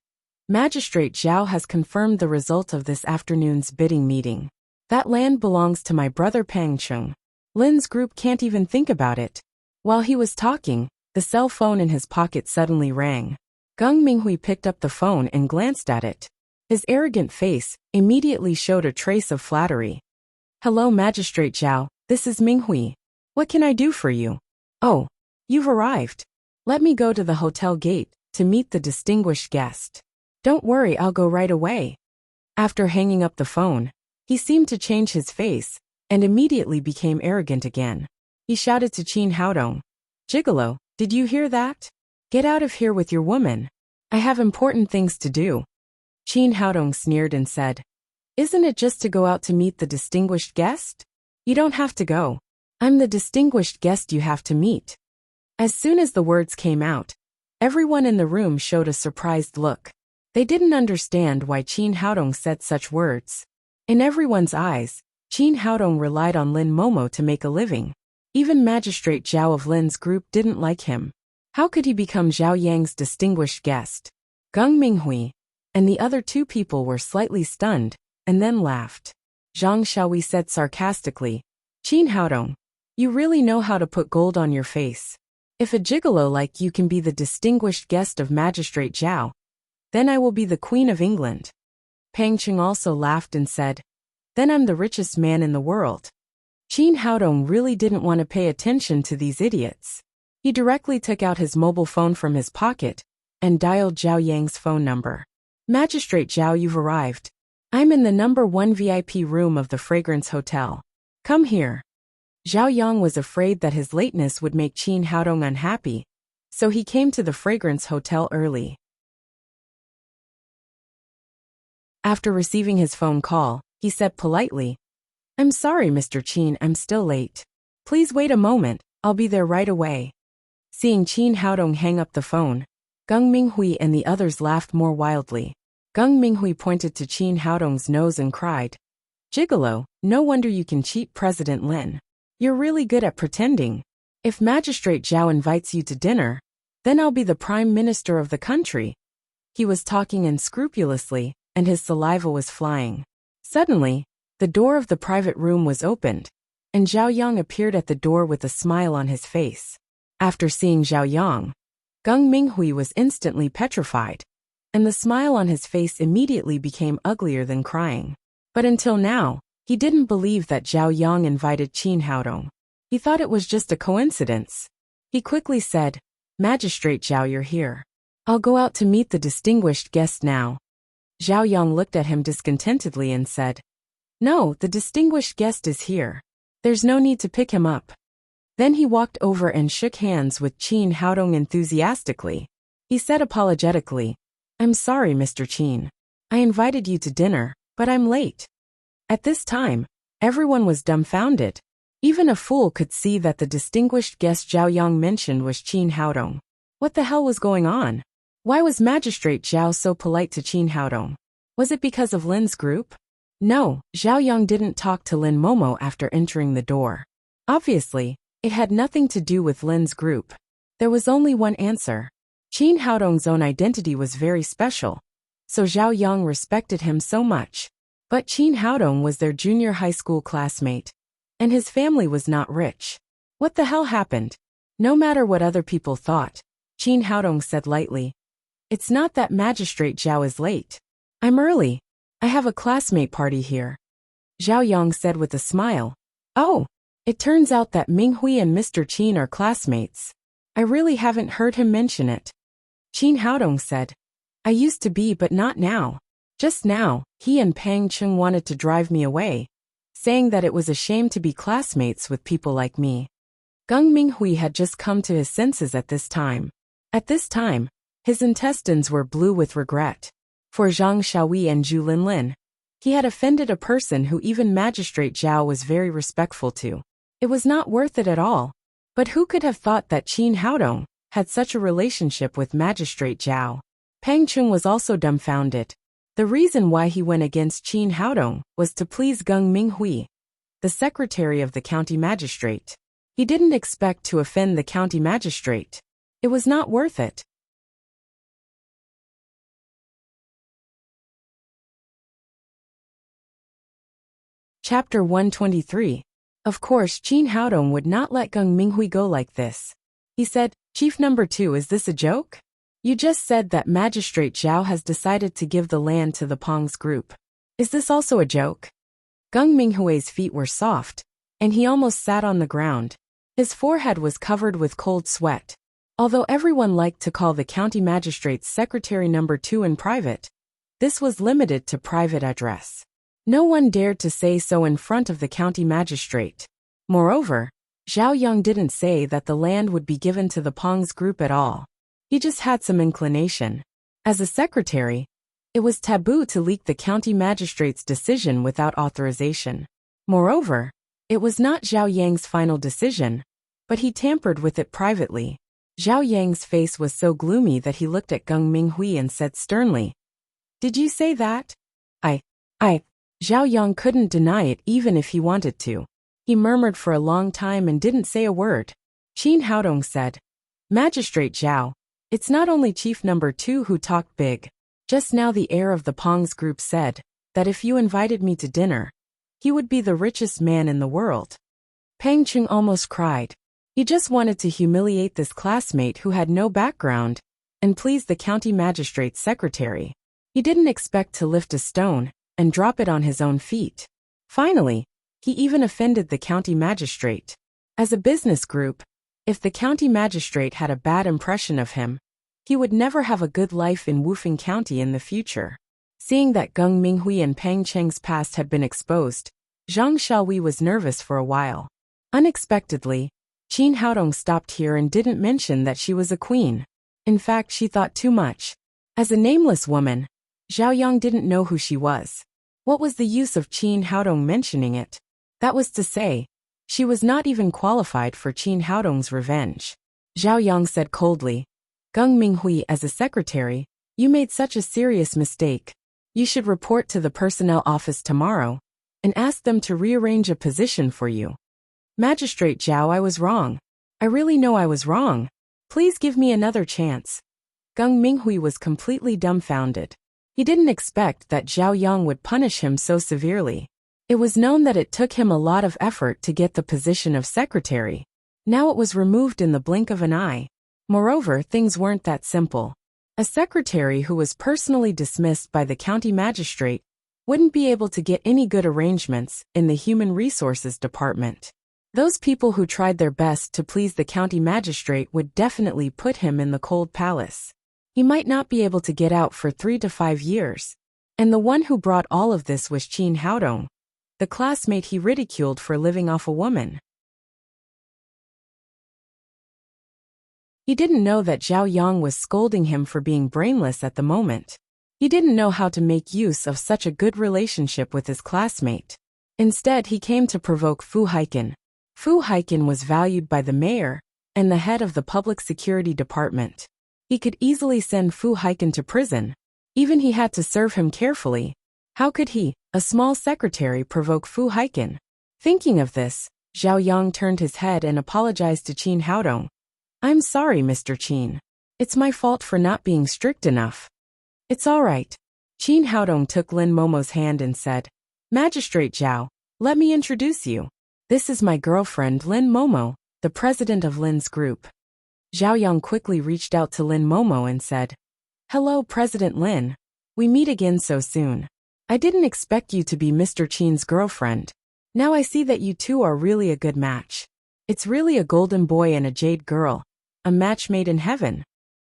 Magistrate Zhao has confirmed the result of this afternoon's bidding meeting. That land belongs to my brother Pang Qing. Lin's group can't even think about it. While he was talking, the cell phone in his pocket suddenly rang. Gung Minghui picked up the phone and glanced at it. His arrogant face immediately showed a trace of flattery. Hello, Magistrate Zhao, this is Minghui. What can I do for you? Oh, you've arrived. Let me go to the hotel gate to meet the distinguished guest. Don't worry, I'll go right away. After hanging up the phone, he seemed to change his face and immediately became arrogant again. He shouted to Qin Haodong, Gigolo, did you hear that? Get out of here with your woman. I have important things to do. Qin Haodong sneered and said, Isn't it just to go out to meet the distinguished guest? You don't have to go. I'm the distinguished guest you have to meet. As soon as the words came out, everyone in the room showed a surprised look. They didn't understand why Qin Haodong said such words. In everyone's eyes, Qin Haodong relied on Lin Momo to make a living. Even Magistrate Zhao of Lin's group didn't like him. How could he become Zhao Yang's distinguished guest? Gung Minghui and the other two people were slightly stunned, and then laughed. Zhang Xiaohui said sarcastically, Qin Haodong, you really know how to put gold on your face. If a gigolo like you can be the distinguished guest of Magistrate Zhao, then I will be the Queen of England. Pang Qing also laughed and said, Then I'm the richest man in the world. Qin Haodong really didn't want to pay attention to these idiots. He directly took out his mobile phone from his pocket and dialed Zhao Yang's phone number. Magistrate Zhao, you've arrived. I'm in the number 1 VIP room of the Fragrance Hotel. Come here. Zhao Yang was afraid that his lateness would make Qin Haodong unhappy, so he came to the Fragrance Hotel early. After receiving his phone call, he said politely, I'm sorry, Mr. Qin, I'm still late. Please wait a moment, I'll be there right away. Seeing Qin Haodong hang up the phone, Gung Minghui and the others laughed more wildly. Gung Minghui pointed to Qin Haodong's nose and cried, Gigolo, no wonder you can cheat President Lin. You're really good at pretending. If Magistrate Zhao invites you to dinner, then I'll be the Prime Minister of the country. He was talking unscrupulously, and his saliva was flying. Suddenly, the door of the private room was opened, and Zhao Yang appeared at the door with a smile on his face. After seeing Zhao Yang, Gung Minghui was instantly petrified, and the smile on his face immediately became uglier than crying. But until now, he didn't believe that Zhao Yang invited Qin Haodong. He thought it was just a coincidence. He quickly said, Magistrate Zhao, you're here. I'll go out to meet the distinguished guest now. Zhao Yang looked at him discontentedly and said, No, the distinguished guest is here. There's no need to pick him up. Then he walked over and shook hands with Qin Haodong enthusiastically. He said apologetically, "I'm sorry, Mr. Qin. I invited you to dinner, but I'm late." At this time, everyone was dumbfounded. Even a fool could see that the distinguished guest Zhao Yang mentioned was Qin Haodong. What the hell was going on? Why was Magistrate Zhao so polite to Qin Haodong? Was it because of Lin's group? No, Zhao Yang didn't talk to Lin Momo after entering the door. Obviously, it had nothing to do with Lin's group. There was only one answer. Qin Haodong's own identity was very special, so Zhao Yang respected him so much. But Qin Haodong was their junior high school classmate, and his family was not rich. What the hell happened? No matter what other people thought, Qin Haodong said lightly, "It's not that Magistrate Zhao is late. I'm early. I have a classmate party here." Zhao Yang said with a smile, "Oh, it turns out that Minghui and Mr. Qin are classmates. I really haven't heard him mention it." Qin Haodong said, "I used to be but not now. Just now, he and Pang Chung wanted to drive me away, saying that it was a shame to be classmates with people like me." Geng Minghui had just come to his senses at this time. At this time, his intestines were blue with regret. For Zhang Xiaoyi and Zhu Linlin, he had offended a person who even Magistrate Zhao was very respectful to. It was not worth it at all. But who could have thought that Qin Haodong had such a relationship with Magistrate Zhao? Pang Chung was also dumbfounded. The reason why he went against Qin Haodong was to please Geng Minghui, the secretary of the county magistrate. He didn't expect to offend the county magistrate. It was not worth it. Chapter 123. Of course, Qin Haodong would not let Geng Minghui go like this. He said, "Chief number 2, is this a joke? You just said that Magistrate Zhao has decided to give the land to the Pong's group. Is this also a joke?" Geng Minghui's feet were soft, and he almost sat on the ground. His forehead was covered with cold sweat. Although everyone liked to call the county magistrate's secretary number 2 in private, this was limited to private address. No one dared to say so in front of the county magistrate. Moreover, Zhao Yang didn't say that the land would be given to the Pong's group at all. He just had some inclination. As a secretary, it was taboo to leak the county magistrate's decision without authorization. Moreover, it was not Zhao Yang's final decision, but he tampered with it privately. Zhao Yang's face was so gloomy that he looked at Geng Minghui and said sternly, "Did you say that?" I. Zhao Yang couldn't deny it even if he wanted to. He murmured for a long time and didn't say a word. Qin Haodong said, "Magistrate Zhao, it's not only Chief number 2 who talked big. Just now the heir of the Pong's group said that if you invited me to dinner, he would be the richest man in the world." Pang Chung almost cried. He just wanted to humiliate this classmate who had no background and please the county magistrate's secretary. He didn't expect to lift a stone and drop it on his own feet. Finally, he even offended the county magistrate. As a business group, if the county magistrate had a bad impression of him, he would never have a good life in Wufeng County in the future. Seeing that Geng Minghui and Pang Cheng's past had been exposed, Zhang Xiaoyi was nervous for a while. Unexpectedly, Qin Haodong stopped here and didn't mention that she was a queen. In fact, she thought too much. As a nameless woman, Zhao Yang didn't know who she was. What was the use of Qin Haodong mentioning it? That was to say, she was not even qualified for Qin Haodong's revenge. Zhao Yang said coldly, "Geng Minghui, as a secretary, you made such a serious mistake. You should report to the personnel office tomorrow and ask them to rearrange a position for you." "Magistrate Zhao, I was wrong. I really know I was wrong. Please give me another chance." Geng Minghui was completely dumbfounded. He didn't expect that Zhao Yang would punish him so severely. It was known that it took him a lot of effort to get the position of secretary. Now it was removed in the blink of an eye. Moreover, things weren't that simple. A secretary who was personally dismissed by the county magistrate wouldn't be able to get any good arrangements in the human resources department. Those people who tried their best to please the county magistrate would definitely put him in the cold palace. He might not be able to get out for 3 to 5 years. And the one who brought all of this was Qin Haodong, the classmate he ridiculed for living off a woman. He didn't know that Zhao Yang was scolding him for being brainless at the moment. He didn't know how to make use of such a good relationship with his classmate. Instead, he came to provoke Fu Haiken. Fu Haiken was valued by the mayor and the head of the public security department. He could easily send Fu Haiken to prison. Even he had to serve him carefully. How could he, a small secretary, provoke Fu Haiken? Thinking of this, Zhao Yang turned his head and apologized to Qin Haodong. I'm sorry, Mr. Qin. It's my fault for not being strict enough. It's all right. Qin Haodong took Lin Momo's hand and said, Magistrate Zhao, let me introduce you. This is my girlfriend Lin Momo, the president of Lin's group. Zhao Yang quickly reached out to Lin Momo and said, Hello, President Lin. We meet again so soon. I didn't expect you to be Mr. Qin's girlfriend. Now I see that you two are really a good match. It's really a golden boy and a jade girl. A match made in heaven.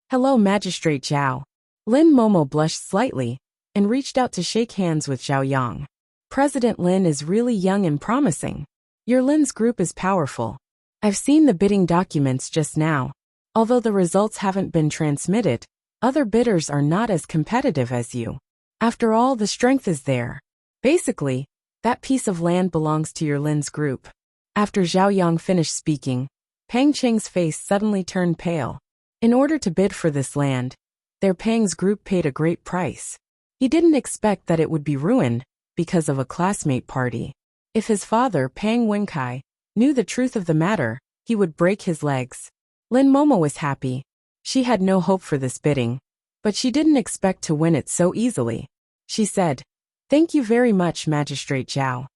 Hello, Magistrate Zhao. Lin Momo blushed slightly and reached out to shake hands with Zhao Yang. President Lin is really young and promising. Your Lin's group is powerful. I've seen the bidding documents just now. Although the results haven't been transmitted, other bidders are not as competitive as you. After all, the strength is there. Basically, that piece of land belongs to your Lin's group. After Zhao Yang finished speaking, Pang Cheng's face suddenly turned pale. In order to bid for this land, their Pang's group paid a great price. He didn't expect that it would be ruined because of a classmate party. If his father, Pang Wenkai, knew the truth of the matter, he would break his legs. Lin Momo was happy. She had no hope for this bidding, but she didn't expect to win it so easily. She said, Thank you very much, Magistrate Zhao.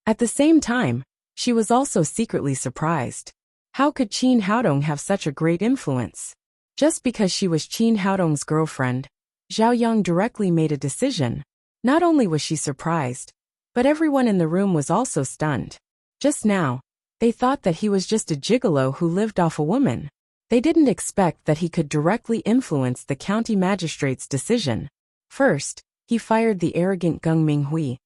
At the same time, she was also secretly surprised. How could Qin Haodong have such a great influence? Just because she was Qin Haodong's girlfriend, Zhao Yang directly made a decision. Not only was she surprised, but everyone in the room was also stunned. Just now, they thought that he was just a gigolo who lived off a woman. They didn't expect that he could directly influence the county magistrate's decision. First, he fired the arrogant Geng Minghui,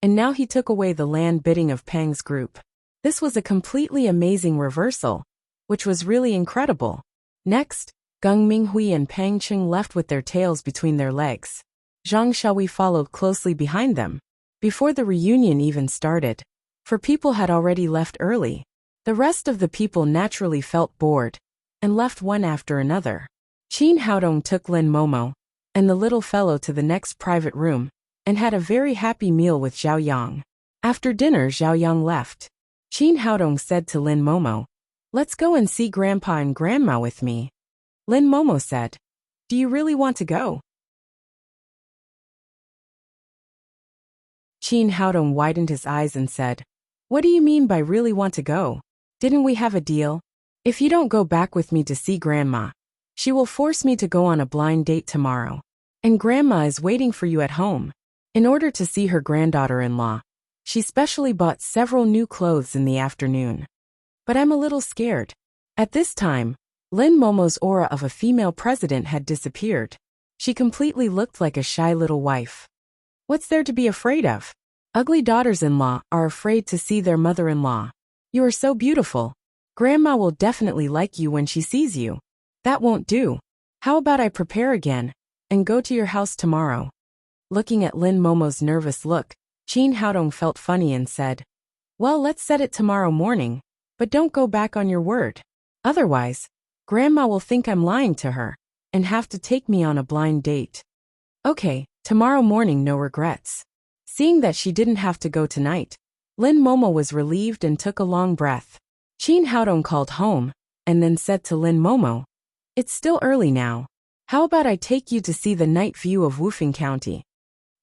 and now he took away the land bidding of Pang's group. This was a completely amazing reversal, which was really incredible. Next, Geng Minghui and Pang Cheng left with their tails between their legs. Zhang Shaohui followed closely behind them. Before the reunion even started, for people had already left early. The rest of the people naturally felt bored and left one after another. Qin Haodong took Lin Momo and the little fellow to the next private room and had a very happy meal with Zhao Yang. After dinner, Zhao Yang left. Qin Haodong said to Lin Momo, Let's go and see Grandpa and Grandma with me. Lin Momo said, Do you really want to go? Qin Haodong widened his eyes and said, What do you mean by really want to go? Didn't we have a deal? If you don't go back with me to see Grandma, she will force me to go on a blind date tomorrow. And Grandma is waiting for you at home. In order to see her granddaughter-in-law, she specially bought several new clothes in the afternoon. But I'm a little scared. At this time, Lin Momo's aura of a female president had disappeared. She completely looked like a shy little wife. What's there to be afraid of? Ugly daughters-in-law are afraid to see their mother-in-law. You are so beautiful. Grandma will definitely like you when she sees you. That won't do. How about I prepare again and go to your house tomorrow? Looking at Lin Momo's nervous look, Qin Haodong felt funny and said, Well, let's set it tomorrow morning, but don't go back on your word. Otherwise, Grandma will think I'm lying to her and have to take me on a blind date. Okay, tomorrow morning, no regrets. Seeing that she didn't have to go tonight, Lin Momo was relieved and took a long breath. Qin Haodong called home and then said to Lin Momo, It's still early now. How about I take you to see the night view of Wufeng County?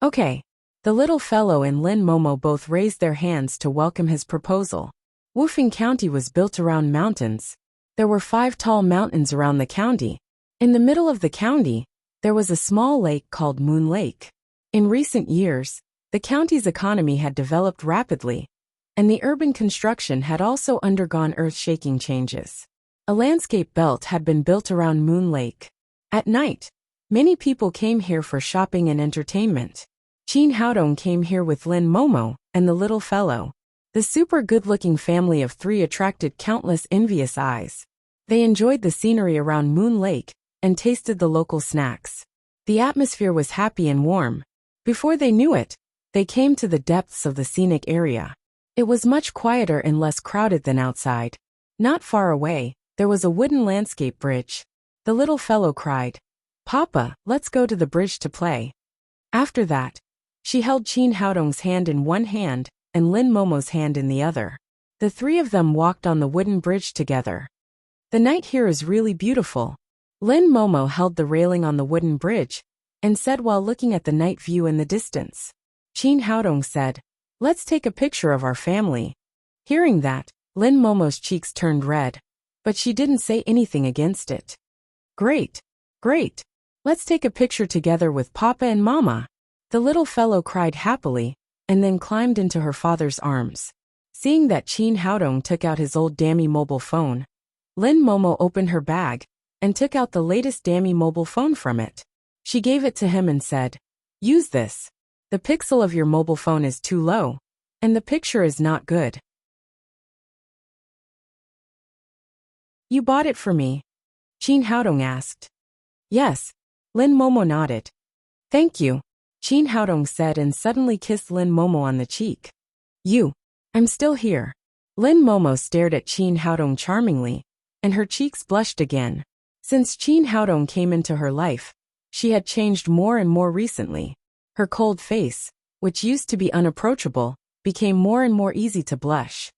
Okay. The little fellow and Lin Momo both raised their hands to welcome his proposal. Wufeng County was built around mountains. There were 5 tall mountains around the county. In the middle of the county, there was a small lake called Moon Lake. In recent years, the county's economy had developed rapidly, and the urban construction had also undergone earth-shaking changes. A landscape belt had been built around Moon Lake. At night, many people came here for shopping and entertainment. Qin Haodong came here with Lin Momo and the little fellow. The super good-looking family of 3 attracted countless envious eyes. They enjoyed the scenery around Moon Lake and tasted the local snacks. The atmosphere was happy and warm. Before they knew it, they came to the depths of the scenic area. It was much quieter and less crowded than outside. Not far away, there was a wooden landscape bridge. The little fellow cried, "Papa, let's go to the bridge to play." After that, she held Chin Haodong's hand in one hand and Lin Momo's hand in the other. The three of them walked on the wooden bridge together. "The night here is really beautiful." Lin Momo held the railing on the wooden bridge and said while looking at the night view in the distance. Chin Haodong said, "Let's take a picture of our family." Hearing that, Lin Momo's cheeks turned red, but she didn't say anything against it. "Great, great. Let's take a picture together with Papa and Mama." The little fellow cried happily and then climbed into her father's arms. Seeing that Chin Haodong took out his old dammy mobile phone, Lin Momo opened her bag and took out the latest dammy mobile phone from it. She gave it to him and said, "Use this. The pixel of your mobile phone is too low, and the picture is not good." "You bought it for me?" Chin Haodong asked. "Yes." Lin Momo nodded. "Thank you," Chin Haodong said and suddenly kissed Lin Momo on the cheek. I'm still here." Lin Momo stared at Chin Haodong charmingly, and her cheeks blushed again. Since Chin Haodong came into her life, she had changed more and more recently. Her cold face, which used to be unapproachable, became more and more easy to blush.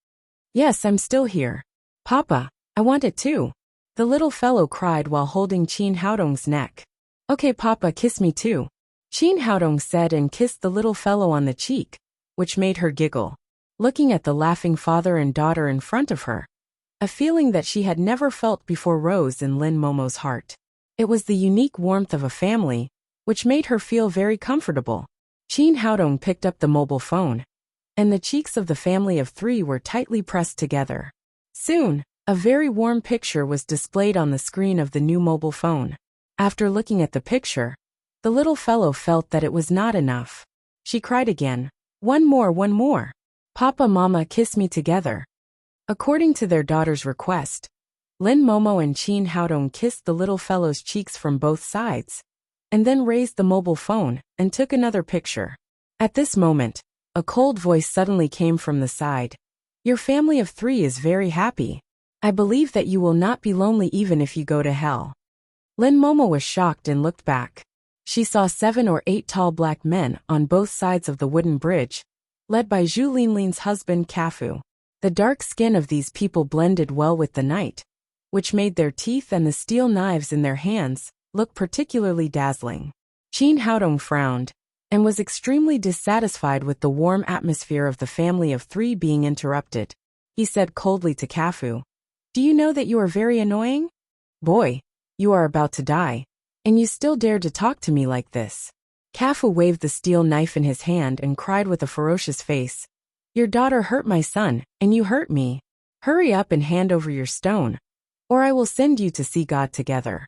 "Yes, I'm still here. Papa, I want it too." The little fellow cried while holding Chin Haodong's neck. "Okay, Papa, kiss me too," Chin Haodong said and kissed the little fellow on the cheek, which made her giggle. Looking at the laughing father and daughter in front of her, a feeling that she had never felt before rose in Lin Momo's heart. It was the unique warmth of a family, which made her feel very comfortable. Chin Haodong picked up the mobile phone, and the cheeks of the family of three were tightly pressed together. Soon, a very warm picture was displayed on the screen of the new mobile phone. After looking at the picture, the little fellow felt that it was not enough. She cried again, one more. Papa, Mama, kiss me together." According to their daughter's request, Lin Momo and Chin Haodong kissed the little fellow's cheeks from both sides, and then raised the mobile phone and took another picture. At this moment, a cold voice suddenly came from the side. "Your family of three is very happy. I believe that you will not be lonely even if you go to hell." Lin Momo was shocked and looked back. She saw 7 or 8 tall black men on both sides of the wooden bridge, led by Zhu Linlin's husband Cafu. The dark skin of these people blended well with the night, which made their teeth and the steel knives in their hands look particularly dazzling. Chin Haodong frowned and was extremely dissatisfied with the warm atmosphere of the family of three being interrupted. He said coldly to Cafu, "Do you know that you are very annoying? Boy, you are about to die, and you still dare to talk to me like this." Cafu waved the steel knife in his hand and cried with a ferocious face, "Your daughter hurt my son, and you hurt me. Hurry up and hand over your stone, or I will send you to see God together."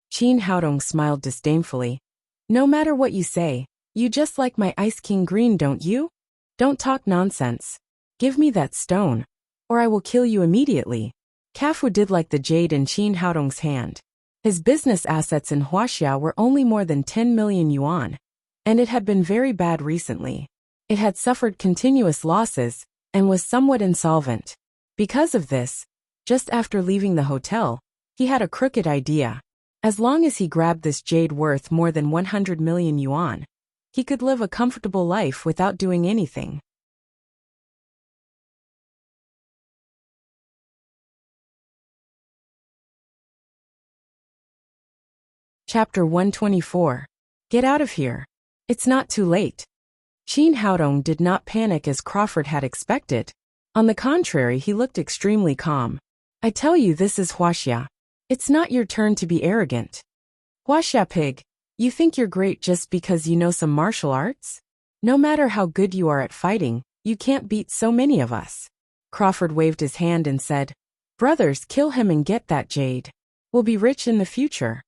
Chin Haodong smiled disdainfully. "No matter what you say, you just like my Ice King green, don't you? Don't talk nonsense. Give me that stone, or I will kill you immediately." Cafu did like the jade in Chin Haodong's hand. His business assets in Huaxia were only more than 10 million yuan, and it had been very bad recently. It had suffered continuous losses and was somewhat insolvent. Because of this, just after leaving the hotel, he had a crooked idea. As long as he grabbed this jade worth more than 100 million yuan, he could live a comfortable life without doing anything. Chapter 124. Get out of here. It's not too late. Chin Haodong did not panic as Crawford had expected. On the contrary, he looked extremely calm. "I tell you, this is Huaxia. It's not your turn to be arrogant. Huaxia pig, you think you're great just because you know some martial arts? No matter how good you are at fighting, you can't beat so many of us." Crawford waved his hand and said, "Brothers, kill him and get that jade. We'll be rich in the future."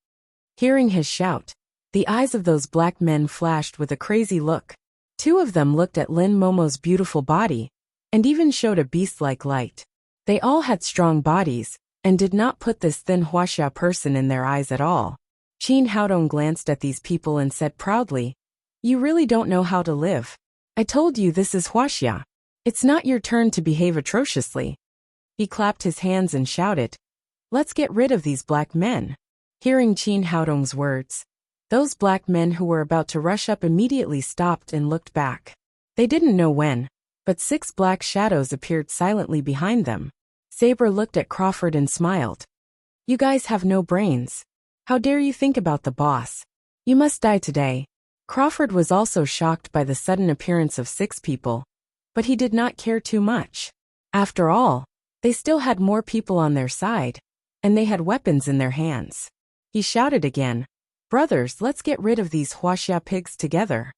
Hearing his shout, the eyes of those black men flashed with a crazy look. 2 of them looked at Lin Momo's beautiful body, and even showed a beast-like light. They all had strong bodies, and did not put this thin Huaxia person in their eyes at all. Qin Haodong glanced at these people and said proudly, "You really don't know how to live. I told you this is Huaxia. It's not your turn to behave atrociously." He clapped his hands and shouted, "Let's get rid of these black men." Hearing Qin Haodong's words, those black men who were about to rush up immediately stopped and looked back. They didn't know when, but 6 black shadows appeared silently behind them. Saber looked at Crawford and smiled. "You guys have no brains. How dare you think about the boss? You must die today." Crawford was also shocked by the sudden appearance of 6 people, but he did not care too much. After all, they still had more people on their side, and they had weapons in their hands. He shouted again, "Brothers, let's get rid of these Huaxia pigs together."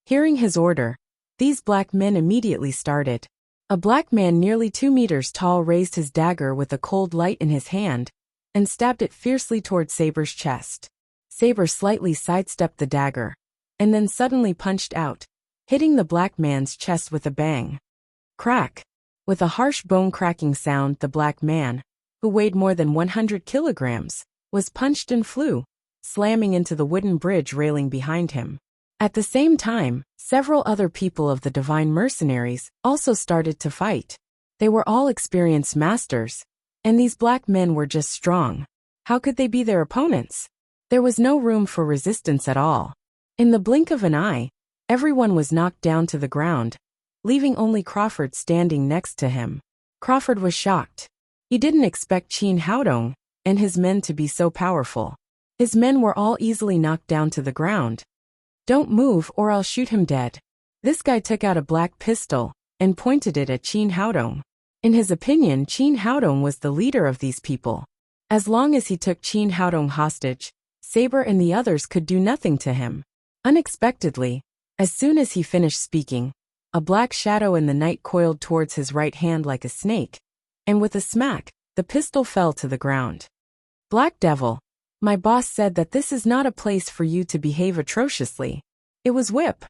Hearing his order, these black men immediately started. A black man nearly 2 meters tall raised his dagger with a cold light in his hand and stabbed it fiercely toward Saber's chest. Saber slightly sidestepped the dagger and then suddenly punched out, hitting the black man's chest with a bang. Crack! With a harsh bone-cracking sound, the black man, who weighed more than 100 kilograms, was punched and flew, slamming into the wooden bridge railing behind him. At the same time, several other people of the Divine Mercenaries also started to fight. They were all experienced masters, and these black men were just strong. How could they be their opponents? There was no room for resistance at all. In the blink of an eye, everyone was knocked down to the ground, leaving only Crawford standing next to him. Crawford was shocked. He didn't expect Qin Haodong and his men to be so powerful. His men were all easily knocked down to the ground. "Don't move or I'll shoot him dead." This guy took out a black pistol and pointed it at Qin Haodong. In his opinion, Qin Haodong was the leader of these people. As long as he took Qin Haodong hostage, Saber and the others could do nothing to him. Unexpectedly, as soon as he finished speaking, a black shadow in the night coiled towards his right hand like a snake, and with a smack, the pistol fell to the ground. "Black Devil, my boss said that this is not a place for you to behave atrociously. It was whip."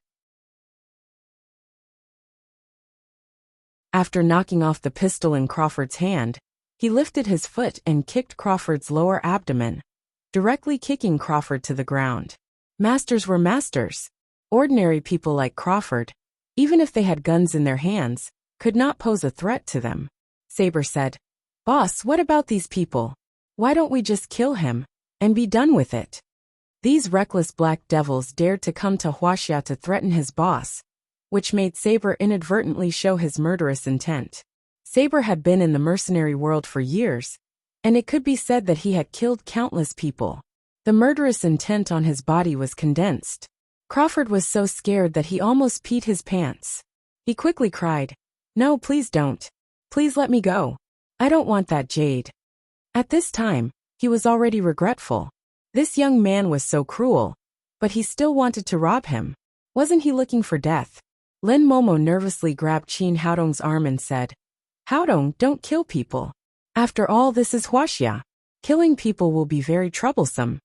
After knocking off the pistol in Crawford's hand, he lifted his foot and kicked Crawford's lower abdomen, directly kicking Crawford to the ground. Masters were masters. Ordinary people like Crawford, even if they had guns in their hands, could not pose a threat to them. Saber said, "Boss, what about these people? Why don't we just kill him and be done with it?" These reckless black devils dared to come to Huaxia to threaten his boss, which made Saber inadvertently show his murderous intent. Saber had been in the mercenary world for years, and it could be said that he had killed countless people. The murderous intent on his body was condensed. Crawford was so scared that he almost peed his pants. He quickly cried, "No, please don't. Please let me go. I don't want that jade." At this time, he was already regretful. This young man was so cruel, but he still wanted to rob him. Wasn't he looking for death? Lin Momo nervously grabbed Qin Haodong's arm and said, "Haodong, don't kill people. After all, this is Huaxia. Killing people will be very troublesome."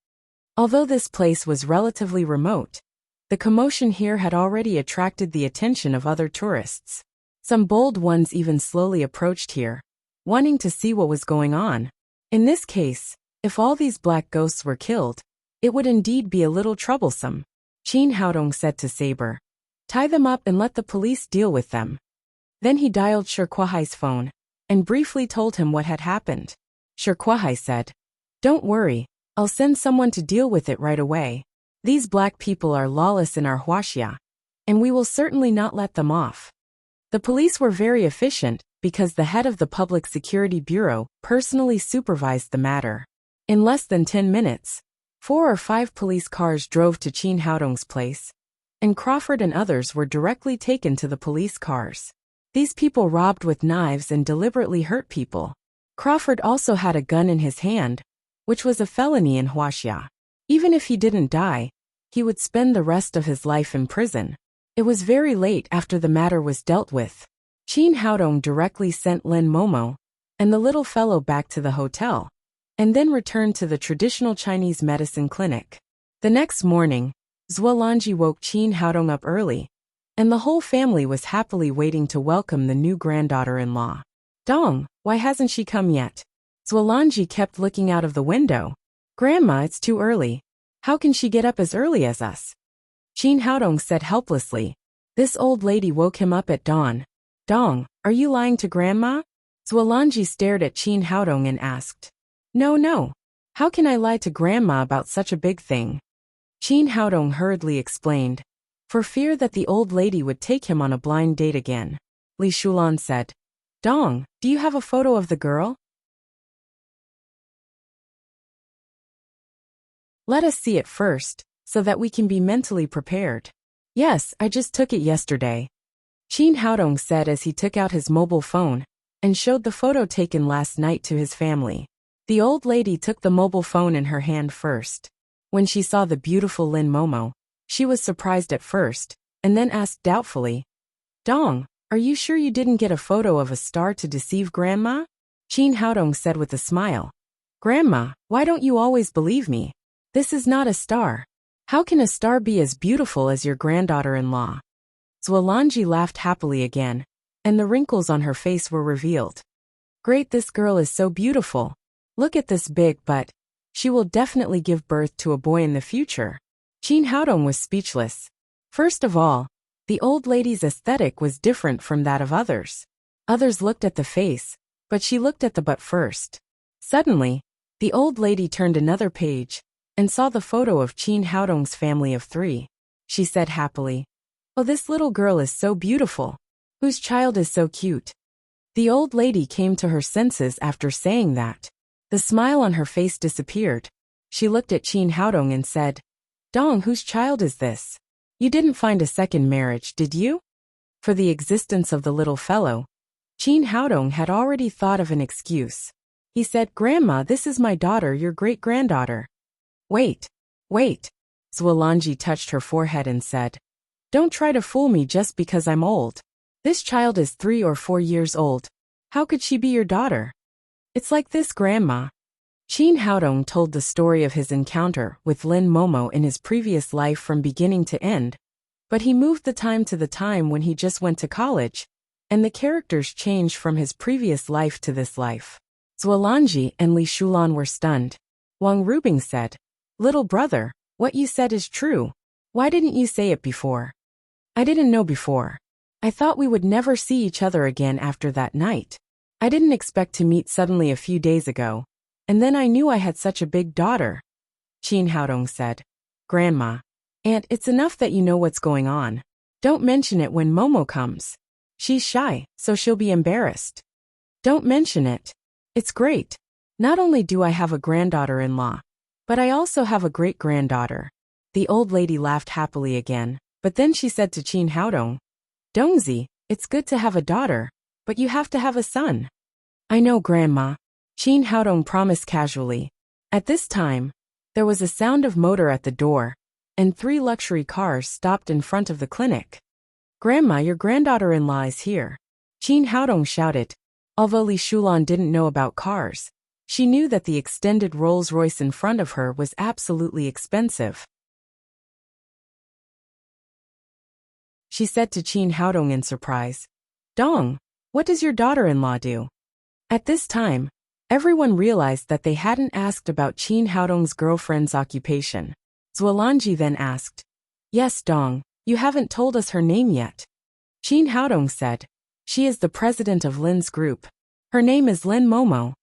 Although this place was relatively remote, the commotion here had already attracted the attention of other tourists. Some bold ones even slowly approached here, wanting to see what was going on. In this case, if all these black ghosts were killed, it would indeed be a little troublesome. Qin Haodong said to Saber, "Tie them up and let the police deal with them." Then he dialed Shirquahai's phone and briefly told him what had happened. Shirquahai said, "Don't worry, I'll send someone to deal with it right away. These black people are lawless in our Huaxia, and we will certainly not let them off." The police were very efficient because the head of the Public Security Bureau personally supervised the matter. In less than 10 minutes, 4 or 5 police cars drove to Qin Haodong's place, and Crawford and others were directly taken to the police cars. These people robbed with knives and deliberately hurt people. Crawford also had a gun in his hand, which was a felony in Huaxia. Even if he didn't die, he would spend the rest of his life in prison. It was very late after the matter was dealt with. Qin Haodong directly sent Lin Momo and the little fellow back to the hotel, and then returned to the traditional Chinese medicine clinic. The next morning, Zuolanji woke Qin Haodong up early, and the whole family was happily waiting to welcome the new granddaughter-in-law. "Dong, why hasn't she come yet?" Zwalanji kept looking out of the window. Grandma, it's too early. How can she get up as early as us? Chin Haodong said helplessly. This old lady woke him up at dawn. Dong, are you lying to Grandma? Zwalanji stared at Chin Haodong and asked. No, no. How can I lie to Grandma about such a big thing? Chin Haodong hurriedly explained. For fear that the old lady would take him on a blind date again. Li Shulan said. Dong, do you have a photo of the girl? Let us see it first, so that we can be mentally prepared. Yes, I just took it yesterday. Chin Haodong said as he took out his mobile phone and showed the photo taken last night to his family. The old lady took the mobile phone in her hand first. When she saw the beautiful Lin Momo, she was surprised at first, and then asked doubtfully, Dong, are you sure you didn't get a photo of a star to deceive Grandma? Chin Haodong said with a smile. Grandma, why don't you always believe me? This is not a star. How can a star be as beautiful as your granddaughter-in-law? Zwalanji laughed happily again, and the wrinkles on her face were revealed. Great, this girl is so beautiful. Look at this big butt. She will definitely give birth to a boy in the future. Chin Haodong was speechless. First of all, the old lady's aesthetic was different from that of others. Others looked at the face, but she looked at the butt first. Suddenly, the old lady turned another page and saw the photo of Chin Haodong's family of 3. She said happily, Oh, this little girl is so beautiful. Whose child is so cute? The old lady came to her senses after saying that. The smile on her face disappeared. She looked at Chin Haodong and said, Dong, whose child is this? You didn't find a second marriage, did you? For the existence of the little fellow, Chin Haodong had already thought of an excuse. He said, Grandma, this is my daughter, your great-granddaughter. Wait. Zwalanji touched her forehead and said, Don't try to fool me just because I'm old. This child is 3 or 4 years old. How could she be your daughter? It's like this, Grandma. Chin Haodong told the story of his encounter with Lin Momo in his previous life from beginning to end, but he moved the time to the time when he just went to college, and the characters changed from his previous life to this life. Zwalanji and Li Shulan were stunned. Wang Rubing said, Little brother, what you said is true. Why didn't you say it before? I didn't know before. I thought we would never see each other again after that night. I didn't expect to meet suddenly a few days ago. And then I knew I had such a big daughter. Chin Haodong said, Grandma, Aunt, it's enough that you know what's going on. Don't mention it when Momo comes. She's shy, so she'll be embarrassed. Don't mention it. It's great. Not only do I have a granddaughter-in-law, but I also have a great-granddaughter. The old lady laughed happily again, but then she said to Chin Haodong, Dongzi, it's good to have a daughter, but you have to have a son. I know, Grandma. Chin Haodong promised casually. At this time, there was a sound of motor at the door, and 3 luxury cars stopped in front of the clinic. Grandma, your granddaughter-in-law is here. Chin Haodong shouted. Although Li Shulan didn't know about cars, she knew that the extended Rolls-Royce in front of her was absolutely expensive. She said to Chin Haodong in surprise, Dong, what does your daughter-in-law do? At this time, everyone realized that they hadn't asked about Chin Haodong's girlfriend's occupation. Zwalanji then asked, Yes, Dong, you haven't told us her name yet. Chin Haodong said, She is the president of Lin's group. Her name is Lin Momo.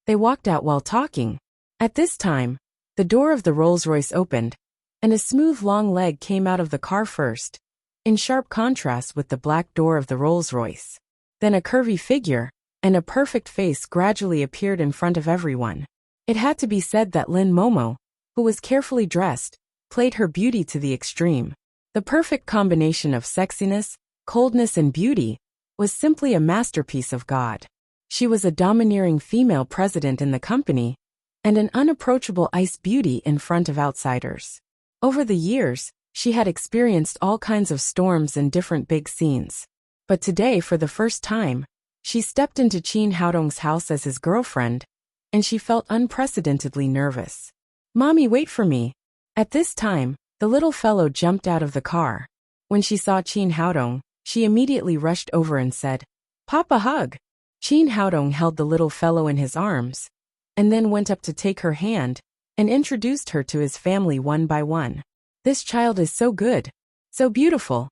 They walked out while talking. At this time, the door of the Rolls-Royce opened, and a smooth long leg came out of the car first, in sharp contrast with the black door of the Rolls-Royce. Then a curvy figure and a perfect face gradually appeared in front of everyone. It had to be said that Lin Momo, who was carefully dressed, played her beauty to the extreme. The perfect combination of sexiness, coldness and beauty was simply a masterpiece of God. She was a domineering female president in the company and an unapproachable ice beauty in front of outsiders. Over the years, she had experienced all kinds of storms and different big scenes. But today, for the first time, she stepped into Chin Haodong's house as his girlfriend, and she felt unprecedentedly nervous. Mommy, wait for me. At this time, the little fellow jumped out of the car. When she saw Chin Haodong, she immediately rushed over and said, Papa, hug. Chin Haodong held the little fellow in his arms, and then went up to take her hand and introduced her to his family one by one. This child is so good, so beautiful.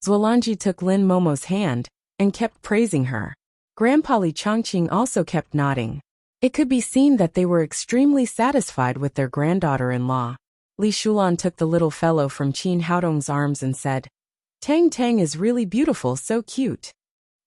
Zhuolanji took Lin Momo's hand and kept praising her. Grandpa Li Chongqing also kept nodding. It could be seen that they were extremely satisfied with their granddaughter-in-law. Li Shulan took the little fellow from Qin Haodong's arms and said, "Tang Tang is really beautiful, so cute."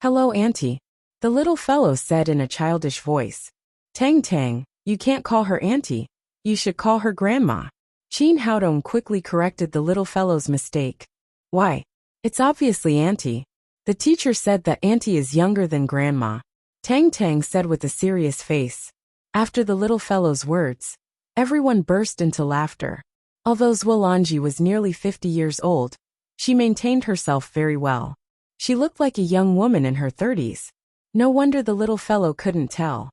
"Hello, Auntie," the little fellow said in a childish voice. "Tang Tang, you can't call her Auntie. You should call her Grandma." Qin Haodong quickly corrected the little fellow's mistake. "Why? It's obviously Auntie. The teacher said that Auntie is younger than Grandma," Tang Tang said with a serious face. After the little fellow's words, everyone burst into laughter. Although Zhuolanji was nearly 50 years old, she maintained herself very well. She looked like a young woman in her 30s. No wonder the little fellow couldn't tell.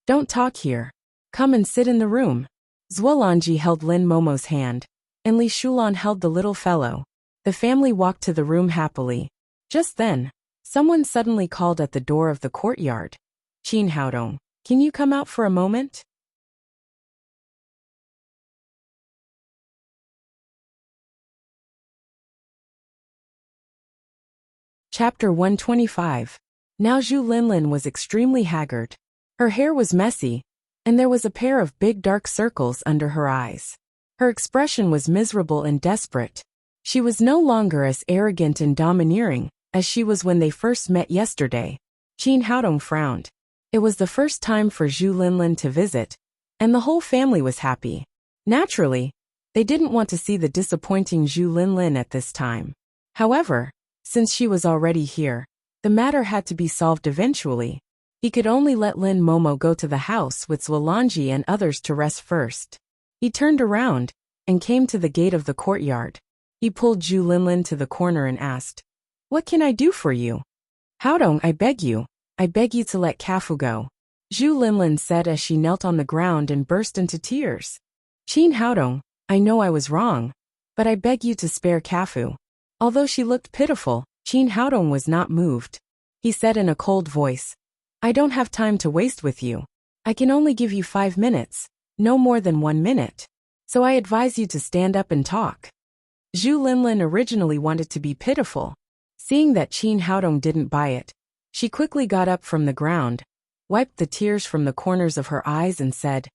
"Don't talk here. Come and sit in the room." Zhuolanji held Lin Momo's hand, and Li Shulan held the little fellow. The family walked to the room happily. Just then, someone suddenly called at the door of the courtyard. "Qin Haodong, can you come out for a moment?" Chapter 125. Now Zhu Linlin was extremely haggard. Her hair was messy, and there was a pair of big dark circles under her eyes. Her expression was miserable and desperate. She was no longer as arrogant and domineering as she was when they first met yesterday. Qin Haodong frowned. It was the first time for Zhu Linlin to visit, and the whole family was happy. Naturally, they didn't want to see the disappointing Zhu Linlin at this time. However, since she was already here, the matter had to be solved eventually. He could only let Lin Momo go to the house with Zhuolanji and others to rest first. He turned around and came to the gate of the courtyard. He pulled Zhu Linlin to the corner and asked, "What can I do for you?" "Haodong, I beg you to let Kafu go," Zhu Linlin said as she knelt on the ground and burst into tears. "Qin Haodong, I know I was wrong, but I beg you to spare Kafu." Although she looked pitiful, Qin Haodong was not moved. He said in a cold voice, "I don't have time to waste with you. I can only give you 5 minutes, no more than 1 minute. So I advise you to stand up and talk." Zhu Linlin originally wanted to be pitiful. Seeing that Qin Haodong didn't buy it, she quickly got up from the ground, wiped the tears from the corners of her eyes and said,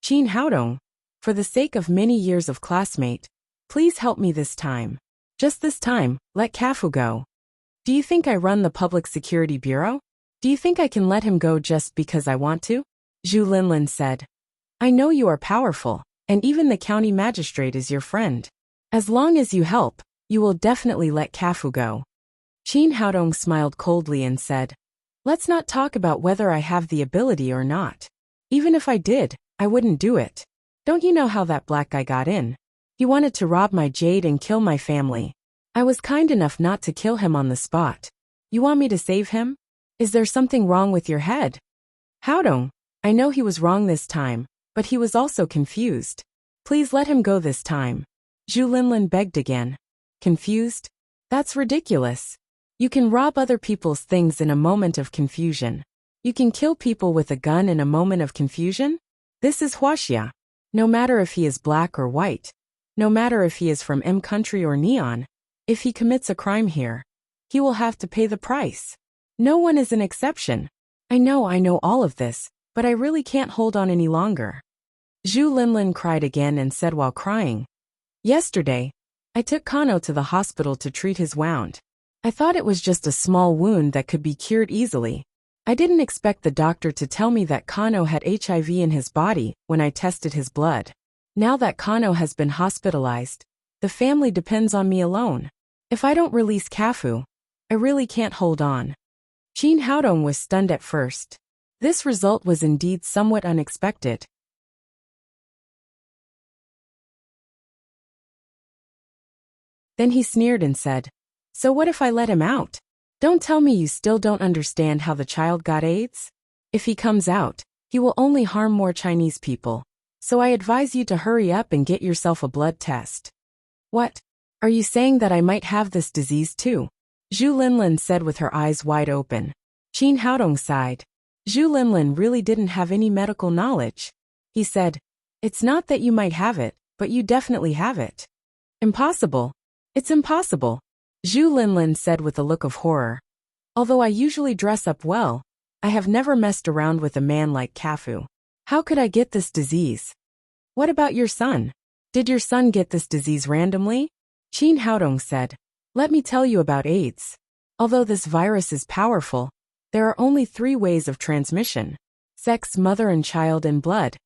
"Qin Haodong, for the sake of many years of classmate, please help me this time. Just this time, let Kafu go. Do you think I run the Public Security Bureau? Do you think I can let him go just because I want to?" Zhu Linlin said, "I know you are powerful, and even the county magistrate is your friend. As long as you help, you will definitely let Kafu go." Qin Haodong smiled coldly and said, "Let's not talk about whether I have the ability or not. Even if I did, I wouldn't do it. Don't you know how that black guy got in? He wanted to rob my jade and kill my family. I was kind enough not to kill him on the spot. You want me to save him? Is there something wrong with your head?" "Haodong, I know he was wrong this time, but he was also confused. Please let him go this time." Zhu Linlin begged again. "Confused? That's ridiculous. You can rob other people's things in a moment of confusion. You can kill people with a gun in a moment of confusion? This is Huaxia. No matter if he is black or white, no matter if he is from M country or Neon, if he commits a crime here, he will have to pay the price. No one is an exception. I know all of this, but I really can't hold on any longer." Zhu Linlin cried again and said while crying, "Yesterday, I took Kano to the hospital to treat his wound. I thought it was just a small wound that could be cured easily. I didn't expect the doctor to tell me that Kano had HIV in his body when I tested his blood. Now that Kano has been hospitalized, the family depends on me alone. If I don't release Kafu, I really can't hold on." Qin Haodong was stunned at first. This result was indeed somewhat unexpected. Then he sneered and said, "So what if I let him out? Don't tell me you still don't understand how the child got AIDS? If he comes out, he will only harm more Chinese people. So I advise you to hurry up and get yourself a blood test." "What? Are you saying that I might have this disease too?" Zhu Linlin said with her eyes wide open. Qin Haodong sighed. Zhu Linlin really didn't have any medical knowledge. He said, "It's not that you might have it, but you definitely have it." "Impossible. It's impossible," Zhu Linlin said with a look of horror. "Although I usually dress up well, I have never messed around with a man like Kafu. How could I get this disease?" "What about your son? Did your son get this disease randomly?" Qin Haodong said, "Let me tell you about AIDS. Although this virus is powerful, there are only 3 ways of transmission: sex, mother and child, and blood.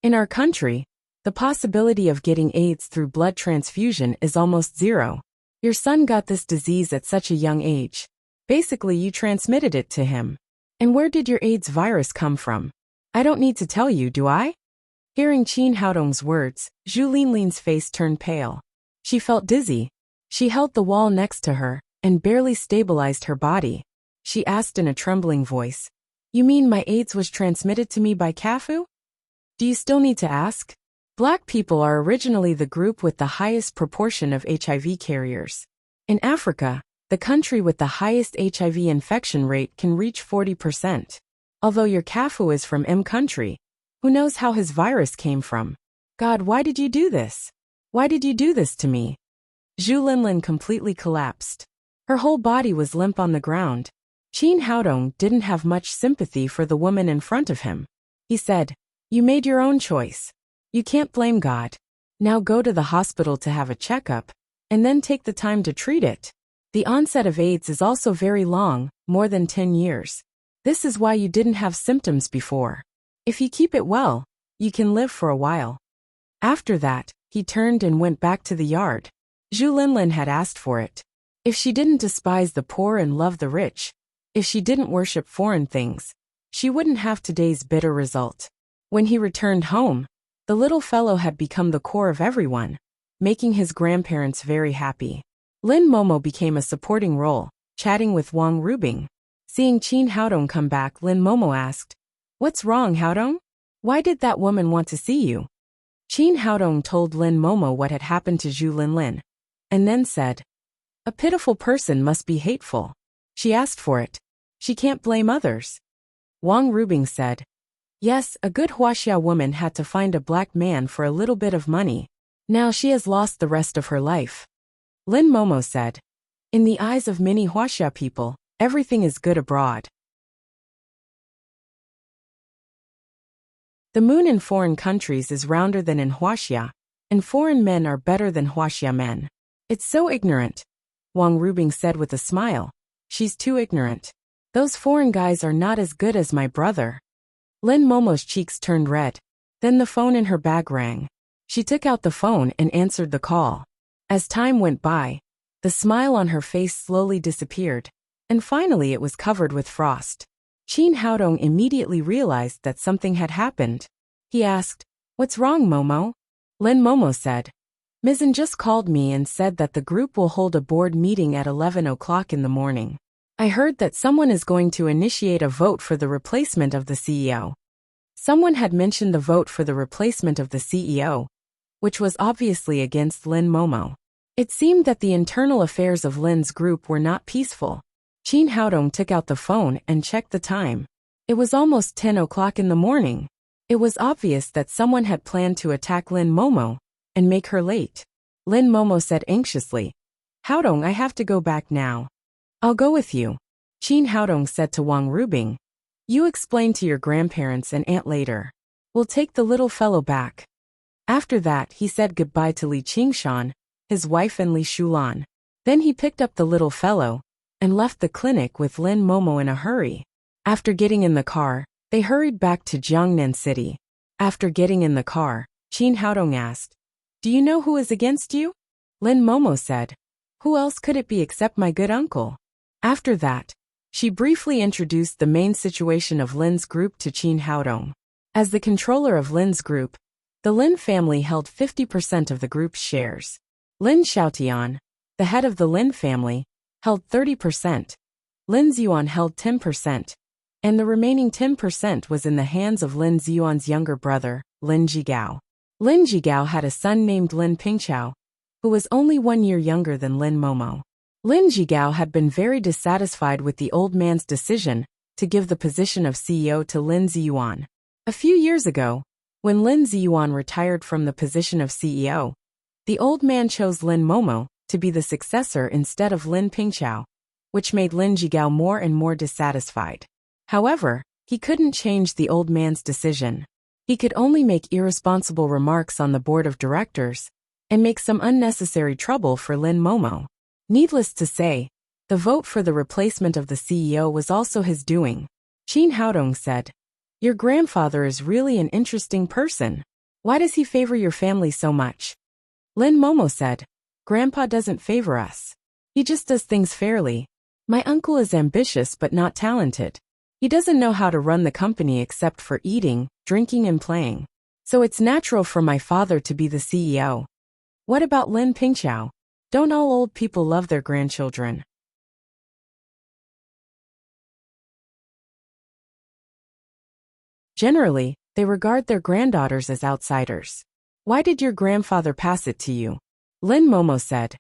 In our country, the possibility of getting AIDS through blood transfusion is almost 0. Your son got this disease at such a young age. Basically, you transmitted it to him. And where did your AIDS virus come from? I don't need to tell you, do I?" Hearing Qin Haodong's words, Zhu Linlin's face turned pale. She felt dizzy. She held the wall next to her and barely stabilized her body. She asked in a trembling voice, "You mean my AIDS was transmitted to me by Kafu? Do you still need to ask?" Black people are originally the group with the highest proportion of HIV carriers. In Africa, the country with the highest HIV infection rate can reach 40%. Although your Kafu is from M country, who knows how his virus came from? God, why did you do this? Why did you do this to me? Zhu Linlin completely collapsed. Her whole body was limp on the ground. Qin Haodong didn't have much sympathy for the woman in front of him. He said, "You made your own choice. You can't blame God. Now go to the hospital to have a checkup, and then take the time to treat it. The onset of AIDS is also very long, more than 10 years. This is why you didn't have symptoms before. If you keep it well, you can live for a while." After that, he turned and went back to the yard. Zhu Linlin had asked for it. If she didn't despise the poor and love the rich, if she didn't worship foreign things, she wouldn't have today's bitter result. When he returned home, the little fellow had become the core of everyone, making his grandparents very happy. Lin Momo became a supporting role, chatting with Wang Rubing. Seeing Qin Haodong come back, Lin Momo asked, "What's wrong, Haodong? Why did that woman want to see you?" Qin Haodong told Lin Momo what had happened to Zhu Linlin, and then said, "A pitiful person must be hateful. She asked for it. She can't blame others." Wang Rubing said, "Yes, a good Huaxia woman had to find a black man for a little bit of money. Now she has lost the rest of her life." Lin Momo said, "In the eyes of many Huaxia people, everything is good abroad. The moon in foreign countries is rounder than in Huaxia, and foreign men are better than Huaxia men. It's so ignorant," Wang Rubing said with a smile. "She's too ignorant. Those foreign guys are not as good as my brother." Lin Momo's cheeks turned red. Then the phone in her bag rang. She took out the phone and answered the call. As time went by, the smile on her face slowly disappeared, and finally it was covered with frost. Qin Haodong immediately realized that something had happened. He asked, "What's wrong, Momo?" Lin Momo said, "Mizzen just called me and said that the group will hold a board meeting at 11 o'clock in the morning. I heard that someone is going to initiate a vote for the replacement of the CEO." Someone had mentioned the vote for the replacement of the CEO, which was obviously against Lin Momo. It seemed that the internal affairs of Lin's group were not peaceful. Qin Haodong took out the phone and checked the time. It was almost 10 o'clock in the morning. It was obvious that someone had planned to attack Lin Momo and make her late. Lin Momo said anxiously, "Haodong, I have to go back now." "I'll go with you," Qin Haodong said to Wang Rubing. "You explain to your grandparents and aunt later. We'll take the little fellow back." After that, he said goodbye to Li Qingshan, his wife, and Li Shulan. Then he picked up the little fellow and left the clinic with Lin Momo in a hurry. After getting in the car, they hurried back to Jiangnan City. After getting in the car, Qin Haodong asked, "Do you know who is against you?" Lin Momo said, "Who else could it be except my good uncle?" After that, she briefly introduced the main situation of Lin's group to Qin Haodong. As the controller of Lin's group, the Lin family held 50% of the group's shares. Lin Xiaotian, the head of the Lin family, held 30%. Lin Ziyuan held 10%, and the remaining 10% was in the hands of Lin Ziyuan's younger brother, Lin Jigao. Lin Jigao had a son named Lin Pingchao, who was only 1 year younger than Lin Momo. Lin Jigao had been very dissatisfied with the old man's decision to give the position of CEO to Lin Ziyuan. A few years ago, when Lin Ziyuan retired from the position of CEO, the old man chose Lin Momo to be the successor instead of Lin Pingqiao, which made Lin Zhigao more and more dissatisfied. However, he couldn't change the old man's decision. He could only make irresponsible remarks on the board of directors and make some unnecessary trouble for Lin Momo. Needless to say, the vote for the replacement of the CEO was also his doing. Qin Haodong said, "Your grandfather is really an interesting person. Why does he favor your family so much?" Lin Momo said, "Grandpa doesn't favor us. He just does things fairly. My uncle is ambitious but not talented. He doesn't know how to run the company except for eating, drinking and playing. So it's natural for my father to be the CEO. What about Lin Pingqiao? Don't all old people love their grandchildren?" Generally, they regard their granddaughters as outsiders. Why did your grandfather pass it to you? Lin Momo said,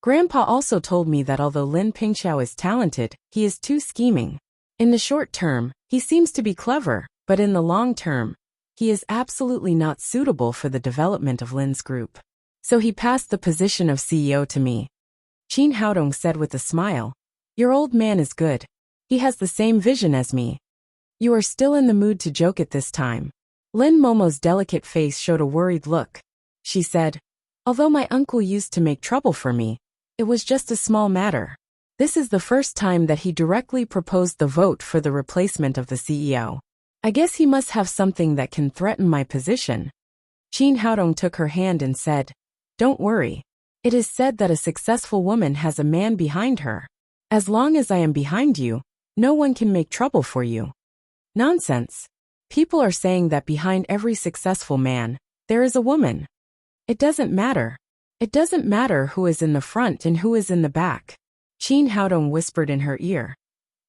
"Grandpa also told me that although Lin Pingqiao is talented, he is too scheming. In the short term, he seems to be clever, but in the long term, he is absolutely not suitable for the development of Lin's group. So he passed the position of CEO to me." Qin Haodong said with a smile, "Your old man is good. He has the same vision as me. You are still in the mood to joke at this time." Lin Momo's delicate face showed a worried look. She said, "Although my uncle used to make trouble for me, it was just a small matter. This is the first time that he directly proposed the vote for the replacement of the CEO. I guess he must have something that can threaten my position." Qin Haodong took her hand and said, "Don't worry. It is said that a successful woman has a man behind her. As long as I am behind you, no one can make trouble for you." Nonsense. People are saying that behind every successful man, there is a woman. It doesn't matter. It doesn't matter who is in the front and who is in the back. Qin Haodong whispered in her ear,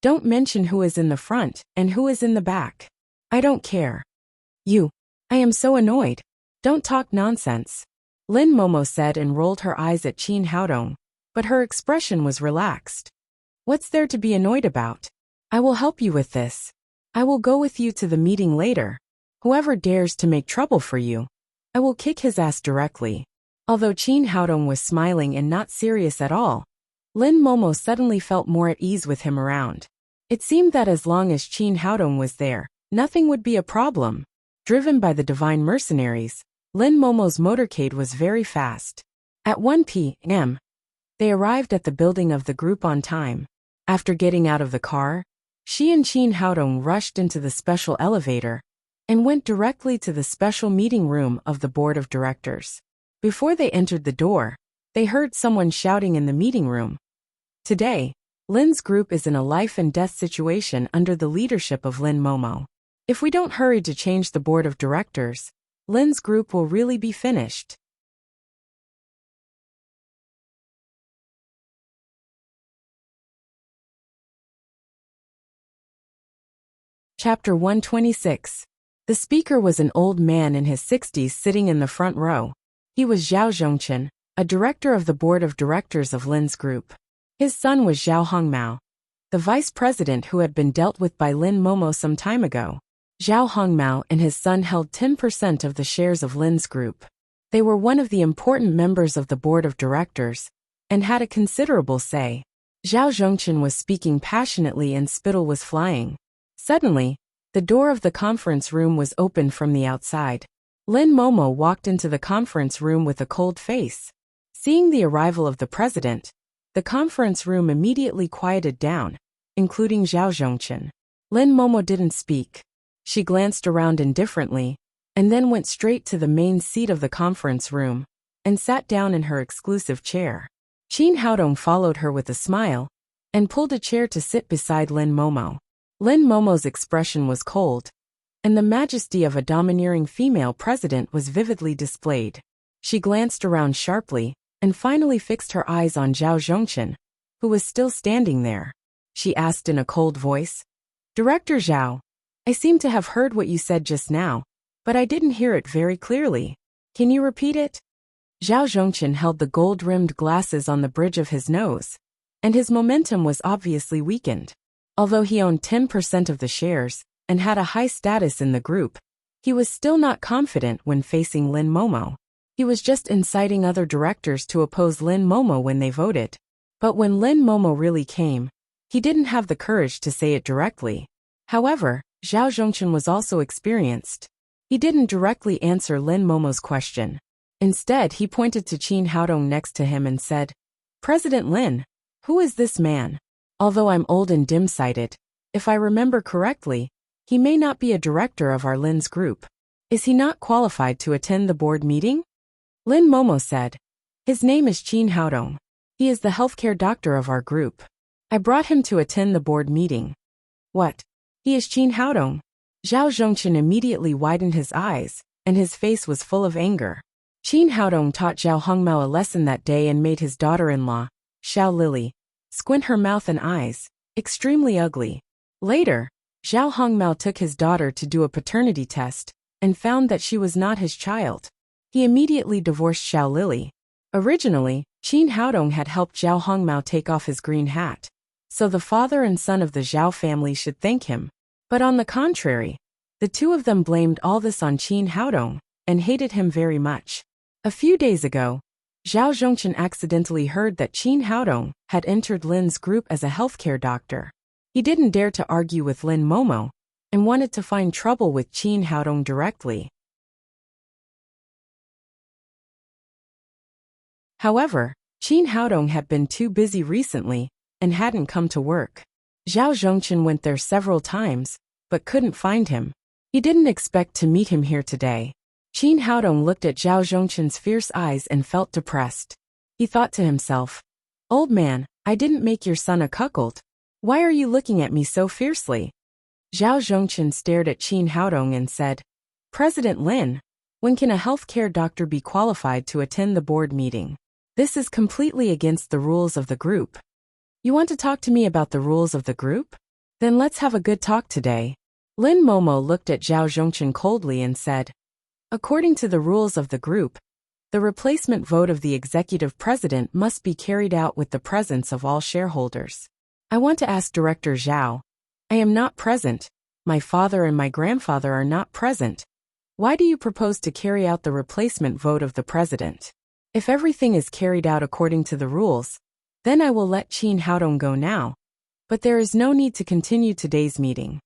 "Don't mention who is in the front and who is in the back. I don't care." I am so annoyed. Don't talk nonsense," Lin Momo said and rolled her eyes at Qin Haodong, but her expression was relaxed. "What's there to be annoyed about? I will help you with this. I will go with you to the meeting later. Whoever dares to make trouble for you, I will kick his ass directly." Although Qin Haodong was smiling and not serious at all, Lin Momo suddenly felt more at ease with him around. It seemed that as long as Qin Haodong was there, nothing would be a problem. Driven by the divine mercenaries, Lin Momo's motorcade was very fast. At 1 p.m., they arrived at the building of the group on time. After getting out of the car, she and Qin Haodong rushed into the special elevator and went directly to the special meeting room of the board of directors. Before they entered the door, they heard someone shouting in the meeting room, "Today, Lin's group is in a life and death situation under the leadership of Lin Momo. If we don't hurry to change the board of directors, Lin's group will really be finished." Chapter 126. The speaker was an old man in his 60s sitting in the front row. He was Zhao Zhongchen, a director of the board of directors of Lin's group. His son was Zhao Hongmao, the vice president who had been dealt with by Lin Momo some time ago. Zhao Hongmao and his son held 10% of the shares of Lin's group. They were one of the important members of the board of directors and had a considerable say. Zhao Zhongchen was speaking passionately and spittle was flying. Suddenly, the door of the conference room was opened from the outside. Lin Momo walked into the conference room with a cold face. Seeing the arrival of the president, the conference room immediately quieted down, including Zhao Zhongchen. Lin Momo didn't speak. She glanced around indifferently, and then went straight to the main seat of the conference room, and sat down in her exclusive chair. Qin Haodong followed her with a smile, and pulled a chair to sit beside Lin Momo. Lin Momo's expression was cold, and the majesty of a domineering female president was vividly displayed. She glanced around sharply, and finally fixed her eyes on Zhao Zhongchen, who was still standing there. She asked in a cold voice, "Director Zhao, I seem to have heard what you said just now, but I didn't hear it very clearly. Can you repeat it?" Zhao Zhongchen held the gold-rimmed glasses on the bridge of his nose, and his momentum was obviously weakened. Although he owned 10% of the shares and had a high status in the group, he was still not confident when facing Lin Momo. He was just inciting other directors to oppose Lin Momo when they voted. But when Lin Momo really came, he didn't have the courage to say it directly. However, Zhao Zhongchen was also experienced. He didn't directly answer Lin Momo's question. Instead, he pointed to Qin Haodong next to him and said, "President Lin, who is this man? Although I'm old and dim-sighted, if I remember correctly, he may not be a director of our Lin's group. Is he not qualified to attend the board meeting?" Lin Momo said, "His name is Qin Haodong. He is the healthcare doctor of our group. I brought him to attend the board meeting." "What? He is Qin Haodong?" Zhao Zhongchen immediately widened his eyes, and his face was full of anger. Qin Haodong taught Zhao Hongmao a lesson that day and made his daughter-in-law, Xiao Lily, squint her mouth and eyes, extremely ugly. Later, Zhao Hongmao took his daughter to do a paternity test and found that she was not his child. He immediately divorced Xiao Lily. Originally, Qin Haodong had helped Zhao Hongmao take off his green hat, so the father and son of the Zhao family should thank him. But on the contrary, the two of them blamed all this on Qin Haodong and hated him very much. A few days ago, Zhao Zhongchen accidentally heard that Qin Haodong had entered Lin's group as a healthcare doctor. He didn't dare to argue with Lin Momo and wanted to find trouble with Qin Haodong directly. However, Qin Haodong had been too busy recently and hadn't come to work. Zhao Zhongchen went there several times, but couldn't find him. He didn't expect to meet him here today. Qin Haodong looked at Zhao Zhongchen's fierce eyes and felt depressed. He thought to himself, "Old man, I didn't make your son a cuckold. Why are you looking at me so fiercely?" Zhao Zhongchen stared at Qin Haodong and said, "President Lin, when can a healthcare doctor be qualified to attend the board meeting? This is completely against the rules of the group." "You want to talk to me about the rules of the group? Then let's have a good talk today." Lin Momo looked at Zhao Zhongchen coldly and said, "According to the rules of the group, the replacement vote of the executive president must be carried out with the presence of all shareholders. I want to ask Director Zhao. I am not present. My father and my grandfather are not present. Why do you propose to carry out the replacement vote of the president? If everything is carried out according to the rules, then I will let Qin Haodong go now. But there is no need to continue today's meeting."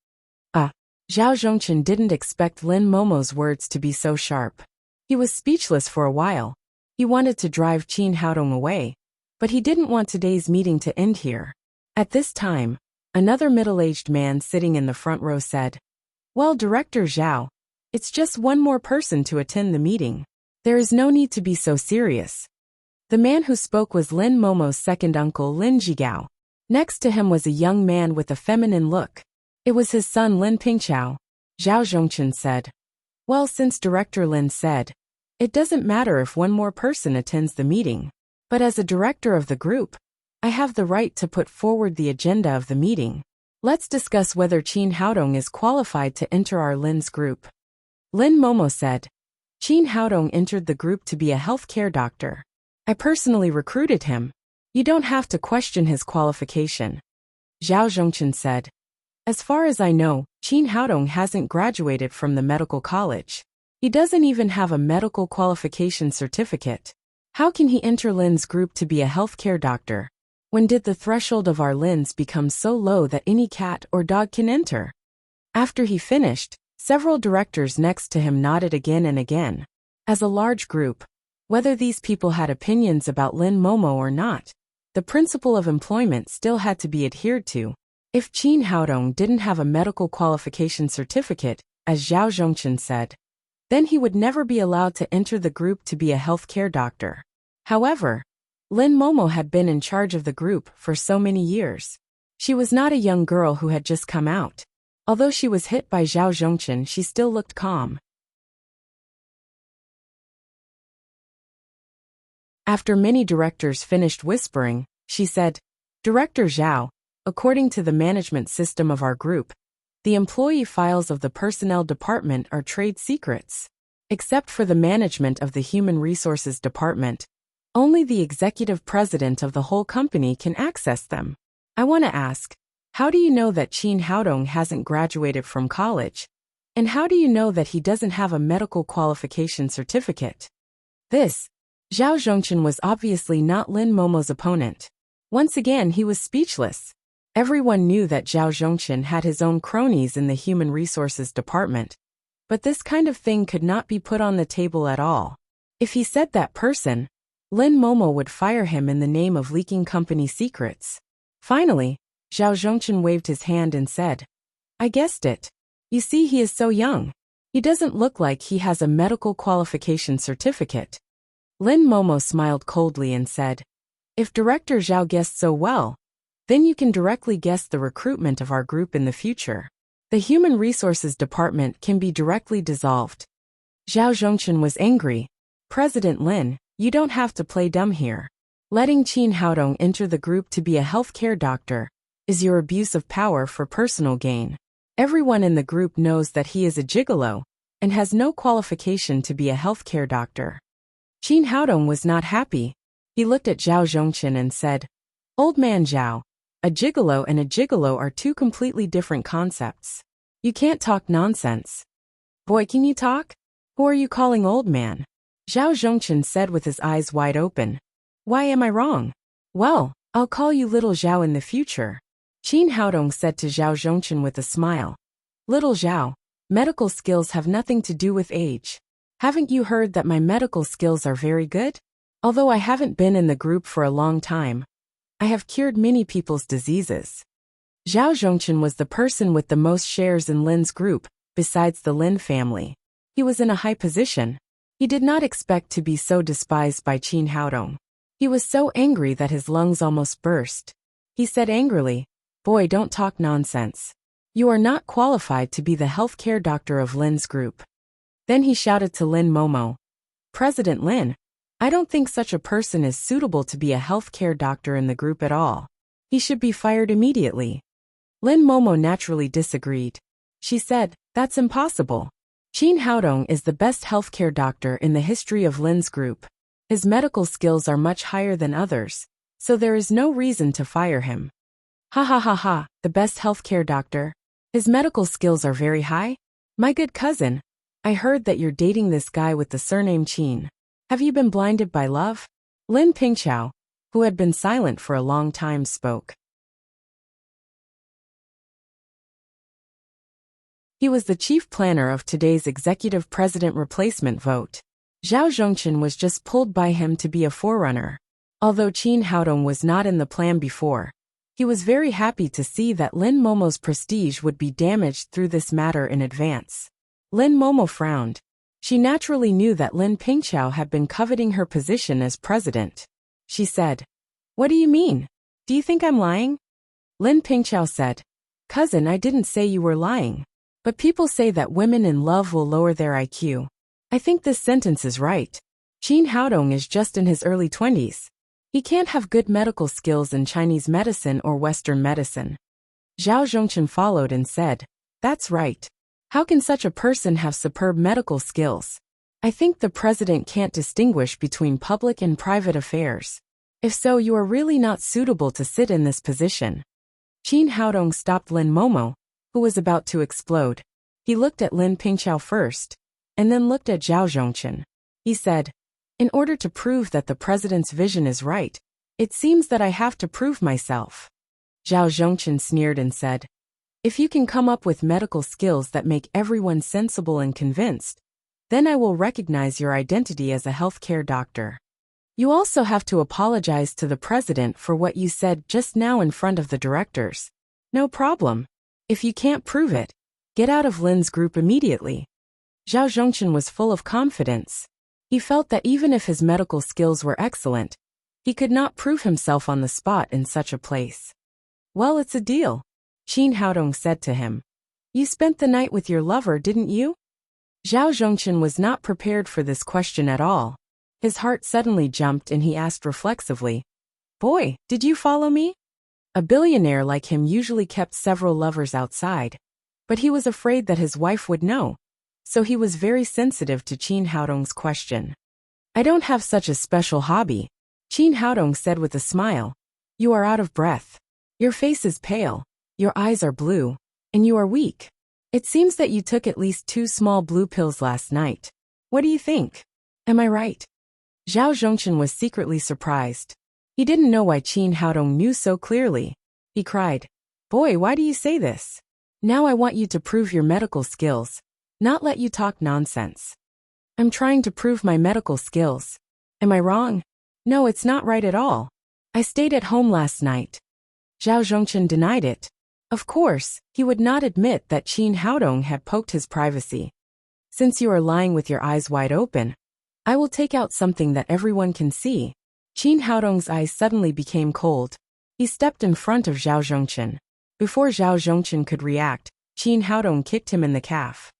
Zhao Zhongchen didn't expect Lin Momo's words to be so sharp. He was speechless for a while. He wanted to drive Qin Haodong away, but he didn't want today's meeting to end here. At this time, another middle-aged man sitting in the front row said, "Well, Director Zhao, it's just one more person to attend the meeting. There is no need to be so serious." The man who spoke was Lin Momo's second uncle, Lin Jigao. Next to him was a young man with a feminine look. It was his son Lin Pingchao. Zhao Zhongchen said, "Well, since Director Lin said, it doesn't matter if one more person attends the meeting. But as a director of the group, I have the right to put forward the agenda of the meeting. Let's discuss whether Qin Haodong is qualified to enter our Lin's group." Lin Momo said, "Qin Haodong entered the group to be a healthcare doctor. I personally recruited him. You don't have to question his qualification." Zhao Zhongchen said, "As far as I know, Qin Haodong hasn't graduated from the medical college. He doesn't even have a medical qualification certificate. How can he enter Lin's group to be a healthcare doctor? When did the threshold of our Lins become so low that any cat or dog can enter?" After he finished, several directors next to him nodded again and again. As a large group, whether these people had opinions about Lin Momo or not, the principle of employment still had to be adhered to. If Qin Haodong didn't have a medical qualification certificate, as Zhao Zhongchen said, then he would never be allowed to enter the group to be a healthcare doctor. However, Lin Momo had been in charge of the group for so many years. She was not a young girl who had just come out. Although she was hit by Zhao Zhongchen, she still looked calm. After many directors finished whispering, she said, "Director Zhao, according to the management system of our group, the employee files of the personnel department are trade secrets. Except for the management of the human resources department, only the executive president of the whole company can access them. I want to ask, How do you know that Qin Haodong hasn't graduated from college? And how do you know that he doesn't have a medical qualification certificate? This, Zhao Zhongchen was obviously not Lin Momo's opponent. Once again, he was speechless. Everyone knew that Zhao Zhongchen had his own cronies in the Human Resources Department. But this kind of thing could not be put on the table at all. If he said that person, Lin Momo would fire him in the name of leaking company secrets. Finally, Zhao Zhongchen waved his hand and said, I guessed it. You see, he is so young. He doesn't look like he has a medical qualification certificate. Lin Momo smiled coldly and said, If Director Zhao guessed so well, then you can directly guess the recruitment of our group in the future. The Human Resources Department can be directly dissolved. Zhao Zhongchen was angry. President Lin, you don't have to play dumb here. Letting Qin Haodong enter the group to be a healthcare doctor is your abuse of power for personal gain. Everyone in the group knows that he is a gigolo and has no qualification to be a healthcare doctor. Qin Haodong was not happy. He looked at Zhao Zhongchen and said, Old man Zhao, a gigolo and a gigolo are two completely different concepts. You can't talk nonsense. Boy, can you talk? Who are you calling old man? Zhao Zhongchen said with his eyes wide open. Why am I wrong? Well, I'll call you little Zhao in the future. Qin Haodong said to Zhao Zhongchen with a smile. Little Zhao, medical skills have nothing to do with age. Haven't you heard that my medical skills are very good? Although I haven't been in the group for a long time, I have cured many people's diseases. Zhao Zhongchen was the person with the most shares in Lin's group, besides the Lin family. He was in a high position. He did not expect to be so despised by Qin Haodong. He was so angry that his lungs almost burst. He said angrily, Boy, don't talk nonsense. You are not qualified to be the healthcare doctor of Lin's group. Then he shouted to Lin Momo, President Lin, I don't think such a person is suitable to be a healthcare doctor in the group at all. He should be fired immediately. Lin Momo naturally disagreed. She said, That's impossible. Qin Haodong is the best healthcare doctor in the history of Lin's group. His medical skills are much higher than others, so there is no reason to fire him. Ha ha ha ha, the best healthcare doctor? His medical skills are very high? My good cousin, I heard that you're dating this guy with the surname Qin. Have you been blinded by love? Lin Pingqiao, who had been silent for a long time, spoke. He was the chief planner of today's executive president replacement vote. Zhao Zhongchen was just pulled by him to be a forerunner. Although Qin Haodong was not in the plan before, he was very happy to see that Lin Momo's prestige would be damaged through this matter in advance. Lin Momo frowned. She naturally knew that Lin Pingqiao had been coveting her position as president. She said, What do you mean? Do you think I'm lying? Lin Pingqiao said, Cousin, I didn't say you were lying. But people say that women in love will lower their IQ. I think this sentence is right. Qin Haodong is just in his early 20s. He can't have good medical skills in Chinese medicine or Western medicine. Zhao Zhongchen followed and said, That's right. How can such a person have superb medical skills? I think the president can't distinguish between public and private affairs. If so, you are really not suitable to sit in this position. Qin Haodong stopped Lin Momo, who was about to explode. He looked at Lin Pingqiao first, and then looked at Zhao Zhongchen. He said, In order to prove that the president's vision is right, it seems that I have to prove myself. Zhao Zhongchen sneered and said, If you can come up with medical skills that make everyone sensible and convinced, then I will recognize your identity as a healthcare doctor. You also have to apologize to the president for what you said just now in front of the directors. No problem. If you can't prove it, get out of Lin's group immediately. Zhao Zhongchen was full of confidence. He felt that even if his medical skills were excellent, he could not prove himself on the spot in such a place. Well, it's a deal. Qin Haodong said to him. You spent the night with your lover, didn't you? Zhao Zhongchen was not prepared for this question at all. His heart suddenly jumped and he asked reflexively, Boy, did you follow me? A billionaire like him usually kept several lovers outside, but he was afraid that his wife would know, so he was very sensitive to Qin Haodong's question. I don't have such a special hobby, Qin Haodong said with a smile. You are out of breath. Your face is pale. Your eyes are blue, and you are weak. It seems that you took at least 2 small blue pills last night. What do you think? Am I right? Zhao Zhongchen was secretly surprised. He didn't know why Qin Haodong knew so clearly. He cried, "Boy, why do you say this? Now I want you to prove your medical skills, not let you talk nonsense." "I'm trying to prove my medical skills. Am I wrong?" "No, it's not right at all. I stayed at home last night." Zhao Zhongchen denied it. Of course, he would not admit that Qin Haodong had poked his privacy. "Since you are lying with your eyes wide open, I will take out something that everyone can see." Qin Haodong's eyes suddenly became cold. He stepped in front of Zhao Zhongchen. Before Zhao Zhongchen could react, Qin Haodong kicked him in the calf.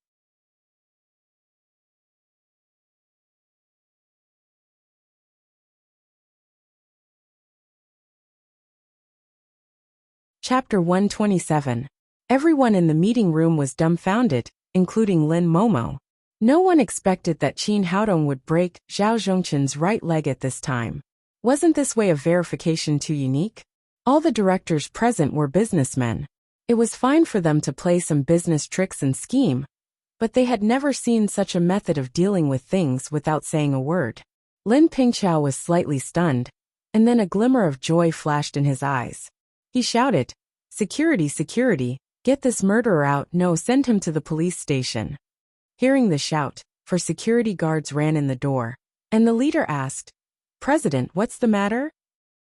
Chapter 127. Everyone in the meeting room was dumbfounded, including Lin Momo. No one expected that Qin Haodong would break Zhao Zhongchen's right leg at this time. Wasn't this way of verification too unique? All the directors present were businessmen. It was fine for them to play some business tricks and scheme, but they had never seen such a method of dealing with things without saying a word. Lin Pingqiao was slightly stunned, and then a glimmer of joy flashed in his eyes. He shouted, "Security, security, get this murderer out, no, send him to the police station." Hearing the shout, for security guards ran in the door, and the leader asked, "President, what's the matter?"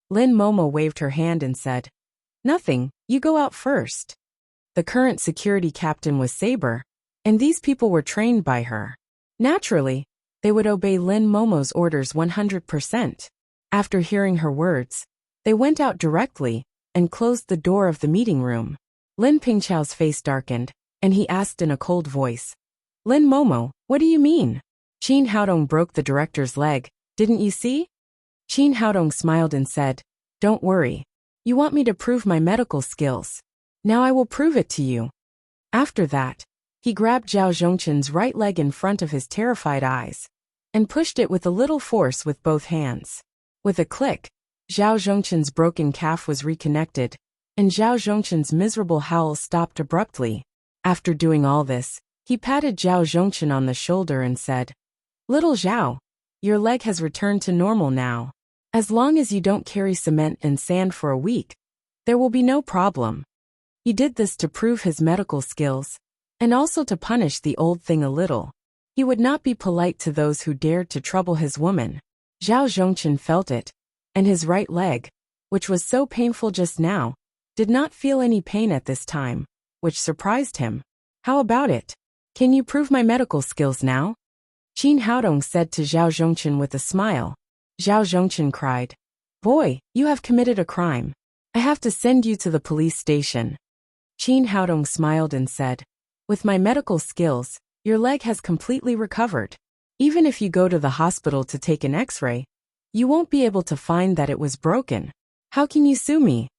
Lin Momo waved her hand and said, "Nothing, you go out first." The current security captain was Saber, and these people were trained by her. Naturally, they would obey Lin Momo's orders 100%. After hearing her words, they went out directly and closed the door of the meeting room. Lin Pingqiao's face darkened, and he asked in a cold voice, "Lin Momo, what do you mean? Qin Haodong broke the director's leg, didn't you see?" Qin Haodong smiled and said, "Don't worry. You want me to prove my medical skills. Now I will prove it to you." After that, he grabbed Zhao Zhongchen's right leg in front of his terrified eyes and pushed it with a little force with both hands. With a click, Zhao Zhongchen's broken calf was reconnected, and Zhao Zhongchen's miserable howl stopped abruptly. After doing all this, he patted Zhao Zhongchen on the shoulder and said, "Little Zhao, your leg has returned to normal now. As long as you don't carry cement and sand for a week, there will be no problem." He did this to prove his medical skills, and also to punish the old thing a little. He would not be polite to those who dared to trouble his woman. Zhao Zhongchen felt it, and his right leg, which was so painful just now, did not feel any pain at this time, which surprised him. "How about it? Can you prove my medical skills now?" Qin Haodong said to Zhao Zhongchen with a smile. Zhao Zhongchen cried, "Boy, you have committed a crime. I have to send you to the police station." Qin Haodong smiled and said, "With my medical skills, your leg has completely recovered. Even if you go to the hospital to take an X-ray, you won't be able to find that it was broken. How can you sue me?"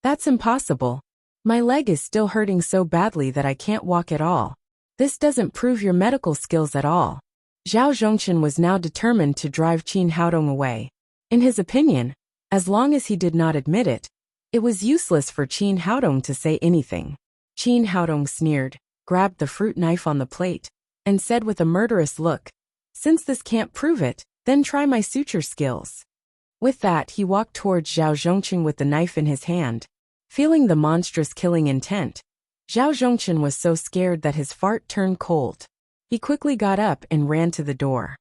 "That's impossible. My leg is still hurting so badly that I can't walk at all. This doesn't prove your medical skills at all." Zhao Zhongchen was now determined to drive Qin Haodong away. In his opinion, as long as he did not admit it, it was useless for Qin Haodong to say anything. Qin Haodong sneered, grabbed the fruit knife on the plate, and said with a murderous look, "Since this can't prove it, then try my suture skills." With that, he walked towards Zhao Zhongchen with the knife in his hand. Feeling the monstrous killing intent, Zhao Zhongchen was so scared that his fart turned cold. He quickly got up and ran to the door.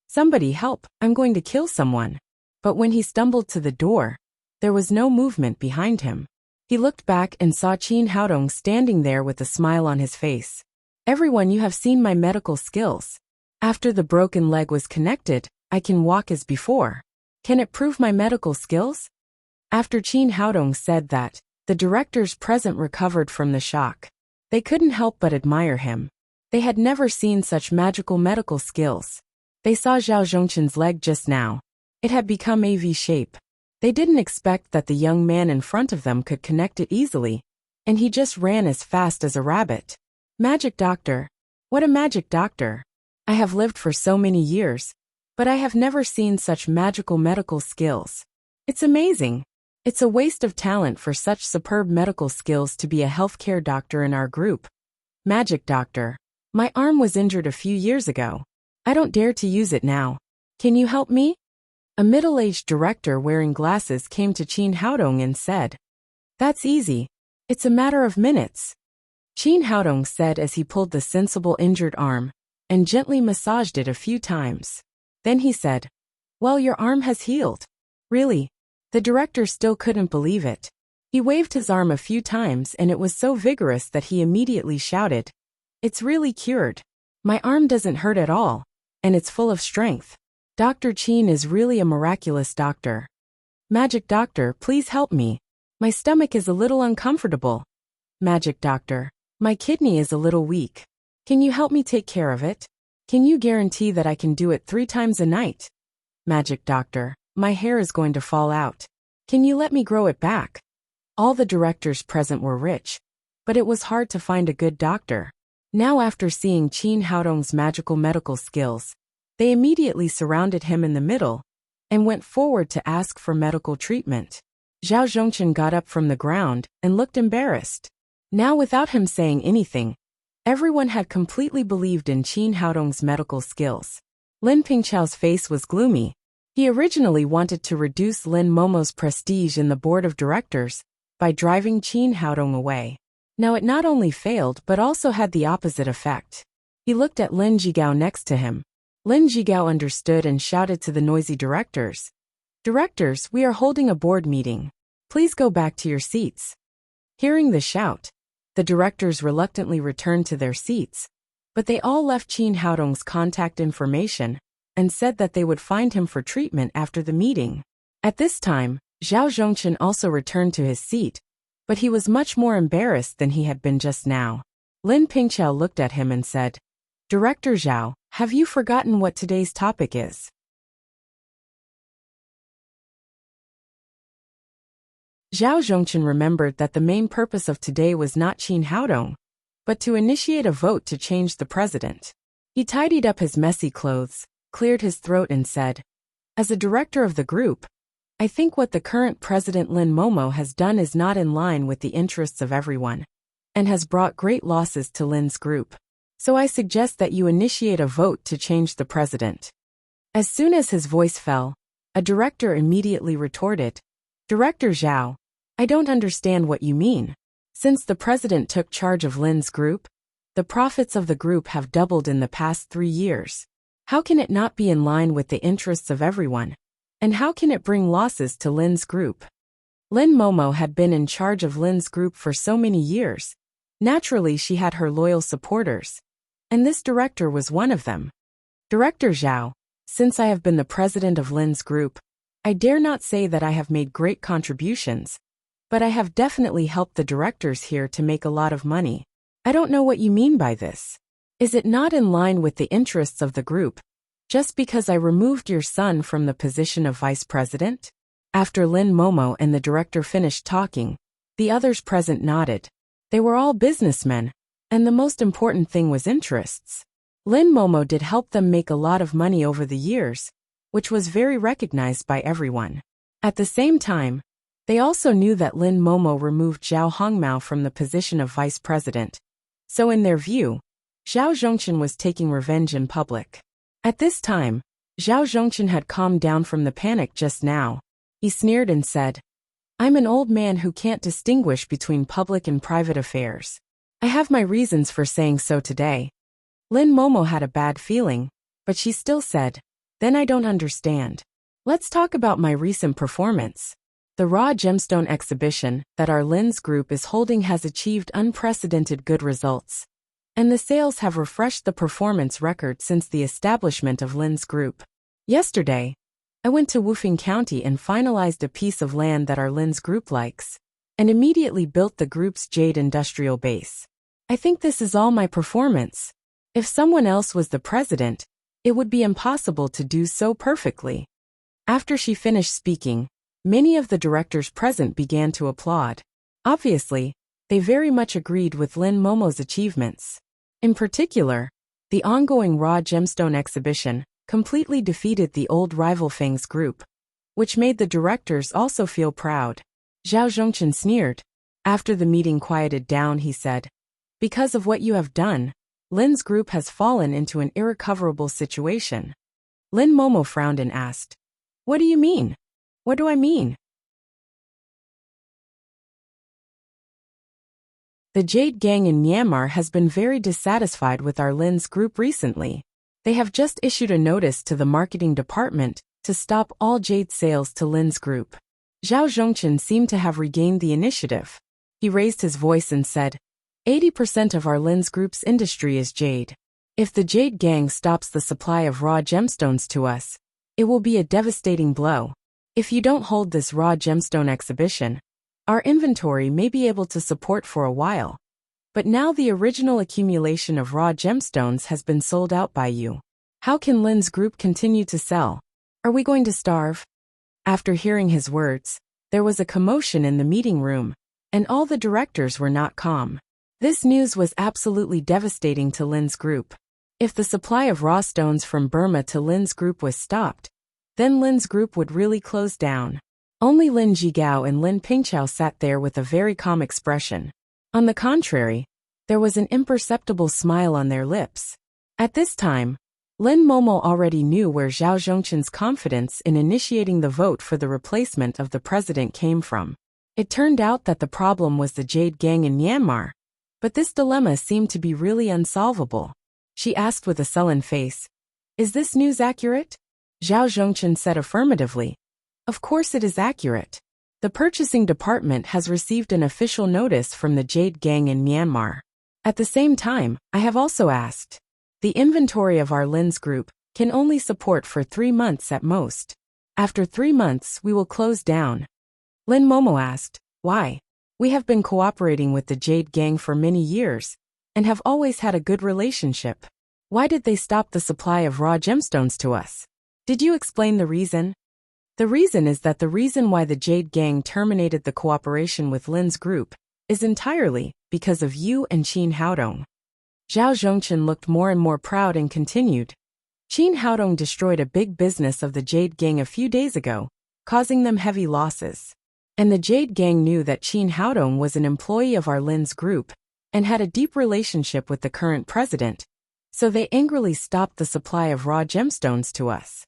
"Somebody help, I'm going to kill someone." But when he stumbled to the door, there was no movement behind him. He looked back and saw Qin Haodong standing there with a smile on his face. "Everyone, you have seen my medical skills. After the broken leg was connected, I can walk as before. Can it prove my medical skills?" After Qin Haodong said that, the directors present recovered from the shock. They couldn't help but admire him. They had never seen such magical medical skills. They saw Zhao Zhongchen's leg just now. It had become a V shape. They didn't expect that the young man in front of them could connect it easily, and he just ran as fast as a rabbit. "Magic doctor. What a magic doctor. I have lived for so many years, But I have never seen such magical medical skills. It's amazing. It's a waste of talent for such superb medical skills to be a healthcare doctor in our group. Magic doctor. My arm was injured a few years ago. I don't dare to use it now. Can you help me? A middle-aged director wearing glasses came to Qin Haodong and said, "That's easy. It's a matter of minutes." Qin Haodong said as he pulled the sensible injured arm and gently massaged it a few times. Then he said, "Well, your arm has healed." Really? The director still couldn't believe it. He waved his arm a few times and it was so vigorous that he immediately shouted, "It's really cured. My arm doesn't hurt at all, and it's full of strength. Dr. Qin is really a miraculous doctor. Magic doctor, please help me. My stomach is a little uncomfortable. Magic doctor, my kidney is a little weak. Can you help me take care of it? Can you guarantee that I can do it 3 times a night? Magic doctor, my hair is going to fall out. Can you let me grow it back?" All the directors present were rich, but it was hard to find a good doctor. Now after seeing Qin Haodong's magical medical skills, they immediately surrounded him in the middle and went forward to ask for medical treatment. Zhao Zhongchen got up from the ground and looked embarrassed. Now without him saying anything, everyone had completely believed in Qin Haodong's medical skills. Lin Pingchao's face was gloomy. He originally wanted to reduce Lin Momo's prestige in the board of directors by driving Qin Haodong away. Now it not only failed but also had the opposite effect. He looked at Lin Jigao next to him. Lin Jigao understood and shouted to the noisy directors, "Directors, we are holding a board meeting. Please go back to your seats." Hearing the shout, the directors reluctantly returned to their seats, but they all left Qin Haodong's contact information and said that they would find him for treatment after the meeting. At this time, Zhao Zhongchen also returned to his seat, but he was much more embarrassed than he had been just now. Lin Pingchao looked at him and said, "Director Zhao, have you forgotten what today's topic is?" Zhao Zhongchen remembered that the main purpose of today was not Qin Haodong, but to initiate a vote to change the president. He tidied up his messy clothes, cleared his throat and said, "As a director of the group, I think what the current president Lin Momo has done is not in line with the interests of everyone, and has brought great losses to Lin's group. So I suggest that you initiate a vote to change the president." As soon as his voice fell, a director immediately retorted, "Director Zhao, I don't understand what you mean. Since the president took charge of Lin's group, the profits of the group have doubled in the past 3 years. How can it not be in line with the interests of everyone? And how can it bring losses to Lin's group?" Lin Momo had been in charge of Lin's group for so many years. Naturally, she had her loyal supporters, and this director was one of them. "Director Zhao, since I have been the president of Lin's group, I dare not say that I have made great contributions, but I have definitely helped the directors here to make a lot of money. I don't know what you mean by this. Is it not in line with the interests of the group, just because I removed your son from the position of vice president?" After Lin Momo and the director finished talking, the others present nodded. They were all businessmen, and the most important thing was interests. Lin Momo did help them make a lot of money over the years, which was very recognized by everyone. At the same time, they also knew that Lin Momo removed Zhao Hongmao from the position of vice president. So in their view, Zhao Zhongchen was taking revenge in public. At this time, Zhao Zhongchen had calmed down from the panic just now. He sneered and said, "I'm an old man who can't distinguish between public and private affairs. I have my reasons for saying so today." Lin Momo had a bad feeling, but she still said, "Then I don't understand. Let's talk about my recent performance. The raw gemstone exhibition that our Lin's group is holding has achieved unprecedented good results, and the sales have refreshed the performance record since the establishment of Lin's group. Yesterday, I went to Wufeng County and finalized a piece of land that our Lin's group likes, and immediately built the group's jade industrial base. I think this is all my performance. If someone else was the president, it would be impossible to do so perfectly." After she finished speaking, many of the directors present began to applaud. Obviously, they very much agreed with Lin Momo's achievements. In particular, the ongoing raw gemstone exhibition, completely defeated the old rival Fang's group, which made the directors also feel proud. Zhao Zhongchen sneered. After the meeting quieted down, he said, "Because of what you have done, Lin's group has fallen into an irrecoverable situation." Lin Momo frowned and asked, "What do you mean?" "What do I mean?" "The Jade Gang in Myanmar has been very dissatisfied with our Lin's group recently. They have just issued a notice to the marketing department to stop all jade sales to Lin's group." Zhao Zhongchen seemed to have regained the initiative. He raised his voice and said, 80% of our Lin's group's industry is jade. If the Jade Gang stops the supply of raw gemstones to us, it will be a devastating blow. If you don't hold this raw gemstone exhibition, our inventory may be able to support for a while. But now the original accumulation of raw gemstones has been sold out by you. How can Lin's group continue to sell? Are we going to starve? After hearing his words, there was a commotion in the meeting room, and all the directors were not calm. This news was absolutely devastating to Lin's group. If the supply of raw stones from Burma to Lin's group was stopped, then Lin's group would really close down. Only Lin Jigao and Lin Pingchao sat there with a very calm expression. On the contrary, there was an imperceptible smile on their lips. At this time, Lin Momo already knew where Zhao Zhongchen's confidence in initiating the vote for the replacement of the president came from. It turned out that the problem was the Jade Gang in Myanmar, but this dilemma seemed to be really unsolvable. She asked with a sullen face, "Is this news accurate?" Zhao Zhongchen said affirmatively. "Of course it is accurate. The purchasing department has received an official notice from the Jade Gang in Myanmar. At the same time, I have also asked. The inventory of our Lin's group can only support for 3 months at most. After 3 months, we will close down." Lin Momo asked, "Why?" "We have been cooperating with the Jade Gang for many years and have always had a good relationship. Why did they stop the supply of raw gemstones to us? Did you explain the reason?" "The reason is that the reason why the Jade Gang terminated the cooperation with Lin's group is entirely because of you and Qin Haodong." Zhao Zhongchen looked more and more proud and continued, "Qin Haodong destroyed a big business of the Jade Gang a few days ago, causing them heavy losses. And the Jade Gang knew that Qin Haodong was an employee of our Lin's group and had a deep relationship with the current president, so they angrily stopped the supply of raw gemstones to us."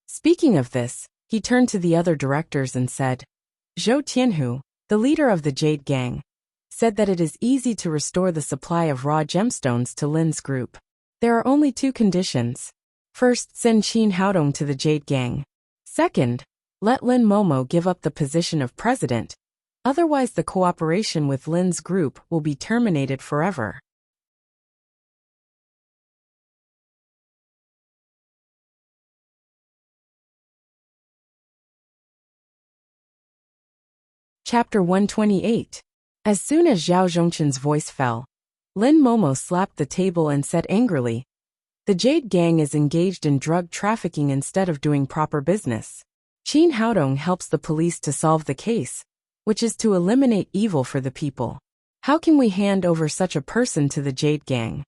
Speaking of this, he turned to the other directors and said, "Zhou Tianhu, the leader of the Jade Gang, said that it is easy to restore the supply of raw gemstones to Lin's group. There are only 2 conditions. First, send Qin Haodong to the Jade Gang. Second, let Lin Momo give up the position of president. Otherwise the cooperation with Lin's group will be terminated forever." Chapter 128. As soon as Zhao Zhongchen's voice fell, Lin Momo slapped the table and said angrily, "The Jade Gang is engaged in drug trafficking instead of doing proper business. Qin Haodong helps the police to solve the case, which is to eliminate evil for the people. How can we hand over such a person to the Jade Gang?"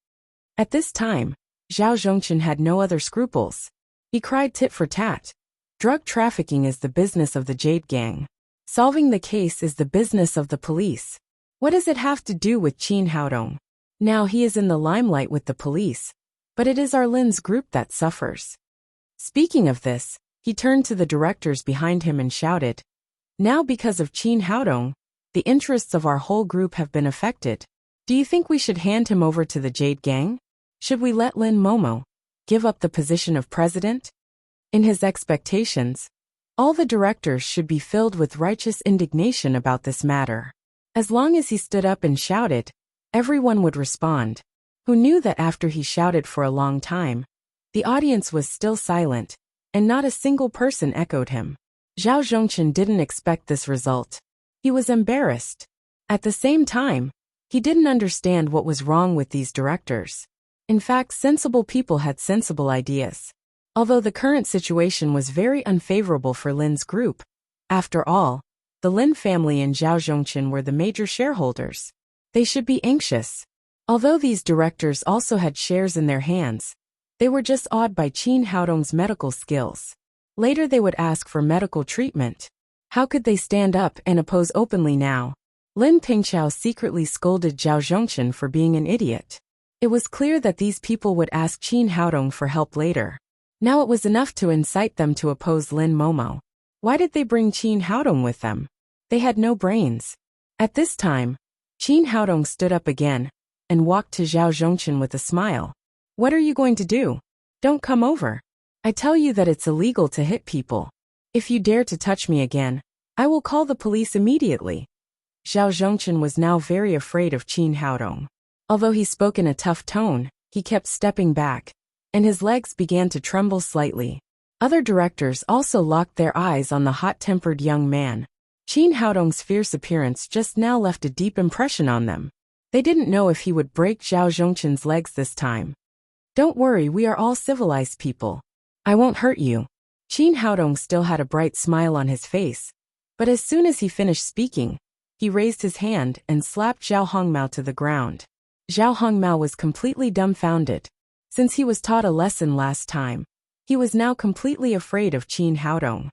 At this time, Zhao Zhongchen had no other scruples. He cried tit for tat, "Drug trafficking is the business of the Jade Gang. Solving the case is the business of the police. What does it have to do with Qin Haodong? Now he is in the limelight with the police, but it is our Lin's group that suffers." Speaking of this, he turned to the directors behind him and shouted, "Now because of Qin Haodong, the interests of our whole group have been affected. Do you think we should hand him over to the Jade Gang? Should we let Lin Momo give up the position of president?" In his expectations, all the directors should be filled with righteous indignation about this matter. As long as he stood up and shouted, everyone would respond. Who knew that after he shouted for a long time, the audience was still silent, and not a single person echoed him. Zhao Zhongchen didn't expect this result. He was embarrassed. At the same time, he didn't understand what was wrong with these directors. In fact, sensible people had sensible ideas. Although the current situation was very unfavorable for Lin's group, after all, the Lin family and Zhao Zhongchen were the major shareholders. They should be anxious. Although these directors also had shares in their hands, They were just awed by Qin Haodong's medical skills. Later they would ask for medical treatment. How could they stand up and oppose openly now? Lin Pingqiao secretly scolded Zhao Zhongchen for being an idiot. It was clear that these people would ask Qin Haodong for help later. Now it was enough to incite them to oppose Lin Momo. Why did they bring Qin Haodong with them? They had no brains. At this time, Qin Haodong stood up again and walked to Zhao Zhongchen with a smile. What are you going to do? Don't come over. I tell you that it's illegal to hit people. If you dare to touch me again, I will call the police immediately. Zhao Zhongchen was now very afraid of Qin Haodong. Although he spoke in a tough tone, he kept stepping back, and his legs began to tremble slightly. Other directors also locked their eyes on the hot-tempered young man. Qin Haodong's fierce appearance just now left a deep impression on them. They didn't know if he would break Zhao Zhongchen's legs this time. Don't worry, we are all civilized people. I won't hurt you. Qin Haodong still had a bright smile on his face, but as soon as he finished speaking, he raised his hand and slapped Zhao Hongmao to the ground. Zhao Hongmao was completely dumbfounded. Since he was taught a lesson last time, he was now completely afraid of Qin Haodong.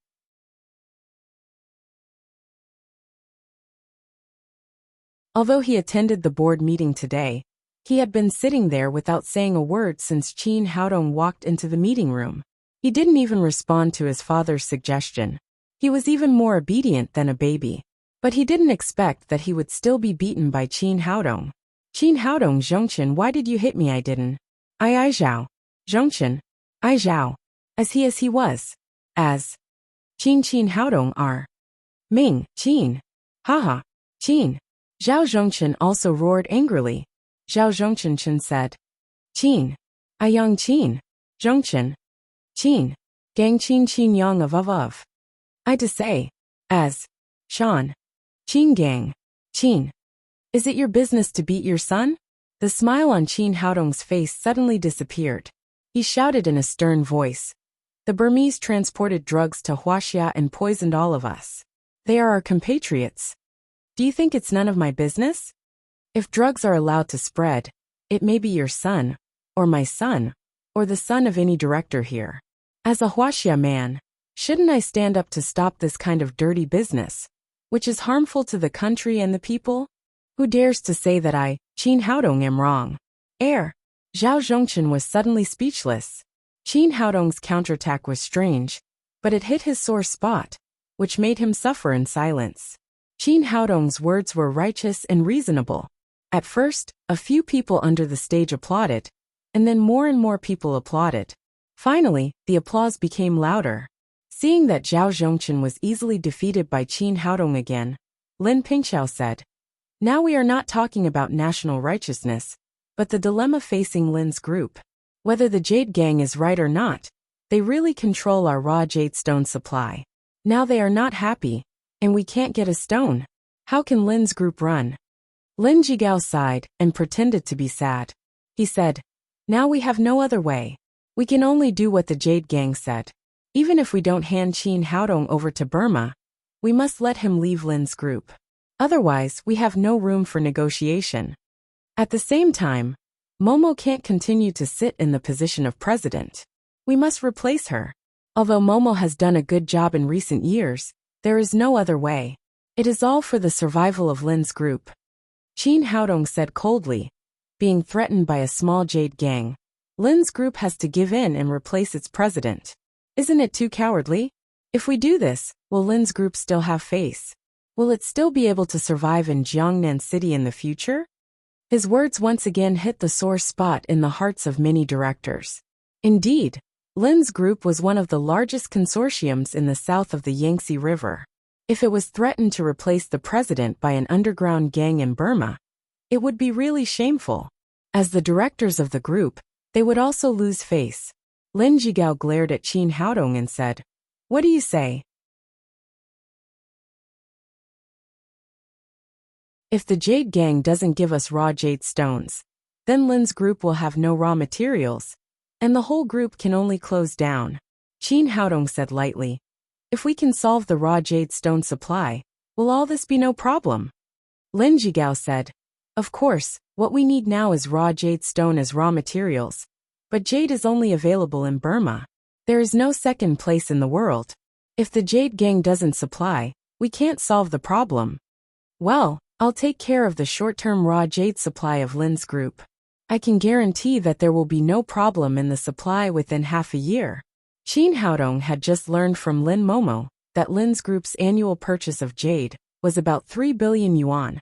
Although he attended the board meeting today, he had been sitting there without saying a word since Qin Haodong walked into the meeting room. He didn't even respond to his father's suggestion. He was even more obedient than a baby. But he didn't expect that he would still be beaten by Qin Haodong. Qin Haodong, Zhongchen, why did you hit me? I didn't. I Zhao. Zhongchen. I Zhao. As he was. As. Qin Haodong are. Ming, Qin. Haha. Qin. Zhao Zhongchen also roared angrily. Zhao Zhongchen said. Qin. I Yang Qin. Zhongchen. Qin. Gang Qin Yang of. I to say. As. Shan. Qin Gang. Qin. Is it your business to beat your son? The smile on Qin Haodong's face suddenly disappeared. He shouted in a stern voice. The Burmese transported drugs to Huaxia and poisoned all of us. They are our compatriots. Do you think it's none of my business? If drugs are allowed to spread, it may be your son, or my son, or the son of any director here. As a Huaxia man, shouldn't I stand up to stop this kind of dirty business, which is harmful to the country and the people? Who dares to say that I, Qin Haodong, am wrong? Zhao Zhongchen was suddenly speechless. Qin Haodong's counterattack was strange, but it hit his sore spot, which made him suffer in silence. Qin Haodong's words were righteous and reasonable. At first, a few people under the stage applauded, and then more and more people applauded. Finally, the applause became louder. Seeing that Zhao Zhongchen was easily defeated by Qin Haodong again, Lin Pingqiao said, now we are not talking about national righteousness, but the dilemma facing Lin's group. Whether the Jade Gang is right or not, they really control our raw jade stone supply. Now they are not happy, and we can't get a stone. How can Lin's group run? Lin Jigao sighed and pretended to be sad. He said, now we have no other way. We can only do what the Jade Gang said. Even if we don't hand Qin Haodong over to Burma, we must let him leave Lin's group. Otherwise, we have no room for negotiation. At the same time, Momo can't continue to sit in the position of president. We must replace her. Although Momo has done a good job in recent years, there is no other way. It is all for the survival of Lin's group. Qin Haodong said coldly, being threatened by a small Jade Gang. Lin's group has to give in and replace its president. Isn't it too cowardly? If we do this, will Lin's group still have face? Will it still be able to survive in Jiangnan City in the future? His words once again hit the sore spot in the hearts of many directors. Indeed, Lin's group was one of the largest consortiums in the south of the Yangtze River. If it was threatened to replace the president by an underground gang in Burma, it would be really shameful. As the directors of the group, they would also lose face. Lin Jigao glared at Qin Haodong and said, what do you say? If the Jade Gang doesn't give us raw jade stones, then Lin's group will have no raw materials, and the whole group can only close down. Qin Haodong said lightly, if we can solve the raw jade stone supply, will all this be no problem? Lin Jigao said, of course, what we need now is raw jade stone as raw materials, But jade is only available in Burma. There is no second place in the world. If the jade gang doesn't supply, we can't solve the problem. Well, I'll take care of the short-term raw jade supply of Lin's group. I can guarantee that there will be no problem in the supply within half a year. Qin Haodong had just learned from Lin Momo that Lin's group's annual purchase of jade was about 3 billion yuan.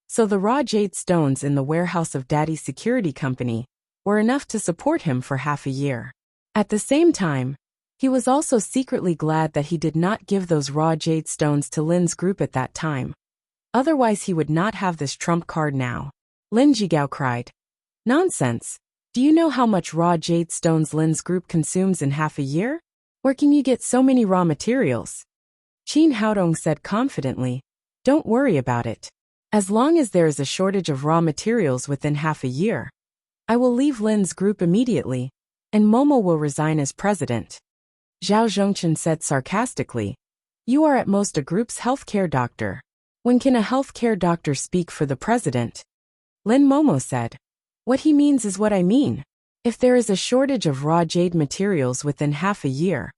So the raw jade stones in the warehouse of Daddy's security company were enough to support him for half a year. At the same time, he was also secretly glad that he did not give those raw jade stones to Lin's group at that time. Otherwise he would not have this trump card now. Lin Jigao cried. Nonsense! Do you know how much raw jade stones Lin's group consumes in half a year? Where can you get so many raw materials? Qin Haodong said confidently, Don't worry about it. As long as there is a shortage of raw materials within half a year, I will leave Lin's group immediately, and Momo will resign as president. Zhao Zhongchen said sarcastically, You are at most a group's healthcare doctor. When can a healthcare doctor speak for the president? Lin Momo said, What he means is what I mean. If there is a shortage of raw jade materials within half a year,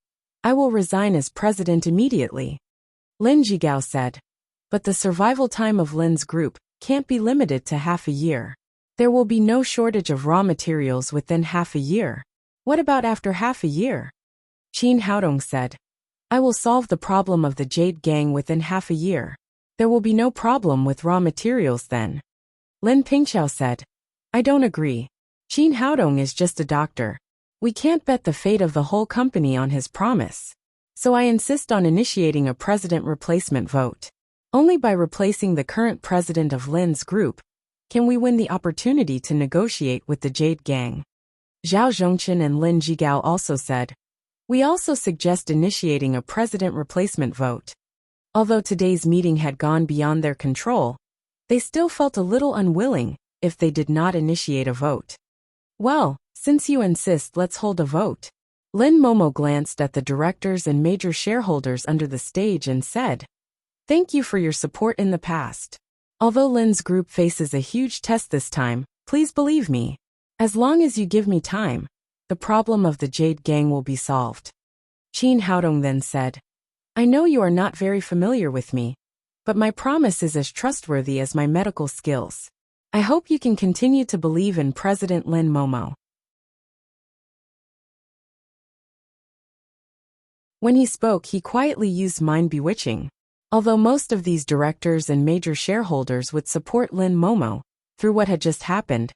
I will resign as president immediately. Lin Jigao said, But the survival time of Lin's group can't be limited to half a year. There will be no shortage of raw materials within half a year. What about after half a year? Qin Haodong said, I will solve the problem of the jade gang within half a year. There will be no problem with raw materials then. Lin Pingqiao said, I don't agree. Qin Haodong is just a doctor. We can't bet the fate of the whole company on his promise. So I insist on initiating a president replacement vote. Only by replacing the current president of Lin's group can we win the opportunity to negotiate with the Jade Gang. Zhao Zhongchen and Lin Jigao also said, We also suggest initiating a president replacement vote. Although today's meeting had gone beyond their control, they still felt a little unwilling if they did not initiate a vote. Well, since you insist, let's hold a vote. Lin Momo glanced at the directors and major shareholders under the stage and said, Thank you for your support in the past. Although Lin's group faces a huge test this time, please believe me. As long as you give me time, the problem of the Jade Gang will be solved. Qin Haodong then said, I know you are not very familiar with me, but my promise is as trustworthy as my medical skills. I hope you can continue to believe in President Lin Momo. When he spoke, he quietly used mind bewitching. Although most of these directors and major shareholders would support Lin Momo through what had just happened,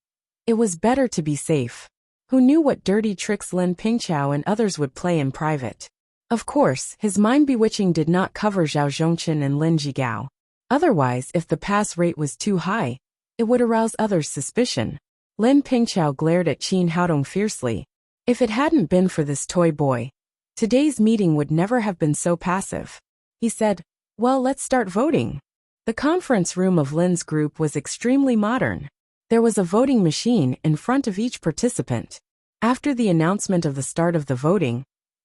it was better to be safe. Who knew what dirty tricks Lin Pingqiao and others would play in private? Of course, his mind bewitching did not cover Zhao Zhongchen and Lin Jigao. Otherwise, if the pass rate was too high, it would arouse others' suspicion. Lin Pingqiao glared at Qin Haodong fiercely. If it hadn't been for this toy boy, today's meeting would never have been so passive. He said, Well, let's start voting. The conference room of Lin's group was extremely modern. There was a voting machine in front of each participant. After the announcement of the start of the voting,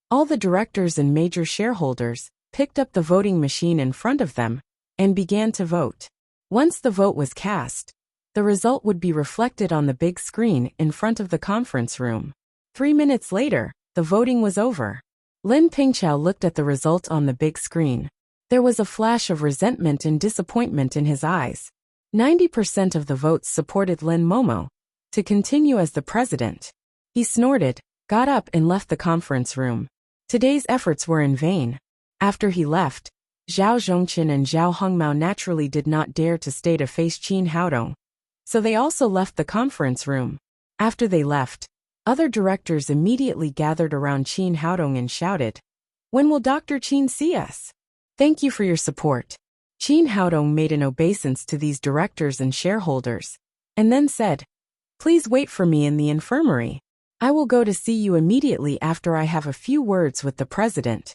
all the directors and major shareholders picked up the voting machine in front of them and began to vote. Once the vote was cast, the result would be reflected on the big screen in front of the conference room. 3 minutes later, the voting was over. Lin Pingqiao looked at the result on the big screen. There was a flash of resentment and disappointment in his eyes. 90% of the votes supported Lin Momo to continue as the president. He snorted, got up and left the conference room. Today's efforts were in vain. After he left, Zhao Zhongchen and Zhao Hongmao naturally did not dare to stay to face Qin Haodong, so they also left the conference room. After they left, other directors immediately gathered around Qin Haodong and shouted, When will Dr. Qin see us? Thank you for your support. Qin Haodong made an obeisance to these directors and shareholders, and then said, Please wait for me in the infirmary. I will go to see you immediately after I have a few words with the president.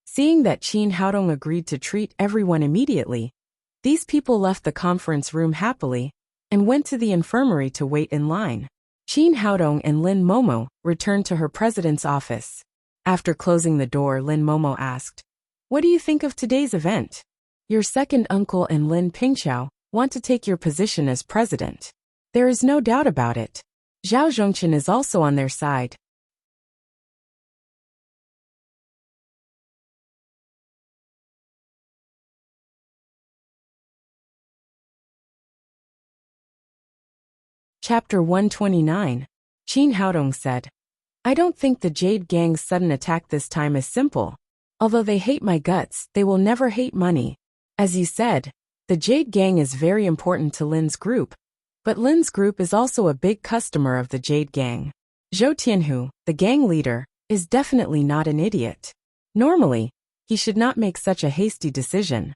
Seeing that Qin Haodong agreed to treat everyone immediately, these people left the conference room happily and went to the infirmary to wait in line. Qin Haodong and Lin Momo returned to her president's office. After closing the door, Lin Momo asked, What do you think of today's event? Your second uncle and Lin Pingqiao want to take your position as president. There is no doubt about it. Zhao Zhongchen is also on their side. Chapter 129. Qin Haodong said, I don't think the Jade Gang's sudden attack this time is simple. Although they hate my guts, they will never hate money. As you said, the Jade Gang is very important to Lin's group, but Lin's group is also a big customer of the Jade Gang. Zhou Tianhu, the gang leader, is definitely not an idiot. Normally, he should not make such a hasty decision.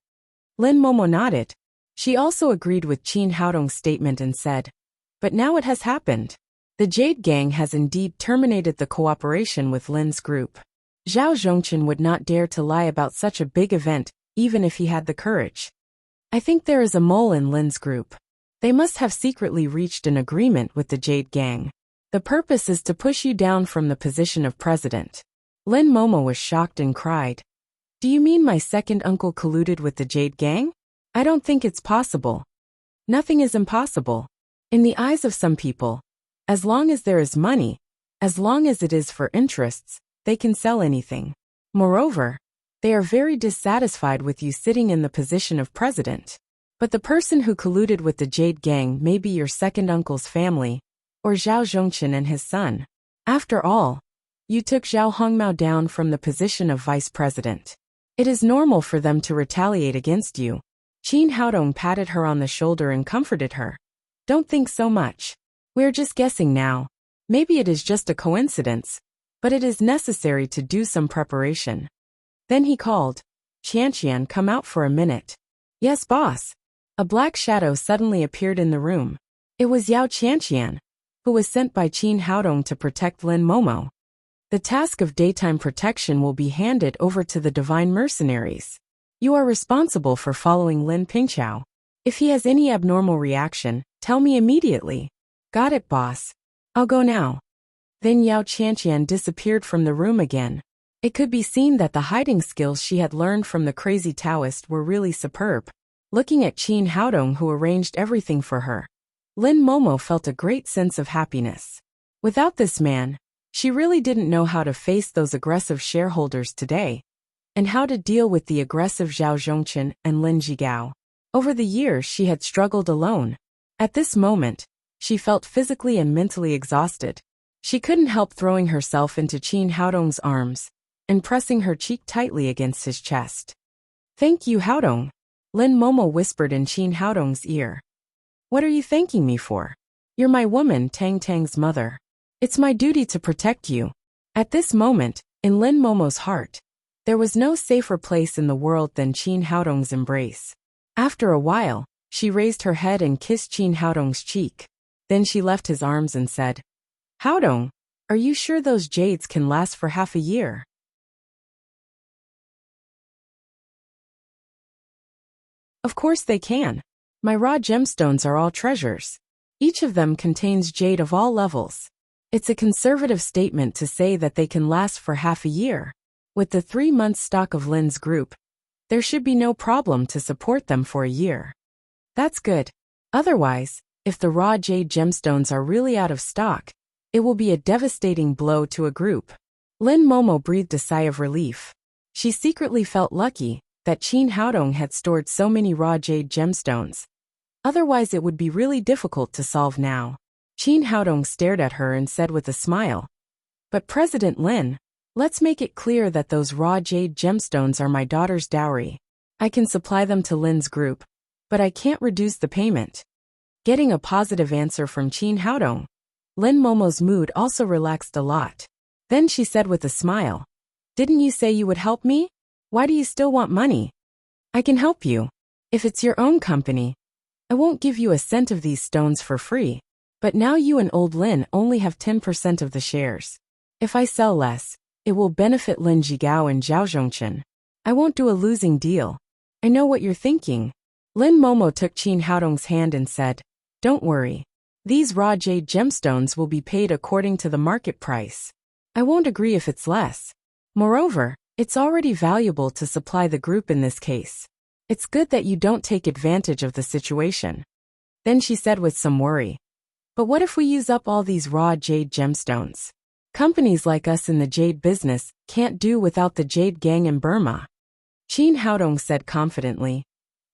Lin Momo nodded. She also agreed with Qin Haodong's statement and said, but now it has happened. The Jade Gang has indeed terminated the cooperation with Lin's group. Zhao Zhongchen would not dare to lie about such a big event, even if he had the courage. I think there is a mole in Lin's group. They must have secretly reached an agreement with the Jade Gang. The purpose is to push you down from the position of president. Lin Momo was shocked and cried. Do you mean my second uncle colluded with the Jade Gang? I don't think it's possible. Nothing is impossible. In the eyes of some people, as long as there is money, as long as it is for interests, they can sell anything. Moreover, they are very dissatisfied with you sitting in the position of president. But the person who colluded with the Jade Gang may be your second uncle's family, or Zhao Zhongchen and his son. After all, you took Zhao Hongmao down from the position of vice president. It is normal for them to retaliate against you. Qin Haodong patted her on the shoulder and comforted her. Don't think so much. We're just guessing now. Maybe it is just a coincidence, but it is necessary to do some preparation. Then he called, Qianqian, come out for a minute. Yes, boss. A black shadow suddenly appeared in the room. It was Yao Qianqian, who was sent by Qin Haodong to protect Lin Momo. The task of daytime protection will be handed over to the divine mercenaries. You are responsible for following Lin Pingqiao. If he has any abnormal reaction, tell me immediately. Got it, boss. I'll go now. Then Yao Qianqian disappeared from the room again. It could be seen that the hiding skills she had learned from the crazy Taoist were really superb. Looking at Qin Haodong, who arranged everything for her, Lin Momo felt a great sense of happiness. Without this man, she really didn't know how to face those aggressive shareholders today, and how to deal with the aggressive Zhao Zhongchen and Lin Zhigao. Over the years she had struggled alone. At this moment, she felt physically and mentally exhausted. She couldn't help throwing herself into Qin Haodong's arms and pressing her cheek tightly against his chest. Thank you, Haodong, Lin Momo whispered in Qin Haodong's ear. What are you thanking me for? You're my woman, Tang Tang's mother. It's my duty to protect you. At this moment, in Lin Momo's heart, there was no safer place in the world than Qin Haodong's embrace. After a while, she raised her head and kissed Qin Haodong's cheek. Then she left his arms and said, Haodong, are you sure those jades can last for half a year? Of course they can. My raw gemstones are all treasures. Each of them contains jade of all levels. It's a conservative statement to say that they can last for half a year. With the 3-month stock of Lin's group, there should be no problem to support them for a year. That's good. Otherwise, if the raw jade gemstones are really out of stock, it will be a devastating blow to a group. Lin Momo breathed a sigh of relief. She secretly felt lucky that Qin Haodong had stored so many raw jade gemstones. Otherwise it would be really difficult to solve now. Qin Haodong stared at her and said with a smile, But President Lin, let's make it clear that those raw jade gemstones are my daughter's dowry. I can supply them to Lin's group, but I can't reduce the payment. Getting a positive answer from Qin Haodong, Lin Momo's mood also relaxed a lot. Then she said with a smile, Didn't you say you would help me? Why do you still want money? I can help you. If it's your own company, I won't give you a cent of these stones for free. But now you and old Lin only have 10% of the shares. If I sell less, it will benefit Lin Zhigao and Zhao Zhongchen. I won't do a losing deal. I know what you're thinking. Lin Momo took Qin Haodong's hand and said, Don't worry. These raw jade gemstones will be paid according to the market price. I won't agree if it's less. Moreover, it's already valuable to supply the group in this case. It's good that you don't take advantage of the situation. Then she said with some worry, But what if we use up all these raw jade gemstones? Companies like us in the jade business can't do without the jade gang in Burma. Chin Haodong said confidently.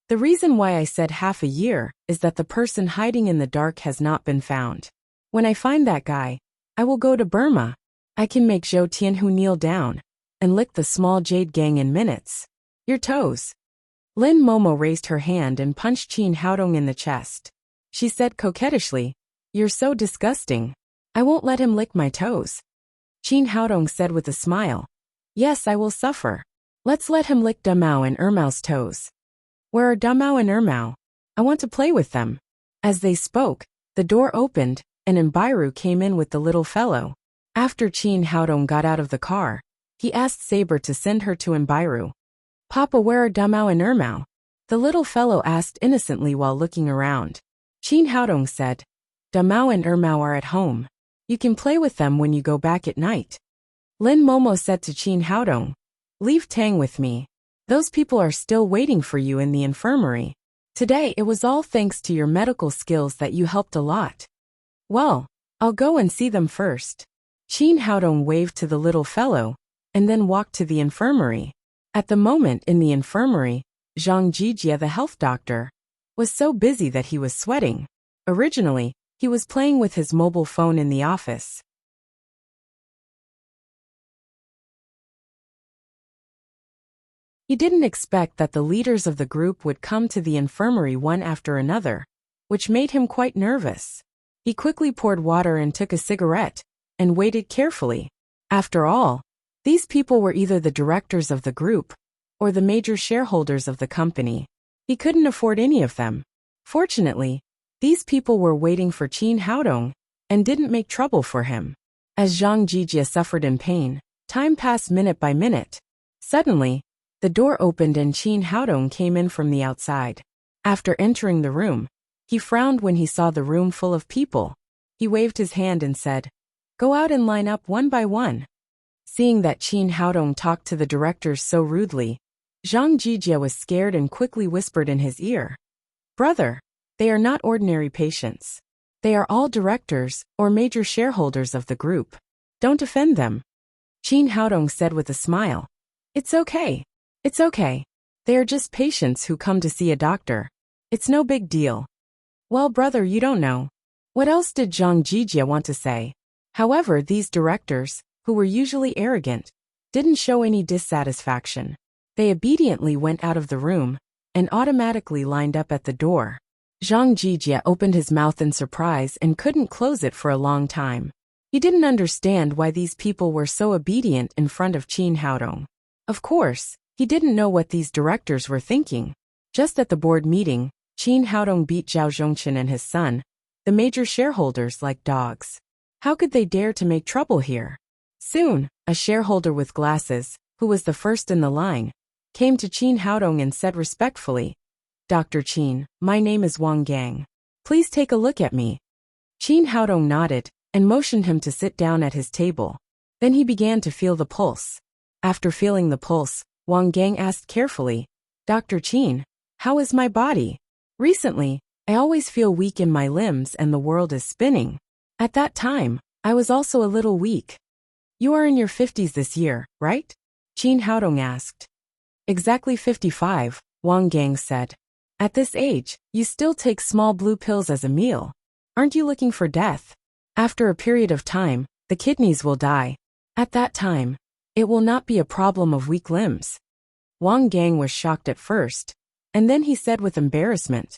The reason why I said half a year is that the person hiding in the dark has not been found. When I find that guy, I will go to Burma. I can make Zhou Tianhu kneel down and lick the small jade gang in minutes. Your toes. Lin Momo raised her hand and punched Chin Haodong in the chest. She said coquettishly, You're so disgusting. I won't let him lick my toes. Chin Haodong said with a smile. Yes, I will suffer. Let's let him lick Damao and Ermao's toes. Where are Damao and Ermao? I want to play with them. As they spoke, the door opened, and Embark came in with the little fellow. After Chin Haodong got out of the car, he asked Saber to send her to Embark. Papa, where are Damao and Ermao? The little fellow asked innocently while looking around. Chin Haodong said, Damao and Ermao are at home. You can play with them when you go back at night. Lin Momo said to Chin Haodong, Leave Tang with me. Those people are still waiting for you in the infirmary. Today it was all thanks to your medical skills that you helped a lot. Well, I'll go and see them first. Chin Haodong waved to the little fellow, and then walked to the infirmary. At the moment in the infirmary, Zhang Jijie, the health doctor, was so busy that he was sweating. Originally, he was playing with his mobile phone in the office. He didn't expect that the leaders of the group would come to the infirmary one after another, which made him quite nervous. He quickly poured water and took a cigarette, and waited carefully. After all, these people were either the directors of the group, or the major shareholders of the company. He couldn't afford any of them. Fortunately, these people were waiting for Chin Haodong, and didn't make trouble for him. As Zhang Jijie suffered in pain, time passed minute by minute. Suddenly, the door opened and Chin Haodong came in from the outside. After entering the room, he frowned when he saw the room full of people. He waved his hand and said, Go out and line up one by one. Seeing that Chin Haodong talked to the directors so rudely, Zhang Jijie was scared and quickly whispered in his ear, Brother, they are not ordinary patients. They are all directors or major shareholders of the group. Don't offend them. Chin Haodong said with a smile, It's okay. It's okay. They are just patients who come to see a doctor. It's no big deal. Well, brother, you don't know. What else did Zhang Jijie want to say? However, these directors, who were usually arrogant, didn't show any dissatisfaction. They obediently went out of the room, and automatically lined up at the door. Zhang Jijie opened his mouth in surprise and couldn't close it for a long time. He didn't understand why these people were so obedient in front of Chin Haodong. Of course, he didn't know what these directors were thinking. Just at the board meeting, Chin Haodong beat Zhao Zhongchen and his son, the major shareholders, like dogs. How could they dare to make trouble here? Soon, a shareholder with glasses, who was the first in the line, came to Chin Haodong and said respectfully, Dr. Chin, my name is Wang Gang. Please take a look at me. Chin Haodong nodded and motioned him to sit down at his table. Then he began to feel the pulse. After feeling the pulse, Wang Gang asked carefully, Dr. Chin, how is my body? Recently, I always feel weak in my limbs and the world is spinning. At that time, I was also a little weak. You are in your 50s this year, right? Chin Haodong asked. Exactly 55, Wang Gang said. At this age, you still take small blue pills as a meal. Aren't you looking for death? After a period of time, the kidneys will die. At that time, it will not be a problem of weak limbs. Wang Gang was shocked at first, and then he said with embarrassment,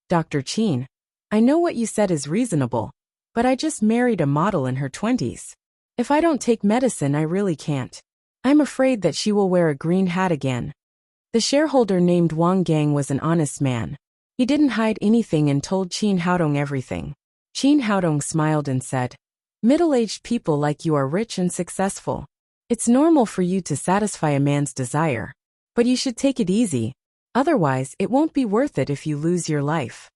Dr. Chin, I know what you said is reasonable, but I just married a model in her 20s. If I don't take medicine, I really can't. I'm afraid that she will wear a green hat again. The shareholder named Wang Gang was an honest man. He didn't hide anything and told Chin Haodong everything. Chin Haodong smiled and said, Middle-aged people like you are rich and successful. It's normal for you to satisfy a man's desire. But you should take it easy. Otherwise, it won't be worth it if you lose your life.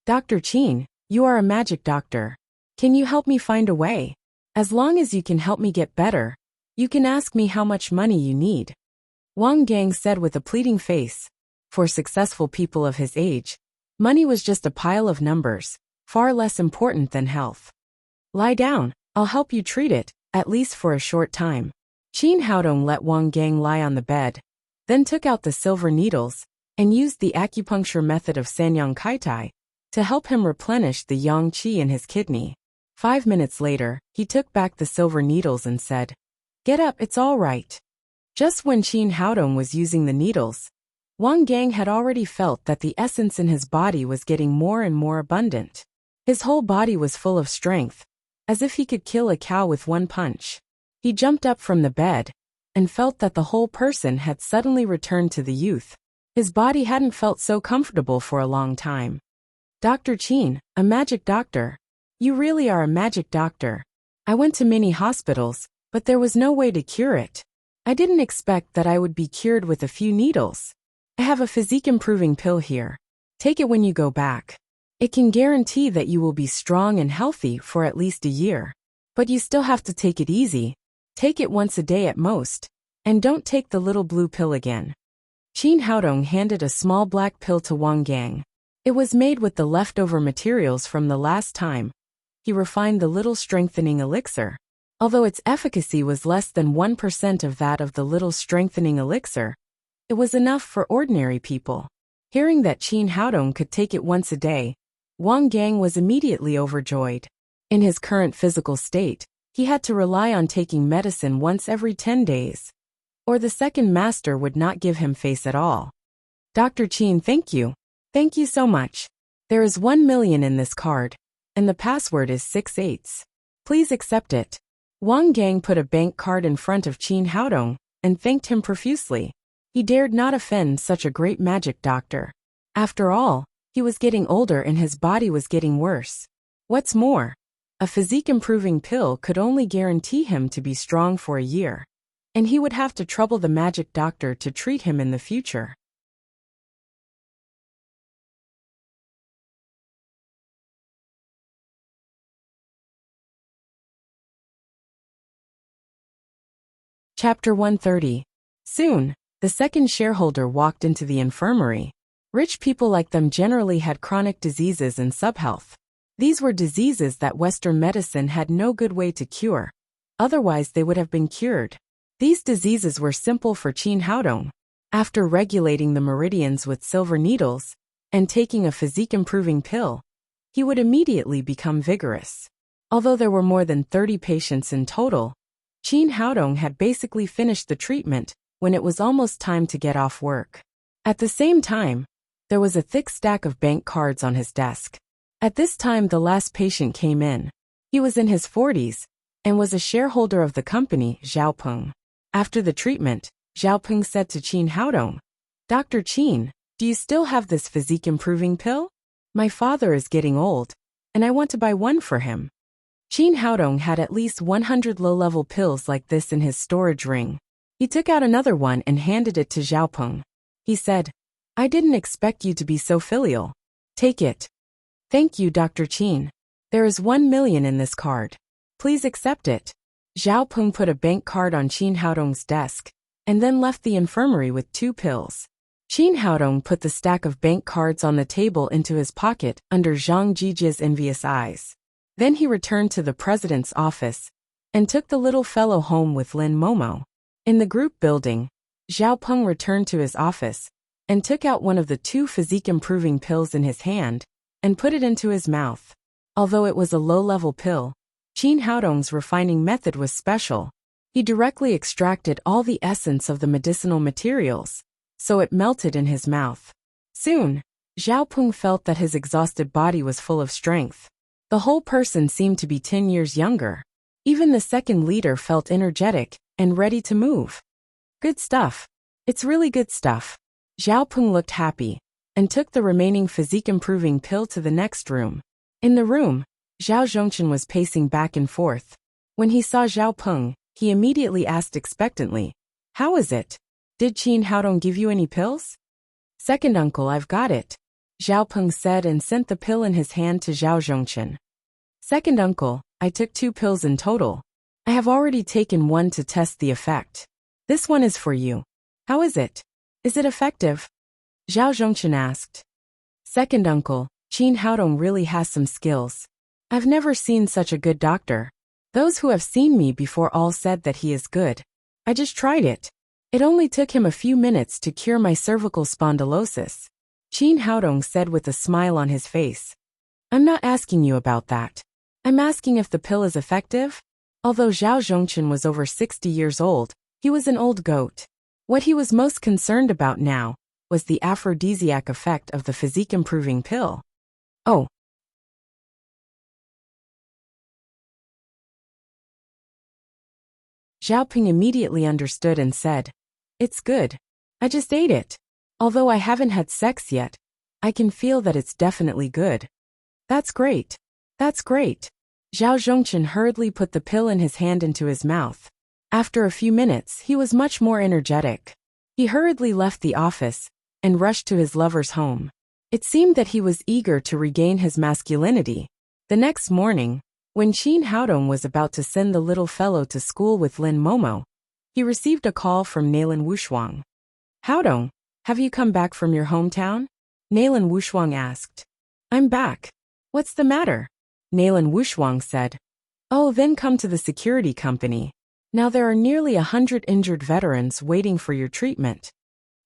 Dr. Chin, you are a magic doctor. Can you help me find a way? As long as you can help me get better, you can ask me how much money you need. Wang Gang said with a pleading face. For successful people of his age, money was just a pile of numbers, far less important than health. Lie down, I'll help you treat it, at least for a short time. Qin Haodong let Wang Gang lie on the bed, then took out the silver needles, and used the acupuncture method of Sanyang Kaitai to help him replenish the yang qi in his kidney. 5 minutes later, he took back the silver needles and said, "Get up, it's all right." Just when Qin Haodong was using the needles, Wang Gang had already felt that the essence in his body was getting more and more abundant. His whole body was full of strength, as if he could kill a cow with one punch. He jumped up from the bed and felt that the whole person had suddenly returned to the youth. His body hadn't felt so comfortable for a long time. "Dr. Qin, a magic doctor. You really are a magic doctor. I went to many hospitals, but there was no way to cure it. I didn't expect that I would be cured with a few needles. I have a physique-improving pill here. Take it when you go back. It can guarantee that you will be strong and healthy for at least a year. But you still have to take it easy. Take it once a day at most. And don't take the little blue pill again." Qin Haodong handed a small black pill to Wang Gang. It was made with the leftover materials from the last time he refined the little strengthening elixir. Although its efficacy was less than 1% of that of the little strengthening elixir, it was enough for ordinary people. Hearing that Qin Haodong could take it once a day, Wang Gang was immediately overjoyed. In his current physical state, he had to rely on taking medicine once every 10 days, or the second master would not give him face at all. "Dr. Qin, thank you. Thank you so much. There is 1 million in this card, and the password is 6/8. Please accept it." Wang Gang put a bank card in front of Qin Haodong and thanked him profusely. He dared not offend such a great magic doctor. After all, he was getting older and his body was getting worse. What's more, a physique-improving pill could only guarantee him to be strong for a year, and he would have to trouble the magic doctor to treat him in the future. Chapter 130. Soon, the second shareholder walked into the infirmary. Rich people like them generally had chronic diseases and subhealth. These were diseases that Western medicine had no good way to cure. Otherwise they would have been cured. These diseases were simple for Qin Haodong. After regulating the meridians with silver needles and taking a physique-improving pill, he would immediately become vigorous. Although there were more than 30 patients in total, Qin Haodong had basically finished the treatment when it was almost time to get off work. At the same time, there was a thick stack of bank cards on his desk. At this time the last patient came in. He was in his 40s and was a shareholder of the company, Xiaopeng. After the treatment, Xiaopeng said to Qin Haodong, "Dr. Qin, do you still have this physique-improving pill? My father is getting old, and I want to buy one for him." Qin Haodong had at least 100 low-level pills like this in his storage ring. He took out another one and handed it to Xiaopeng. He said, "I didn't expect you to be so filial. Take it." "Thank you, Dr. Qin. There is 1 million in this card. Please accept it." Xiaopeng put a bank card on Qin Haodong's desk, and then left the infirmary with 2 pills. Qin Haodong put the stack of bank cards on the table into his pocket under Zhang Jiji's envious eyes. Then he returned to the president's office and took the little fellow home with Lin Momo. In the group building, Xiaopeng returned to his office and took out one of the 2 physique-improving pills in his hand and put it into his mouth. Although it was a low-level pill, Qin Haodong's refining method was special. He directly extracted all the essence of the medicinal materials, so it melted in his mouth. Soon, Xiaopeng felt that his exhausted body was full of strength. The whole person seemed to be 10 years younger. Even the second leader felt energetic and ready to move. "Good stuff. It's really good stuff." Xiaopeng looked happy and took the remaining physique-improving pill to the next room. In the room, Zhao Zhongchen was pacing back and forth. When he saw Xiaopeng, he immediately asked expectantly, "How is it? Did Qin Haodong give you any pills?" "Second uncle, I've got it," Xiaopeng said and sent the pill in his hand to Zhao Zhongchen. "Second uncle, I took 2 pills in total. I have already taken one to test the effect. This one is for you. How is it? Is it effective?" Zhao Zhongchen asked. Second uncle, Qin Haodong really has some skills. I've never seen such a good doctor. Those who have seen me before all said that he is good. I just tried it. It only took him a few minutes to cure my cervical spondylosis. Qin Haodong said with a smile on his face. I'm not asking you about that. I'm asking if the pill is effective. Although Zhao Zhongchen was over 60 years old, he was an old goat. What he was most concerned about now was the aphrodisiac effect of the physique-improving pill. Oh. Zhao Ping immediately understood and said, It's good. I just ate it. Although I haven't had sex yet, I can feel that it's definitely good. That's great. That's great. Zhao Zhongchen hurriedly put the pill in his hand into his mouth. After a few minutes, he was much more energetic. He hurriedly left the office and rushed to his lover's home. It seemed that he was eager to regain his masculinity. The next morning, when Qin Haodong was about to send the little fellow to school with Lin Momo, he received a call from Nailin Wushuang. Haodong, have you come back from your hometown? Nailin Wushuang asked. I'm back. What's the matter? Nailin Wushuang said. Oh, then come to the security company. Now there are nearly 100 injured veterans waiting for your treatment.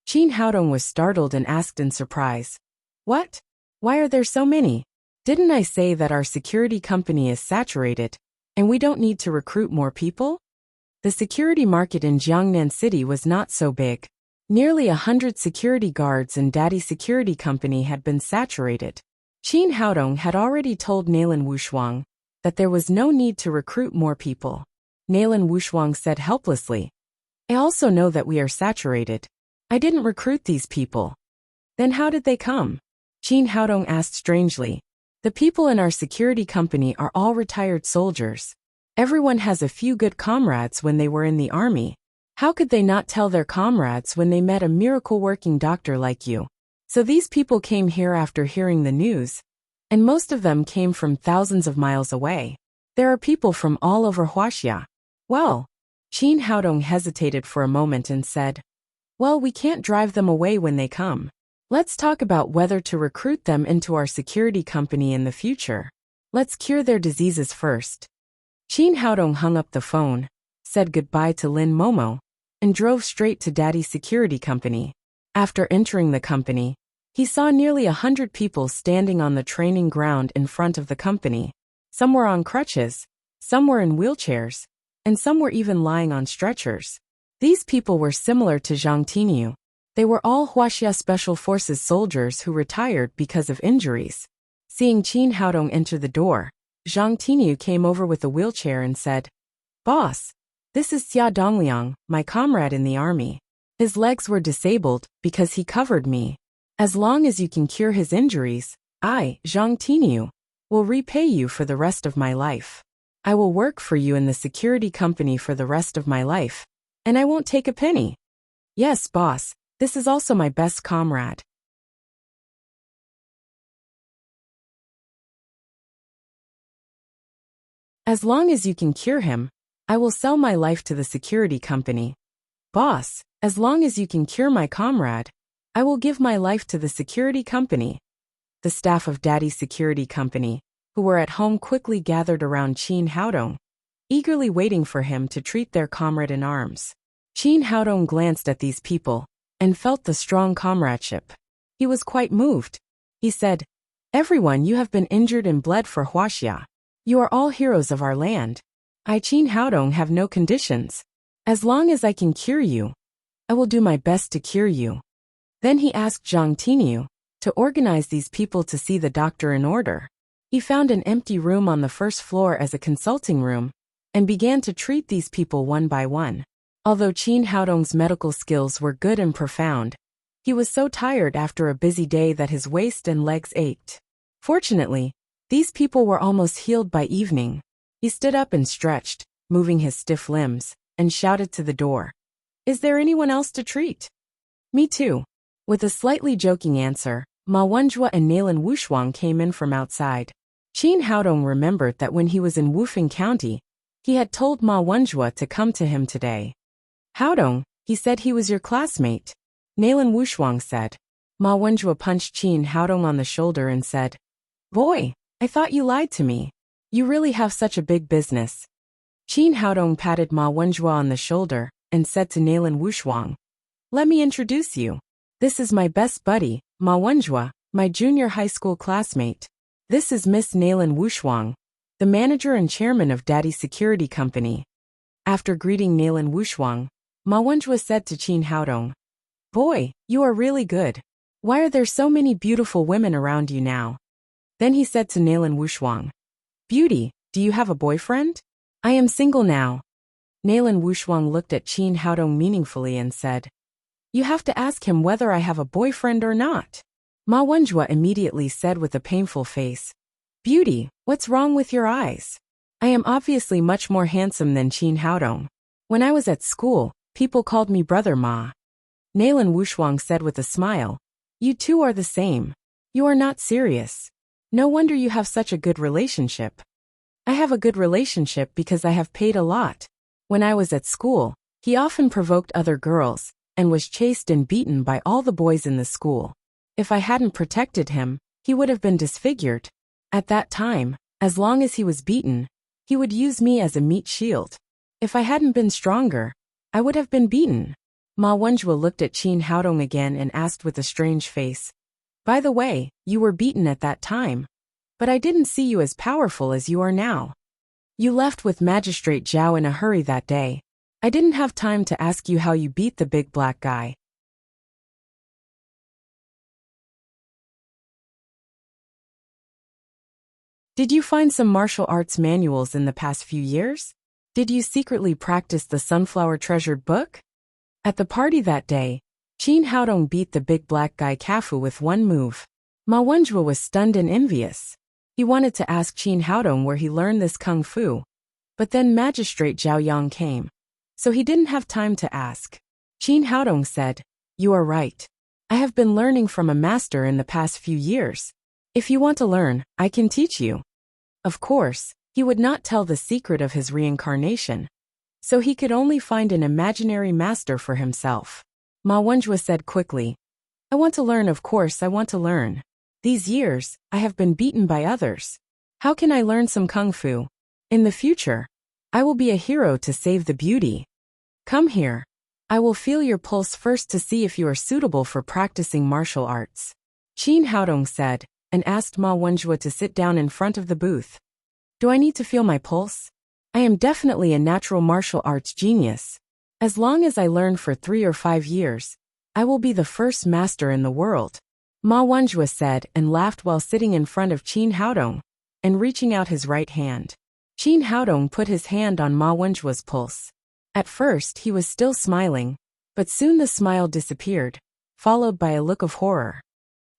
Qin Haodong was startled and asked in surprise. What? Why are there so many? Didn't I say that our security company is saturated, and we don't need to recruit more people? The security market in Jiangnan City was not so big. Nearly 100 security guards and Daddy Security Company had been saturated. Qin Haodong had already told Nailin Wushuang that there was no need to recruit more people. Nailin Wushuang said helplessly, I also know that we are saturated. I didn't recruit these people. Then how did they come? Qin Haodong asked strangely. The people in our security company are all retired soldiers. Everyone has a few good comrades when they were in the army. How could they not tell their comrades when they met a miracle-working doctor like you? So these people came here after hearing the news, and most of them came from thousands of miles away. There are people from all over Huaxia. Well, Qin Haodong hesitated for a moment and said, well, we can't drive them away when they come. Let's talk about whether to recruit them into our security company in the future. Let's cure their diseases first. Qin Haodong hung up the phone, said goodbye to Lin Momo, and drove straight to Daddy's security company. After entering the company, he saw nearly 100 people standing on the training ground in front of the company. Some were on crutches, some were in wheelchairs, and some were even lying on stretchers. These people were similar to Zhang Tinyu. They were all Huaxia Special Forces soldiers who retired because of injuries. Seeing Qin Haodong enter the door, Zhang Tinyu came over with a wheelchair and said, Boss, this is Xia Dongliang, my comrade in the army. His legs were disabled because he covered me. As long as you can cure his injuries, I, Zhang Tinyu, will repay you for the rest of my life. I will work for you in the security company for the rest of my life, and I won't take a penny. Yes, boss, this is also my best comrade. As long as you can cure him, I will sell my life to the security company. Boss, as long as you can cure my comrade, I will give my life to the security company. The staff of Daddy's security company, who were at home, quickly gathered around Qin Haodong, eagerly waiting for him to treat their comrade in arms. Qin Haodong glanced at these people and felt the strong comradeship. He was quite moved. He said, Everyone, you have been injured and bled for Huaxia. You are all heroes of our land. I, Qin Haodong, have no conditions. As long as I can cure you, I will do my best to cure you. Then he asked Zhang Tinyu to organize these people to see the doctor in order. He found an empty room on the first floor as a consulting room and began to treat these people one by one. Although Qin Haodong's medical skills were good and profound, he was so tired after a busy day that his waist and legs ached. Fortunately, these people were almost healed by evening. He stood up and stretched, moving his stiff limbs, and shouted to the door, Is there anyone else to treat? Me too. With a slightly joking answer, Ma Wenjue and Nailin Wushuang came in from outside. Qin Haodong remembered that when he was in Wufeng County, he had told Ma Wenjue to come to him today. Haodong, he said he was your classmate. Nailin Wushuang said. Ma Wenjua punched Qin Haodong on the shoulder and said, "Boy, I thought you lied to me. You really have such a big business." Qin Haodong patted Ma Wenjua on the shoulder and said to Nalan Wushuang, "Let me introduce you. This is my best buddy, Ma Wenjua, my junior high school classmate. This is Miss Nalan Wushuang, the manager and chairman of Daddy's Security Company." After greeting Nalan Wushuang, Ma Wenjua said to Qin Haodong, "Boy, you are really good. Why are there so many beautiful women around you now?" Then he said to Nalan Wushuang, "Beauty, do you have a boyfriend? I am single now." Nalan Wushuang looked at Qin Haodong meaningfully and said, "You have to ask him whether I have a boyfriend or not." Ma Wenjua immediately said with a painful face, "Beauty, what's wrong with your eyes? I am obviously much more handsome than Qin Haodong. When I was at school, people called me Brother Ma." Nalan Wushuang said with a smile, "You two are the same. You are not serious. No wonder you have such a good relationship." "I have a good relationship because I have paid a lot. When I was at school, he often provoked other girls and was chased and beaten by all the boys in the school. If I hadn't protected him, he would have been disfigured. At that time, as long as he was beaten, he would use me as a meat shield. If I hadn't been stronger, I would have been beaten." Ma Wenjua looked at Qin Haodong again and asked with a strange face, "By the way, you were beaten at that time. But I didn't see you as powerful as you are now. You left with Magistrate Zhao in a hurry that day. I didn't have time to ask you how you beat the big black guy." Did you find some martial arts manuals in the past few years? Did you secretly practice the Sunflower Treasured Book? At the party that day, Qin Haodong beat the big black guy Kafu with one move. Ma Wenjua was stunned and envious. He wanted to ask Qin Haodong where he learned this kung fu, but then Magistrate Zhao Yang came, so he didn't have time to ask. Qin Haodong said, "You are right. I have been learning from a master in the past few years. If you want to learn, I can teach you." Of course, he would not tell the secret of his reincarnation, so he could only find an imaginary master for himself. Ma Wenjua said quickly, "I want to learn, of course I want to learn. These years, I have been beaten by others. How can I learn some kung fu? In the future, I will be a hero to save the beauty. Come here. I will feel your pulse first to see if you are suitable for practicing martial arts." Qin Haodong said, and asked Ma Wenjua to sit down in front of the booth. "Do I need to feel my pulse? I am definitely a natural martial arts genius. As long as I learn for 3 or 5 years, I will be the first master in the world." Ma Wenjua said and laughed while sitting in front of Qin Haodong and reaching out his right hand. Qin Haodong put his hand on Ma Wenjua's pulse. At first he was still smiling, but soon the smile disappeared, followed by a look of horror.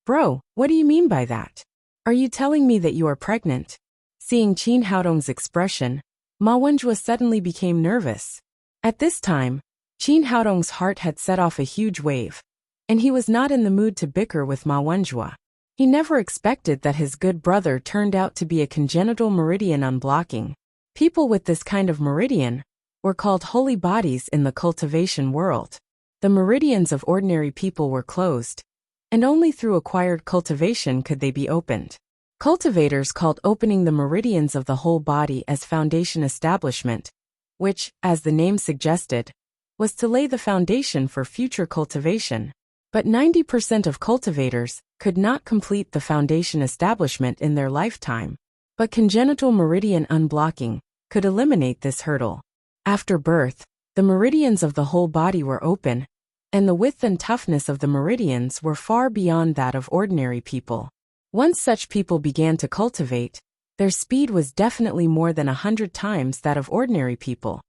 "Bro, what do you mean by that? Are you telling me that you are pregnant?" Seeing Qin Haodong's expression, Ma Wenjua suddenly became nervous. At this time, Qin Haodong's heart had set off a huge wave, and he was not in the mood to bicker with Ma Wenjua. He never expected that his good brother turned out to be a congenital meridian unblocking. People with this kind of meridian were called holy bodies in the cultivation world. The meridians of ordinary people were closed, and only through acquired cultivation could they be opened. Cultivators called opening the meridians of the whole body as foundation establishment, which, as the name suggested, was to lay the foundation for future cultivation. But 90% of cultivators could not complete the foundation establishment in their lifetime. But congenital meridian unblocking could eliminate this hurdle. After birth, the meridians of the whole body were open, and the width and toughness of the meridians were far beyond that of ordinary people. Once such people began to cultivate, their speed was definitely more than 100 times that of ordinary people.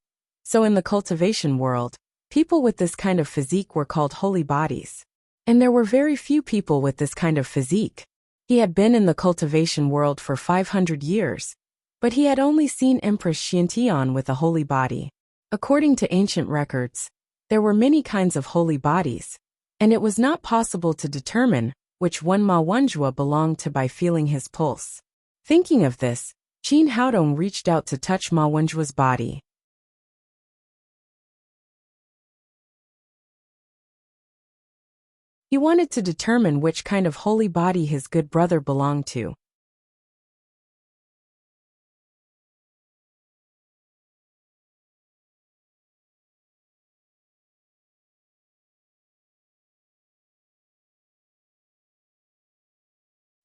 So in the cultivation world, people with this kind of physique were called holy bodies. And there were very few people with this kind of physique. He had been in the cultivation world for 500 years, but he had only seen Empress Xiantian with a holy body. According to ancient records, there were many kinds of holy bodies, and it was not possible to determine which one Ma Wenjua belonged to by feeling his pulse. Thinking of this, Qin Haodong reached out to touch Ma Wenjua's body. He wanted to determine which kind of holy body his good brother belonged to.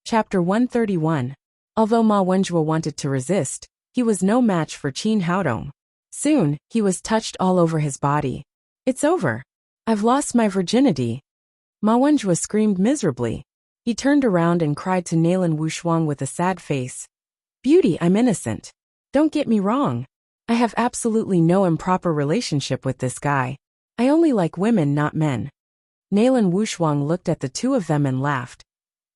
Chapter 131. Although Ma Wenjue wanted to resist, he was no match for Qin Haodong. Soon, he was touched all over his body. It's over. I've lost my virginity. Ma Wenjue screamed miserably. He turned around and cried to Nailan Wushuang with a sad face. Beauty, I'm innocent. Don't get me wrong. I have absolutely no improper relationship with this guy. I only like women, not men. Nailan Wushuang looked at the two of them and laughed.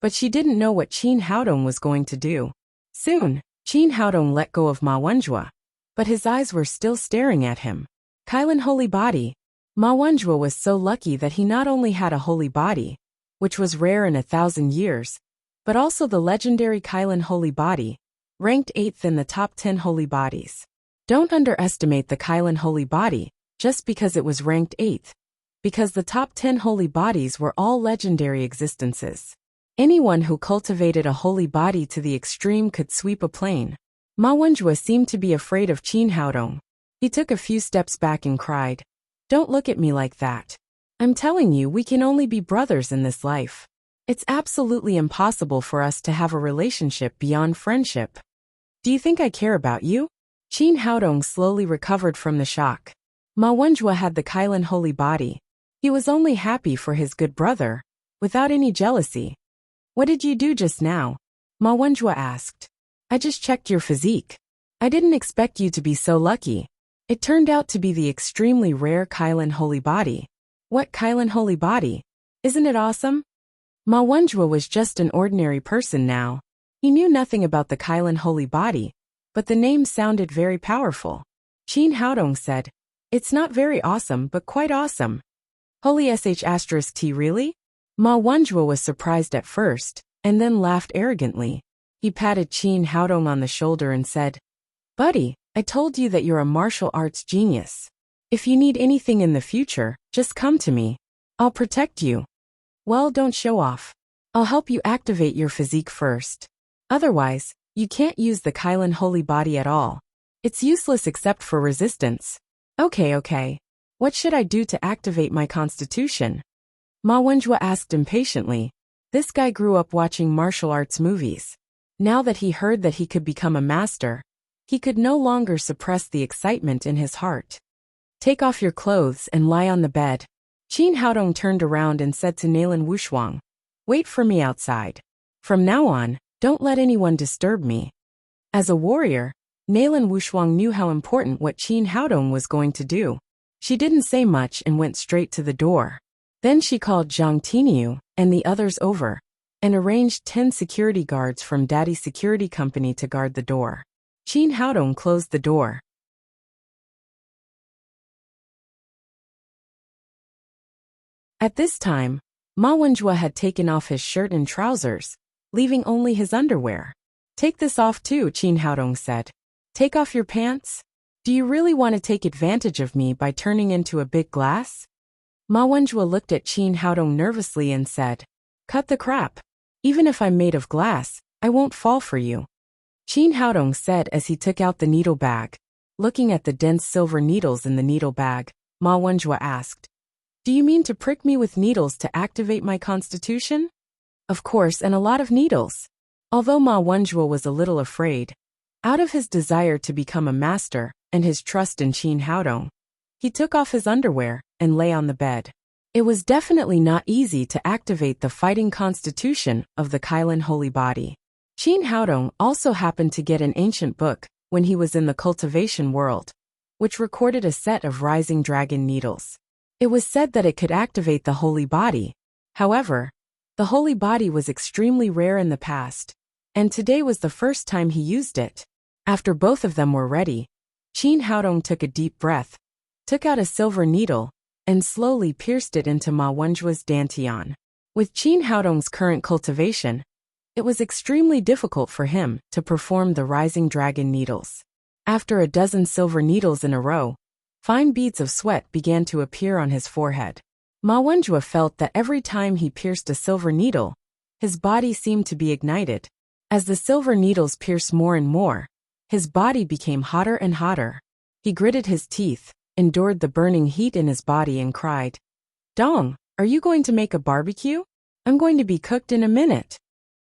But she didn't know what Qin Haodong was going to do. Soon, Qin Haodong let go of Ma Wenjue, but his eyes were still staring at him. Kailan holy body. Ma Wenjue was so lucky that he not only had a holy body, which was rare in 1,000 years, but also the legendary Kailan holy body, ranked 8th in the top 10 holy bodies. Don't underestimate the Kailan holy body, just because it was ranked 8th, because the top 10 holy bodies were all legendary existences. Anyone who cultivated a holy body to the extreme could sweep a plane. Ma Wenjue seemed to be afraid of Qin Haodong. He took a few steps back and cried, Don't look at me like that. I'm telling you, we can only be brothers in this life. It's absolutely impossible for us to have a relationship beyond friendship. Do you think I care about you? Qin Haodong slowly recovered from the shock. Ma Wenjue had the Kailan holy body. He was only happy for his good brother, without any jealousy. What did you do just now? Ma Wenjue asked. I just checked your physique. I didn't expect you to be so lucky. It turned out to be the extremely rare Kailan holy body. What Kailan holy body? Isn't it awesome? Ma Wenjue was just an ordinary person now. He knew nothing about the Kailan holy body, but the name sounded very powerful. Qin Haodong said, It's not very awesome but quite awesome. Holy sh*t really? Ma Wenjue was surprised at first, and then laughed arrogantly. He patted Qin Haodong on the shoulder and said, Buddy, I told you that you're a martial arts genius. If you need anything in the future, just come to me. I'll protect you. Well, don't show off. I'll help you activate your physique first. Otherwise, you can't use the Kailan holy body at all. It's useless except for resistance. Okay. What should I do to activate my constitution? Ma Wenjue asked impatiently. This guy grew up watching martial arts movies. Now that he heard that he could become a master, he could no longer suppress the excitement in his heart. Take off your clothes and lie on the bed. Qin Haodong turned around and said to Nailan Wushuang, Wait for me outside. From now on, don't let anyone disturb me. As a warrior, Nailan Wushuang knew how important what Qin Haodong was going to do. She didn't say much and went straight to the door. Then she called Zhang Tiniu and the others over, and arranged 10 security guards from Daddy's security company to guard the door. Qin Haodong closed the door. At this time, Ma Wenjue had taken off his shirt and trousers, leaving only his underwear. Take this off too, Qin Haodong said. Take off your pants? Do you really want to take advantage of me by turning into a big glass? Ma Wenjue looked at Qin Haodong nervously and said, Cut the crap. Even if I'm made of glass, I won't fall for you. Qin Haodong said as he took out the needle bag. Looking at the dense silver needles in the needle bag, Ma Wenjue asked, Do you mean to prick me with needles to activate my constitution? Of course, and a lot of needles. Although Ma Wenjue was a little afraid, out of his desire to become a master and his trust in Qin Haodong, he took off his underwear and lay on the bed. It was definitely not easy to activate the fighting constitution of the Kailan holy body. Qin Haodong also happened to get an ancient book when he was in the cultivation world, which recorded a set of rising dragon needles. It was said that it could activate the holy body. However, the holy body was extremely rare in the past, and today was the first time he used it. After both of them were ready, Qin Haodong took a deep breath, took out a silver needle, and slowly pierced it into Ma Wenjue's dantian. With Qin Haodong's current cultivation, it was extremely difficult for him to perform the rising dragon needles. After a dozen silver needles in a row, fine beads of sweat began to appear on his forehead. Ma Wenjue felt that every time he pierced a silver needle, his body seemed to be ignited. As the silver needles pierced more and more, his body became hotter and hotter. He gritted his teeth, endured the burning heat in his body and cried, "Dong, are you going to make a barbecue? I'm going to be cooked in a minute."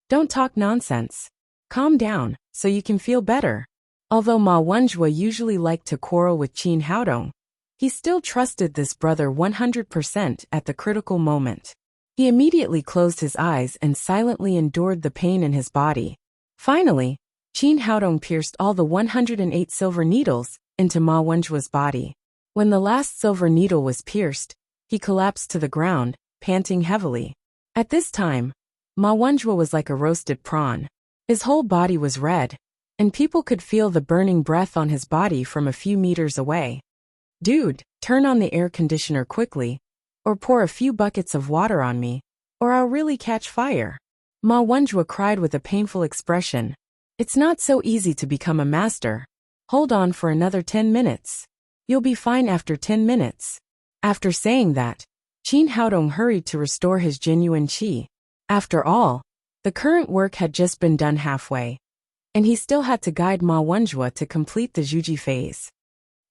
"Don't talk nonsense. Calm down, so you can feel better." Although Ma Wenjue usually liked to quarrel with Qin Haodong, he still trusted this brother 100% at the critical moment. He immediately closed his eyes and silently endured the pain in his body. Finally, Qin Haodong pierced all the 108 silver needles into Ma Wenjue's body. When the last silver needle was pierced, he collapsed to the ground, panting heavily. At this time, Ma Wenjue was like a roasted prawn. His whole body was red, and people could feel the burning breath on his body from a few meters away. "Dude, turn on the air conditioner quickly, or pour a few buckets of water on me, or I'll really catch fire." Ma Wenjue cried with a painful expression. "It's not so easy to become a master. Hold on for another 10 minutes. You'll be fine after 10 minutes. After saying that, Qin Haodong hurried to restore his genuine qi. After all, the current work had just been done halfway, and he still had to guide Ma Wenjue to complete the Zhuji phase.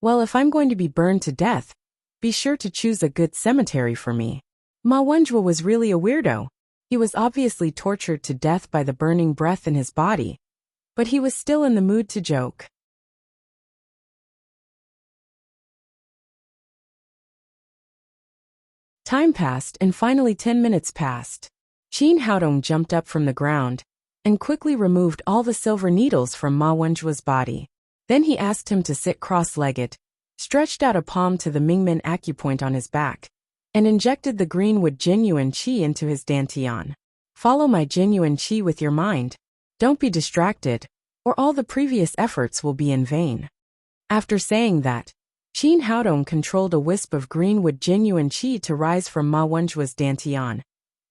"Well, if I'm going to be burned to death, be sure to choose a good cemetery for me." Ma Wenjue was really a weirdo. He was obviously tortured to death by the burning breath in his body, but he was still in the mood to joke. Time passed and finally 10 minutes passed. Qin Haodong jumped up from the ground and quickly removed all the silver needles from Ma Wenjue's body. Then he asked him to sit cross-legged, stretched out a palm to the Mingmen acupoint on his back, and injected the greenwood genuine qi into his dantian. "Follow my genuine qi with your mind. Don't be distracted, or all the previous efforts will be in vain." After saying that, Qin Haodong controlled a wisp of greenwood genuine qi to rise from Ma Wenjue's dantian,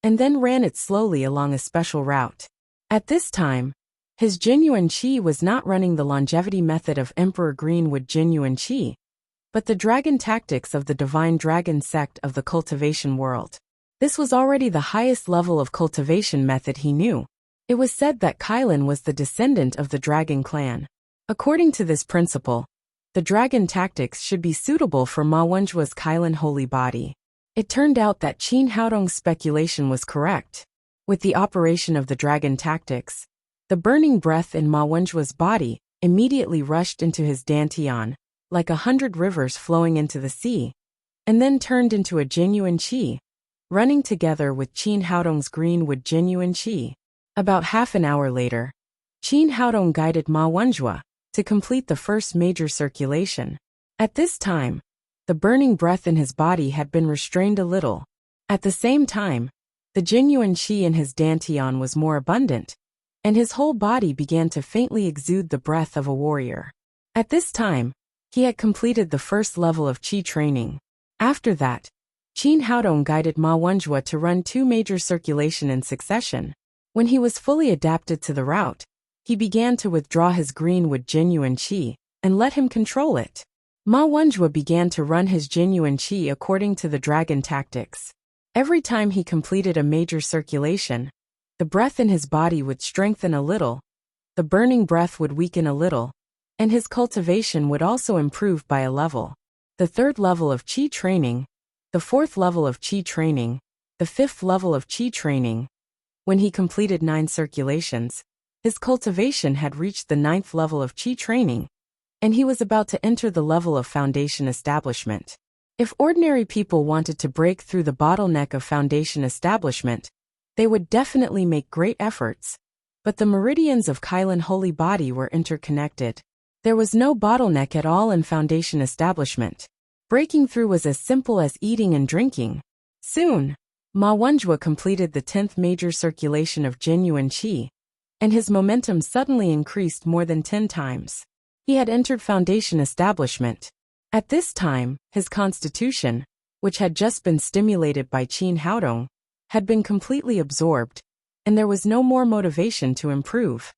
and then ran it slowly along a special route. At this time, his genuine qi was not running the longevity method of Emperor Greenwood genuine qi, but the dragon tactics of the divine dragon sect of the cultivation world. This was already the highest level of cultivation method he knew. It was said that Kylin was the descendant of the dragon clan. According to this principle, the dragon tactics should be suitable for Ma Wenjue's Kylin holy body. It turned out that Qin Haodong's speculation was correct. With the operation of the dragon tactics, the burning breath in Ma Wenjue's body immediately rushed into his dantian, like 100 rivers flowing into the sea, and then turned into a genuine qi, running together with Qin Haodong's greenwood genuine qi. About half an hour later, Qin Haodong guided Ma Wenjue to complete the first major circulation. At this time, the burning breath in his body had been restrained a little. At the same time, the genuine qi in his dantian was more abundant, and his whole body began to faintly exude the breath of a warrior. At this time, he had completed the first level of qi training. After that, Qin Haodong guided Ma Wenjue to run 2 major circulation in succession. When he was fully adapted to the route, he began to withdraw his greenwood genuine qi and let him control it. Ma Wenjue began to run his genuine qi according to the dragon tactics. Every time he completed a major circulation, the breath in his body would strengthen a little, the burning breath would weaken a little, and his cultivation would also improve by a level. The 3rd level of qi training, the 4th level of qi training, the 5th level of qi training. When he completed 9 circulations, his cultivation had reached the 9th level of qi training, and he was about to enter the level of foundation establishment. If ordinary people wanted to break through the bottleneck of foundation establishment, they would definitely make great efforts, but the meridians of Kylin holy body were interconnected. There was no bottleneck at all in foundation establishment. Breaking through was as simple as eating and drinking. Soon, Ma Wenjue completed the 10th major circulation of genuine qi, and his momentum suddenly increased more than 10 times. He had entered foundation establishment. At this time, his constitution, which had just been stimulated by Qin Haodong, had been completely absorbed, and there was no more motivation to improve.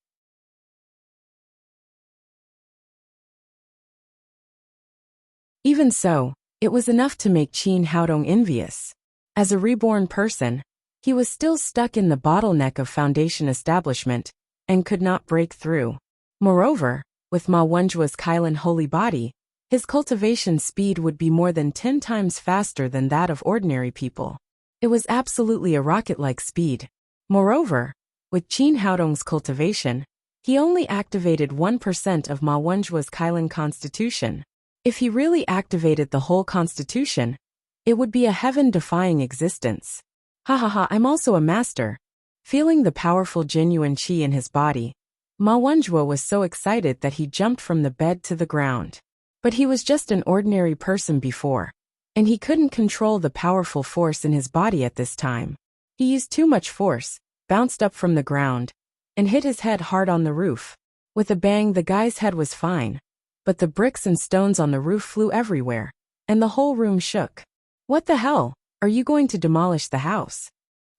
Even so, it was enough to make Qin Haodong envious. As a reborn person, he was still stuck in the bottleneck of foundation establishment and could not break through. Moreover, with Ma Wenzhua's Kailan holy body, his cultivation speed would be more than 10 times faster than that of ordinary people. It was absolutely a rocket-like speed. Moreover, with Qin Haodong's cultivation, he only activated 1% of Ma Wenzhua's Kailan constitution. If he really activated the whole constitution, it would be a heaven-defying existence. Ha ha ha, I'm also a master. Feeling the powerful genuine qi in his body, Ma Wenzhua was so excited that he jumped from the bed to the ground. But he was just an ordinary person before, and he couldn't control the powerful force in his body at this time. He used too much force, bounced up from the ground, and hit his head hard on the roof. With a bang, the guy's head was fine, but the bricks and stones on the roof flew everywhere, and the whole room shook. What the hell? Are you going to demolish the house?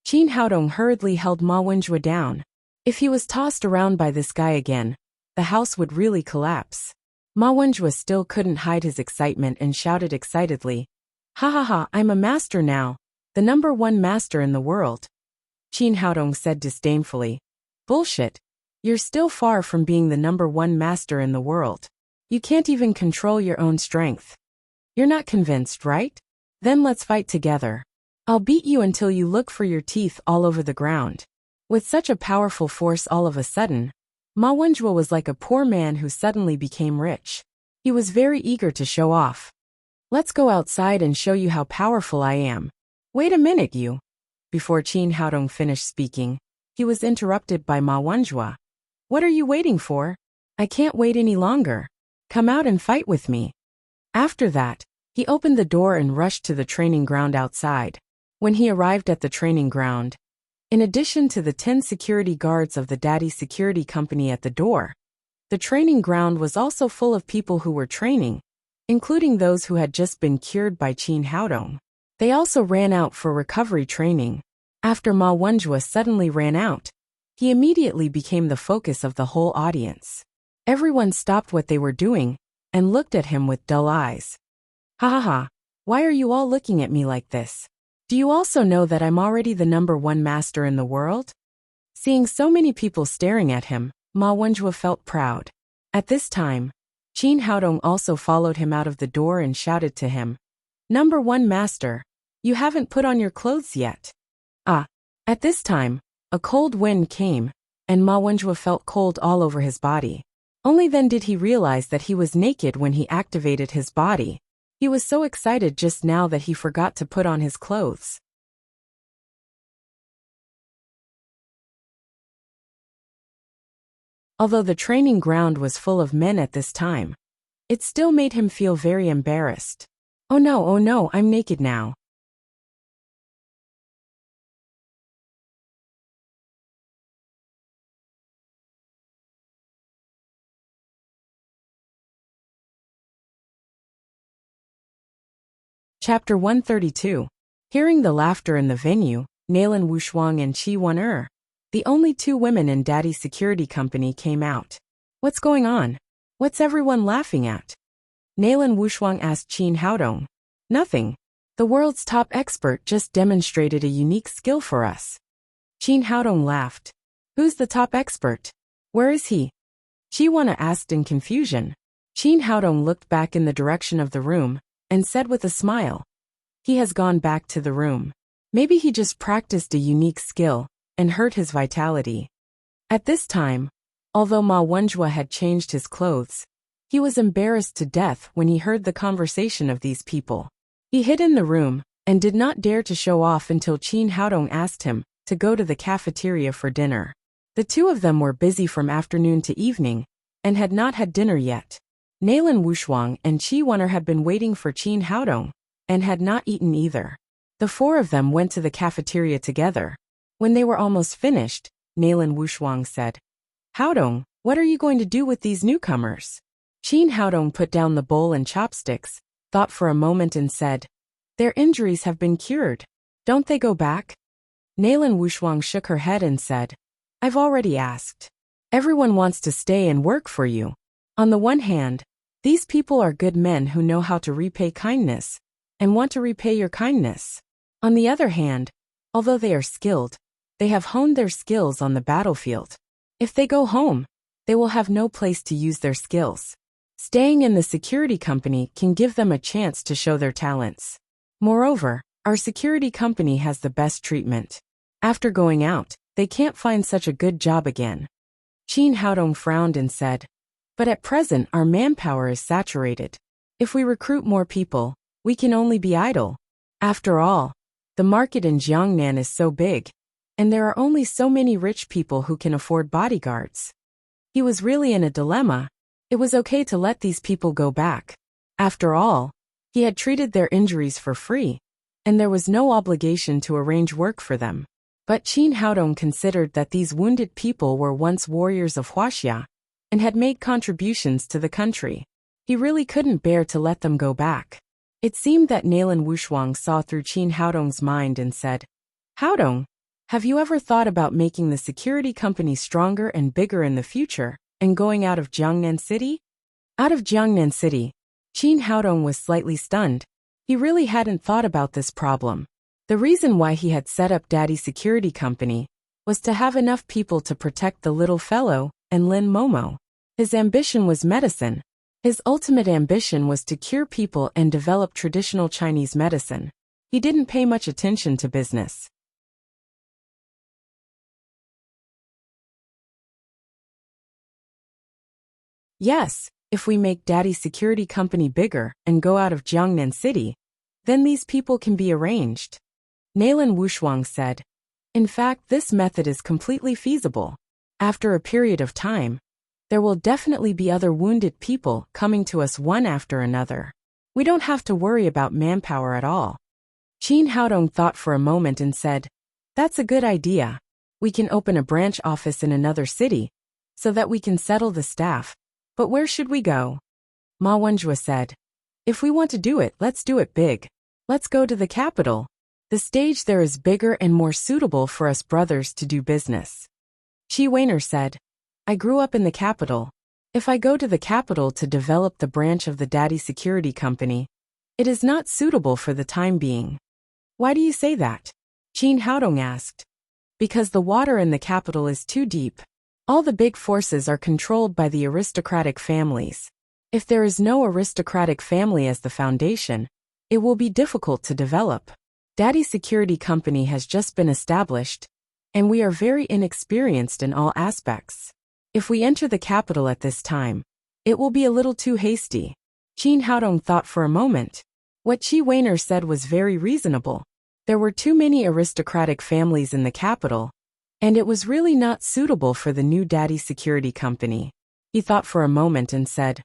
Qin Haodong hurriedly held Ma Wenzhua down. If he was tossed around by this guy again, the house would really collapse. Ma Wenzhua still couldn't hide his excitement and shouted excitedly, "Ha ha ha, I'm a master now, the #1 master in the world." Qin Haodong said disdainfully, "Bullshit. You're still far from being the #1 master in the world. You can't even control your own strength. You're not convinced, right? Then let's fight together. I'll beat you until you look for your teeth all over the ground." With such a powerful force all of a sudden, Ma Wenzhua was like a poor man who suddenly became rich. He was very eager to show off. "Let's go outside and show you how powerful I am." "Wait a minute, you." Before Qin Haodong finished speaking, he was interrupted by Ma Wenzhua. "What are you waiting for? I can't wait any longer. Come out and fight with me." After that, he opened the door and rushed to the training ground outside. When he arrived at the training ground, in addition to the 10 security guards of the Daddy Security Company at the door, the training ground was also full of people who were training, including those who had just been cured by Qin Haodong. They also ran out for recovery training. After Ma Wenzhua suddenly ran out, he immediately became the focus of the whole audience. Everyone stopped what they were doing and looked at him with dull eyes. "Ha ha ha, why are you all looking at me like this? Do you also know that I'm already the #1 master in the world?" Seeing so many people staring at him, Ma Wenzhua felt proud. At this time, Qin Haodong also followed him out of the door and shouted to him, "#1 master, you haven't put on your clothes yet." Ah! At this time, a cold wind came, and Ma Wenzhua felt cold all over his body. Only then did he realize that he was naked when he activated his body. He was so excited just now that he forgot to put on his clothes. Although the training ground was full of men at this time, it still made him feel very embarrassed. Oh no, I'm naked now." Chapter 132. Hearing the laughter in the venue, Nailan Wushuang and Qi Wan, the only 2 women in Daddy's Security Company, came out. "What's going on? What's everyone laughing at?" Nailan Wushuang asked Qin Haodong. "Nothing. The world's top expert just demonstrated a unique skill for us." Qin Haodong laughed. "Who's the top expert? Where is he?" Qi Wan asked in confusion. Qin Haodong looked back in the direction of the room and said with a smile, "He has gone back to the room. Maybe he just practiced a unique skill and hurt his vitality." At this time, although Ma Wenzhua had changed his clothes, he was embarrassed to death when he heard the conversation of these people. He hid in the room and did not dare to show off until Qin Haodong asked him to go to the cafeteria for dinner. The 2 of them were busy from afternoon to evening and had not had dinner yet. Nailan Wushuang and Qi Wan had been waiting for Qin Haodong and had not eaten either. The 4 of them went to the cafeteria together. When they were almost finished, Nailan Wushuang said, "Haodong, what are you going to do with these newcomers?" Qin Haodong put down the bowl and chopsticks, thought for a moment and said, "Their injuries have been cured. Don't they go back?" Nailan Wushuang shook her head and said, "I've already asked. Everyone wants to stay and work for you. On the one hand, these people are good men who know how to repay kindness and want to repay your kindness. On the other hand, although they are skilled, they have honed their skills on the battlefield. If they go home, they will have no place to use their skills. Staying in the security company can give them a chance to show their talents. Moreover, our security company has the best treatment. After going out, they can't find such a good job again. Qin Haodong frowned and said, "But at present our manpower is saturated. If we recruit more people, we can only be idle. After all, the market in Jiangnan is so big, and there are only so many rich people who can afford bodyguards." He was really in a dilemma. It was okay to let these people go back. After all, he had treated their injuries for free, and there was no obligation to arrange work for them. But Qin Haodong considered that these wounded people were once warriors of Huaxia and had made contributions to the country. He really couldn't bear to let them go back. It seemed that Nalan Wushuang saw through Qin Haodong's mind and said, "Haodong, have you ever thought about making the security company stronger and bigger in the future and going out of Jiangnan City?" Out of Jiangnan City, Qin Haodong was slightly stunned. He really hadn't thought about this problem. The reason why he had set up Daddy Security Company was to have enough people to protect the little fellow and Lin Momo. His ambition was medicine. His ultimate ambition was to cure people and develop traditional Chinese medicine. He didn't pay much attention to business. Yes, if we make Daddy Security Company bigger and go out of Jiangnan City, then these people can be arranged. Nalan Wushuang said, "In fact, this method is completely feasible. After a period of time, there will definitely be other wounded people coming to us one after another. We don't have to worry about manpower at all." Qin Haodong thought for a moment and said, "That's a good idea. We can open a branch office in another city so that we can settle the staff. But where should we go?" Ma Wenjue said, "If we want to do it, let's do it big. Let's go to the capital. The stage there is bigger and more suitable for us brothers to do business." Shi Weiner said, "I grew up in the capital. If I go to the capital to develop the branch of the Daddy Security Company, it is not suitable for the time being." "Why do you say that?" Qin Haodong asked. "Because the water in the capital is too deep. All the big forces are controlled by the aristocratic families. If there is no aristocratic family as the foundation, it will be difficult to develop. Daddy Security Company has just been established, and we are very inexperienced in all aspects. If we enter the capital at this time, it will be a little too hasty." Qin Haodong thought for a moment. What Shi Weiner said was very reasonable. There were too many aristocratic families in the capital, and it was really not suitable for the new Daddy Security Company. He thought for a moment and said,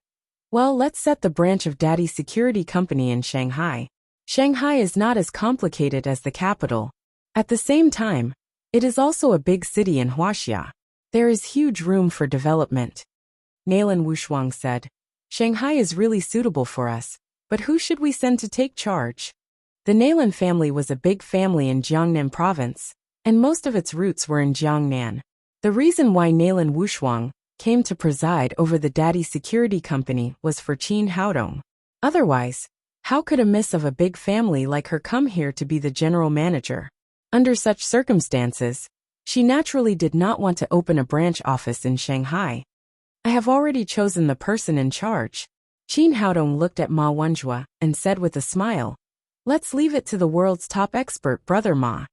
"Well, let's set the branch of Daddy Security Company in Shanghai. Shanghai is not as complicated as the capital. At the same time, it is also a big city in Huaxia. There is huge room for development." Nalan Wushuang said, "Shanghai is really suitable for us, but who should we send to take charge?" The Nalan family was a big family in Jiangnan province, and most of its roots were in Jiangnan. The reason why Nalan Wushuang came to preside over the Daddy Security Company was for Qin Haodong. Otherwise, how could a miss of a big family like her come here to be the general manager? Under such circumstances, she naturally did not want to open a branch office in Shanghai. "I have already chosen the person in charge." Qin Haodong looked at Ma Wenjue and said with a smile, "Let's leave it to the world's top expert, Brother Ma."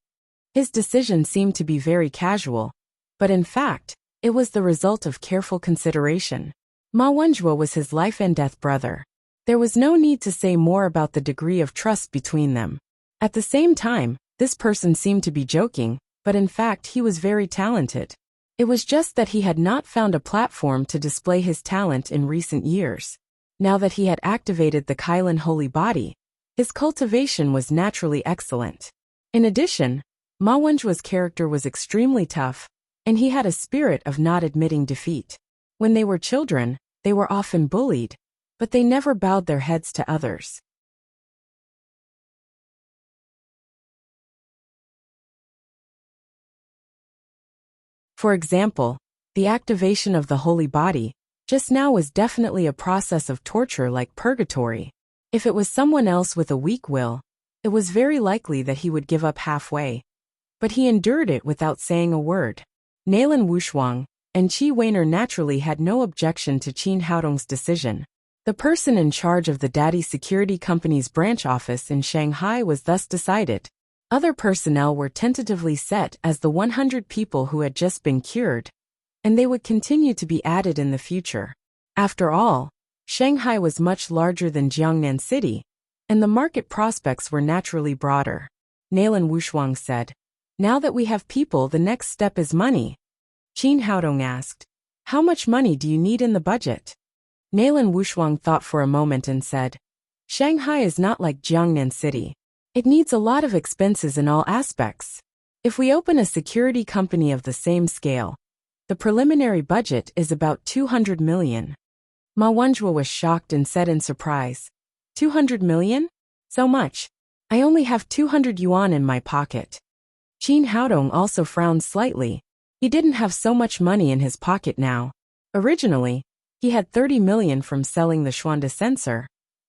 His decision seemed to be very casual, but in fact, it was the result of careful consideration. Ma Wenjue was his life and death brother. There was no need to say more about the degree of trust between them. At the same time, this person seemed to be joking, but in fact he was very talented. It was just that he had not found a platform to display his talent in recent years. Now that he had activated the Kailan holy body, his cultivation was naturally excellent. In addition, Ma Wenjue's character was extremely tough, and he had a spirit of not admitting defeat. When they were children, they were often bullied, but they never bowed their heads to others. For example, the activation of the holy body just now was definitely a process of torture like purgatory. If it was someone else with a weak will, It was very likely that he would give up halfway. But he endured it without saying a word. Nalan Wushuang and Qi Weiner naturally had no objection to Qin Haodong's decision. The person in charge of the Daddy Security Company's branch office in Shanghai was thus decided. Other personnel were tentatively set as the 100 people who had just been cured, and they would continue to be added in the future. After all, Shanghai was much larger than Jiangnan City, and the market prospects were naturally broader. Nalan Wushuang said, "Now that we have people, the next step is money." Qin Haodong asked, "How much money do you need in the budget?" Nalan Wushuang thought for a moment and said, "Shanghai is not like Jiangnan City. It needs a lot of expenses in all aspects. If we open a security company of the same scale, the preliminary budget is about 200 million. Ma Wenjue was shocked and said in surprise, 200 million? So much? I only have 200 yuan in my pocket. Qin Haodong also frowned slightly. He didn't have so much money in his pocket now. Originally, he had 30 million from selling the Xuande sensor,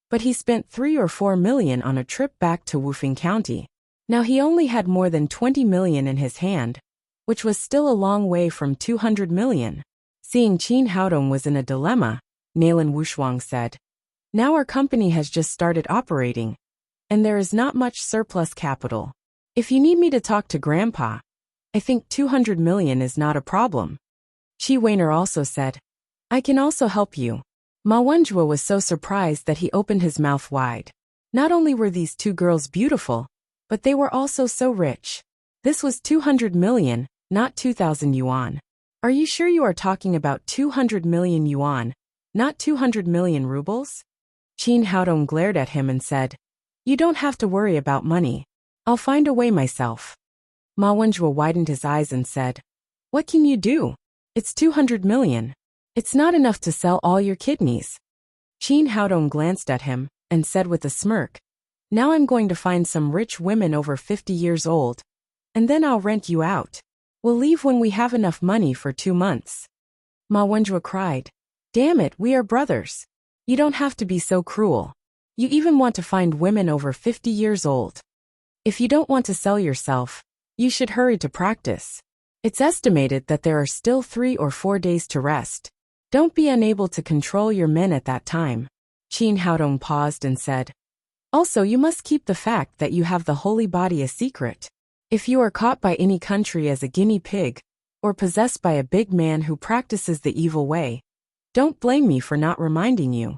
but he spent 3 or 4 million on a trip back to Wufeng County. Now he only had more than 20 million in his hand, which was still a long way from 200 million. Seeing Qin Haodong was in a dilemma, Nalan Wushuang said, "Now our company has just started operating, and there is not much surplus capital. If you need me to talk to Grandpa, I think 200 million is not a problem." Qi Weiner also said, "I can also help you." Ma Wenjue was so surprised that he opened his mouth wide. Not only were these two girls beautiful, but they were also so rich. This was 200 million, not 2,000 yuan. Are you sure you are talking about 200 million yuan, not 200 million rubles? Qin Haodong glared at him and said, "You don't have to worry about money. I'll find a way myself." Ma Wenjue widened his eyes and said, "What can you do? It's 200 million. It's not enough to sell all your kidneys." Qin Haodong glanced at him and said with a smirk, "Now I'm going to find some rich women over 50 years old, and then I'll rent you out. We'll leave when we have enough money for 2 months." Ma Wenjue cried, "Damn it, we are brothers. You don't have to be so cruel. You even want to find women over 50 years old. If you don't want to sell yourself, you should hurry to practice. It's estimated that there are still 3 or 4 days to rest. Don't be unable to control your men at that time." Qin Haodong paused and said, "Also, you must keep the fact that you have the holy body a secret. If you are caught by any country as a guinea pig, or possessed by a big man who practices the evil way, don't blame me for not reminding you."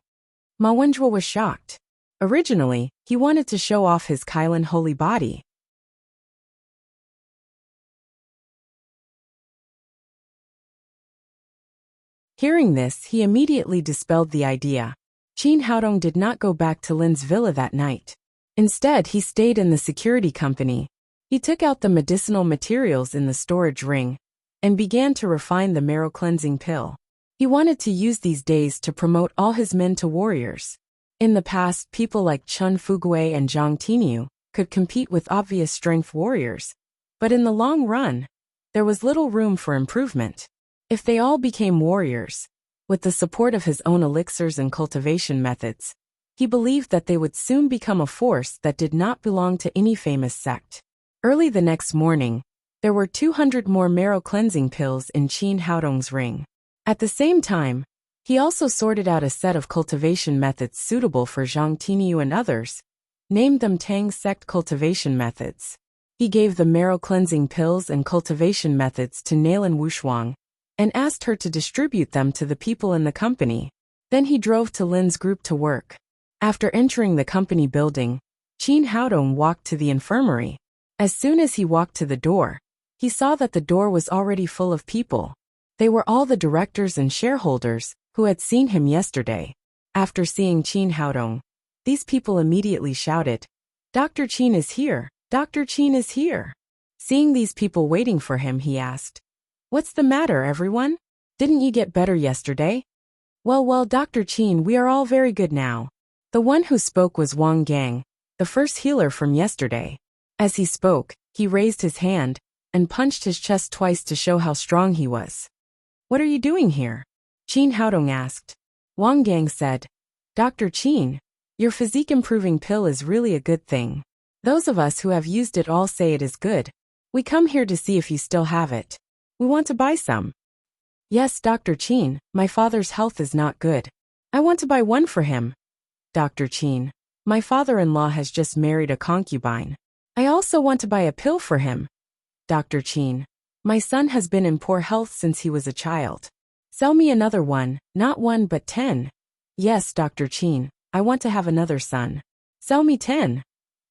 Ma Wenjue was shocked. Originally, he wanted to show off his Kailan holy body. Hearing this, he immediately dispelled the idea. Qin Haodong did not go back to Lin's villa that night. Instead, he stayed in the security company. He took out the medicinal materials in the storage ring and began to refine the marrow cleansing pill. He wanted to use these days to promote all his men to warriors. In the past, people like Chun Fugui and Zhang Tinyu could compete with obvious strength warriors, but in the long run, there was little room for improvement. If they all became warriors, with the support of his own elixirs and cultivation methods, he believed that they would soon become a force that did not belong to any famous sect. Early the next morning, there were 200 more marrow cleansing pills in Qin Haodong's ring. At the same time, he also sorted out a set of cultivation methods suitable for Zhang Tinyu and others, named them Tang sect cultivation methods. He gave the marrow cleansing pills and cultivation methods to Nalan Wushuang, and asked her to distribute them to the people in the company. Then he drove to Lin's group to work. After entering the company building, Qin Haodong walked to the infirmary. As soon as he walked to the door, he saw that the door was already full of people. They were all the directors and shareholders who had seen him yesterday. After seeing Qin Haodong, these people immediately shouted, "Dr. Qin is here! Dr. Qin is here!" Seeing these people waiting for him, he asked, "What's the matter, everyone? Didn't you get better yesterday?" Well, Dr. Qin, we are all very good now." The one who spoke was Wang Gang, the first healer from yesterday. As he spoke, he raised his hand and punched his chest twice to show how strong he was. "What are you doing here?" Qin Haodong asked. Wang Gang said, "Dr. Qin, your physique improving pill is really a good thing. Those of us who have used it all say it is good. We come here to see if you still have it. We want to buy some. Yes, Dr. Chin, my father's health is not good. I want to buy one for him. Dr. Chin, my father-in-law has just married a concubine. I also want to buy a pill for him. Dr. Chin, my son has been in poor health since he was a child. Sell me another one, not 1 but 10. Yes, Dr. Chin, I want to have another son. Sell me 10.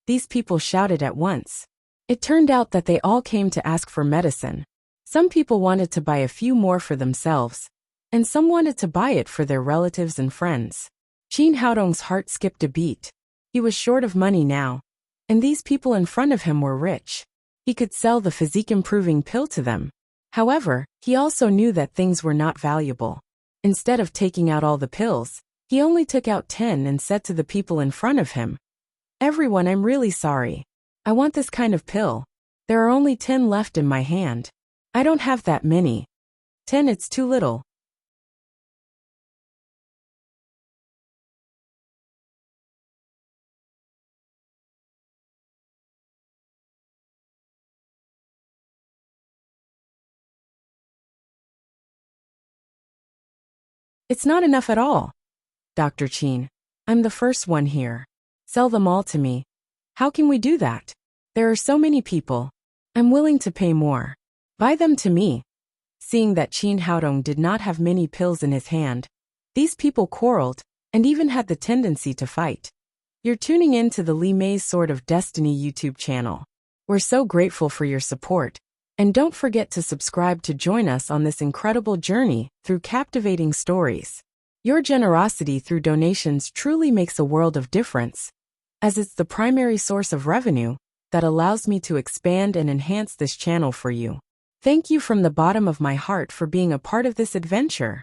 These people shouted at once. It turned out that they all came to ask for medicine. Some people wanted to buy a few more for themselves, and some wanted to buy it for their relatives and friends. Chin Haodong's heart skipped a beat. He was short of money now, and these people in front of him were rich. He could sell the physique-improving pill to them. However, he also knew that things were not valuable. Instead of taking out all the pills, he only took out 10 and said to the people in front of him, "Everyone, I'm really sorry. I want this kind of pill. There are only 10 left in my hand. I don't have that many. 10, it's too little." It's not enough at all. Dr. Chin, I'm the first one here. Sell them all to me. How can we do that? There are so many people. I'm willing to pay more. Buy them to me. Seeing that Chin Haodong did not have many pills in his hand, these people quarreled and even had the tendency to fight. You're tuning in to the Li Mei's Sword of Destiny YouTube channel. We're so grateful for your support. And don't forget to subscribe to join us on this incredible journey through captivating stories. Your generosity through donations truly makes a world of difference, as it's the primary source of revenue that allows me to expand and enhance this channel for you. Thank you from the bottom of my heart for being a part of this adventure.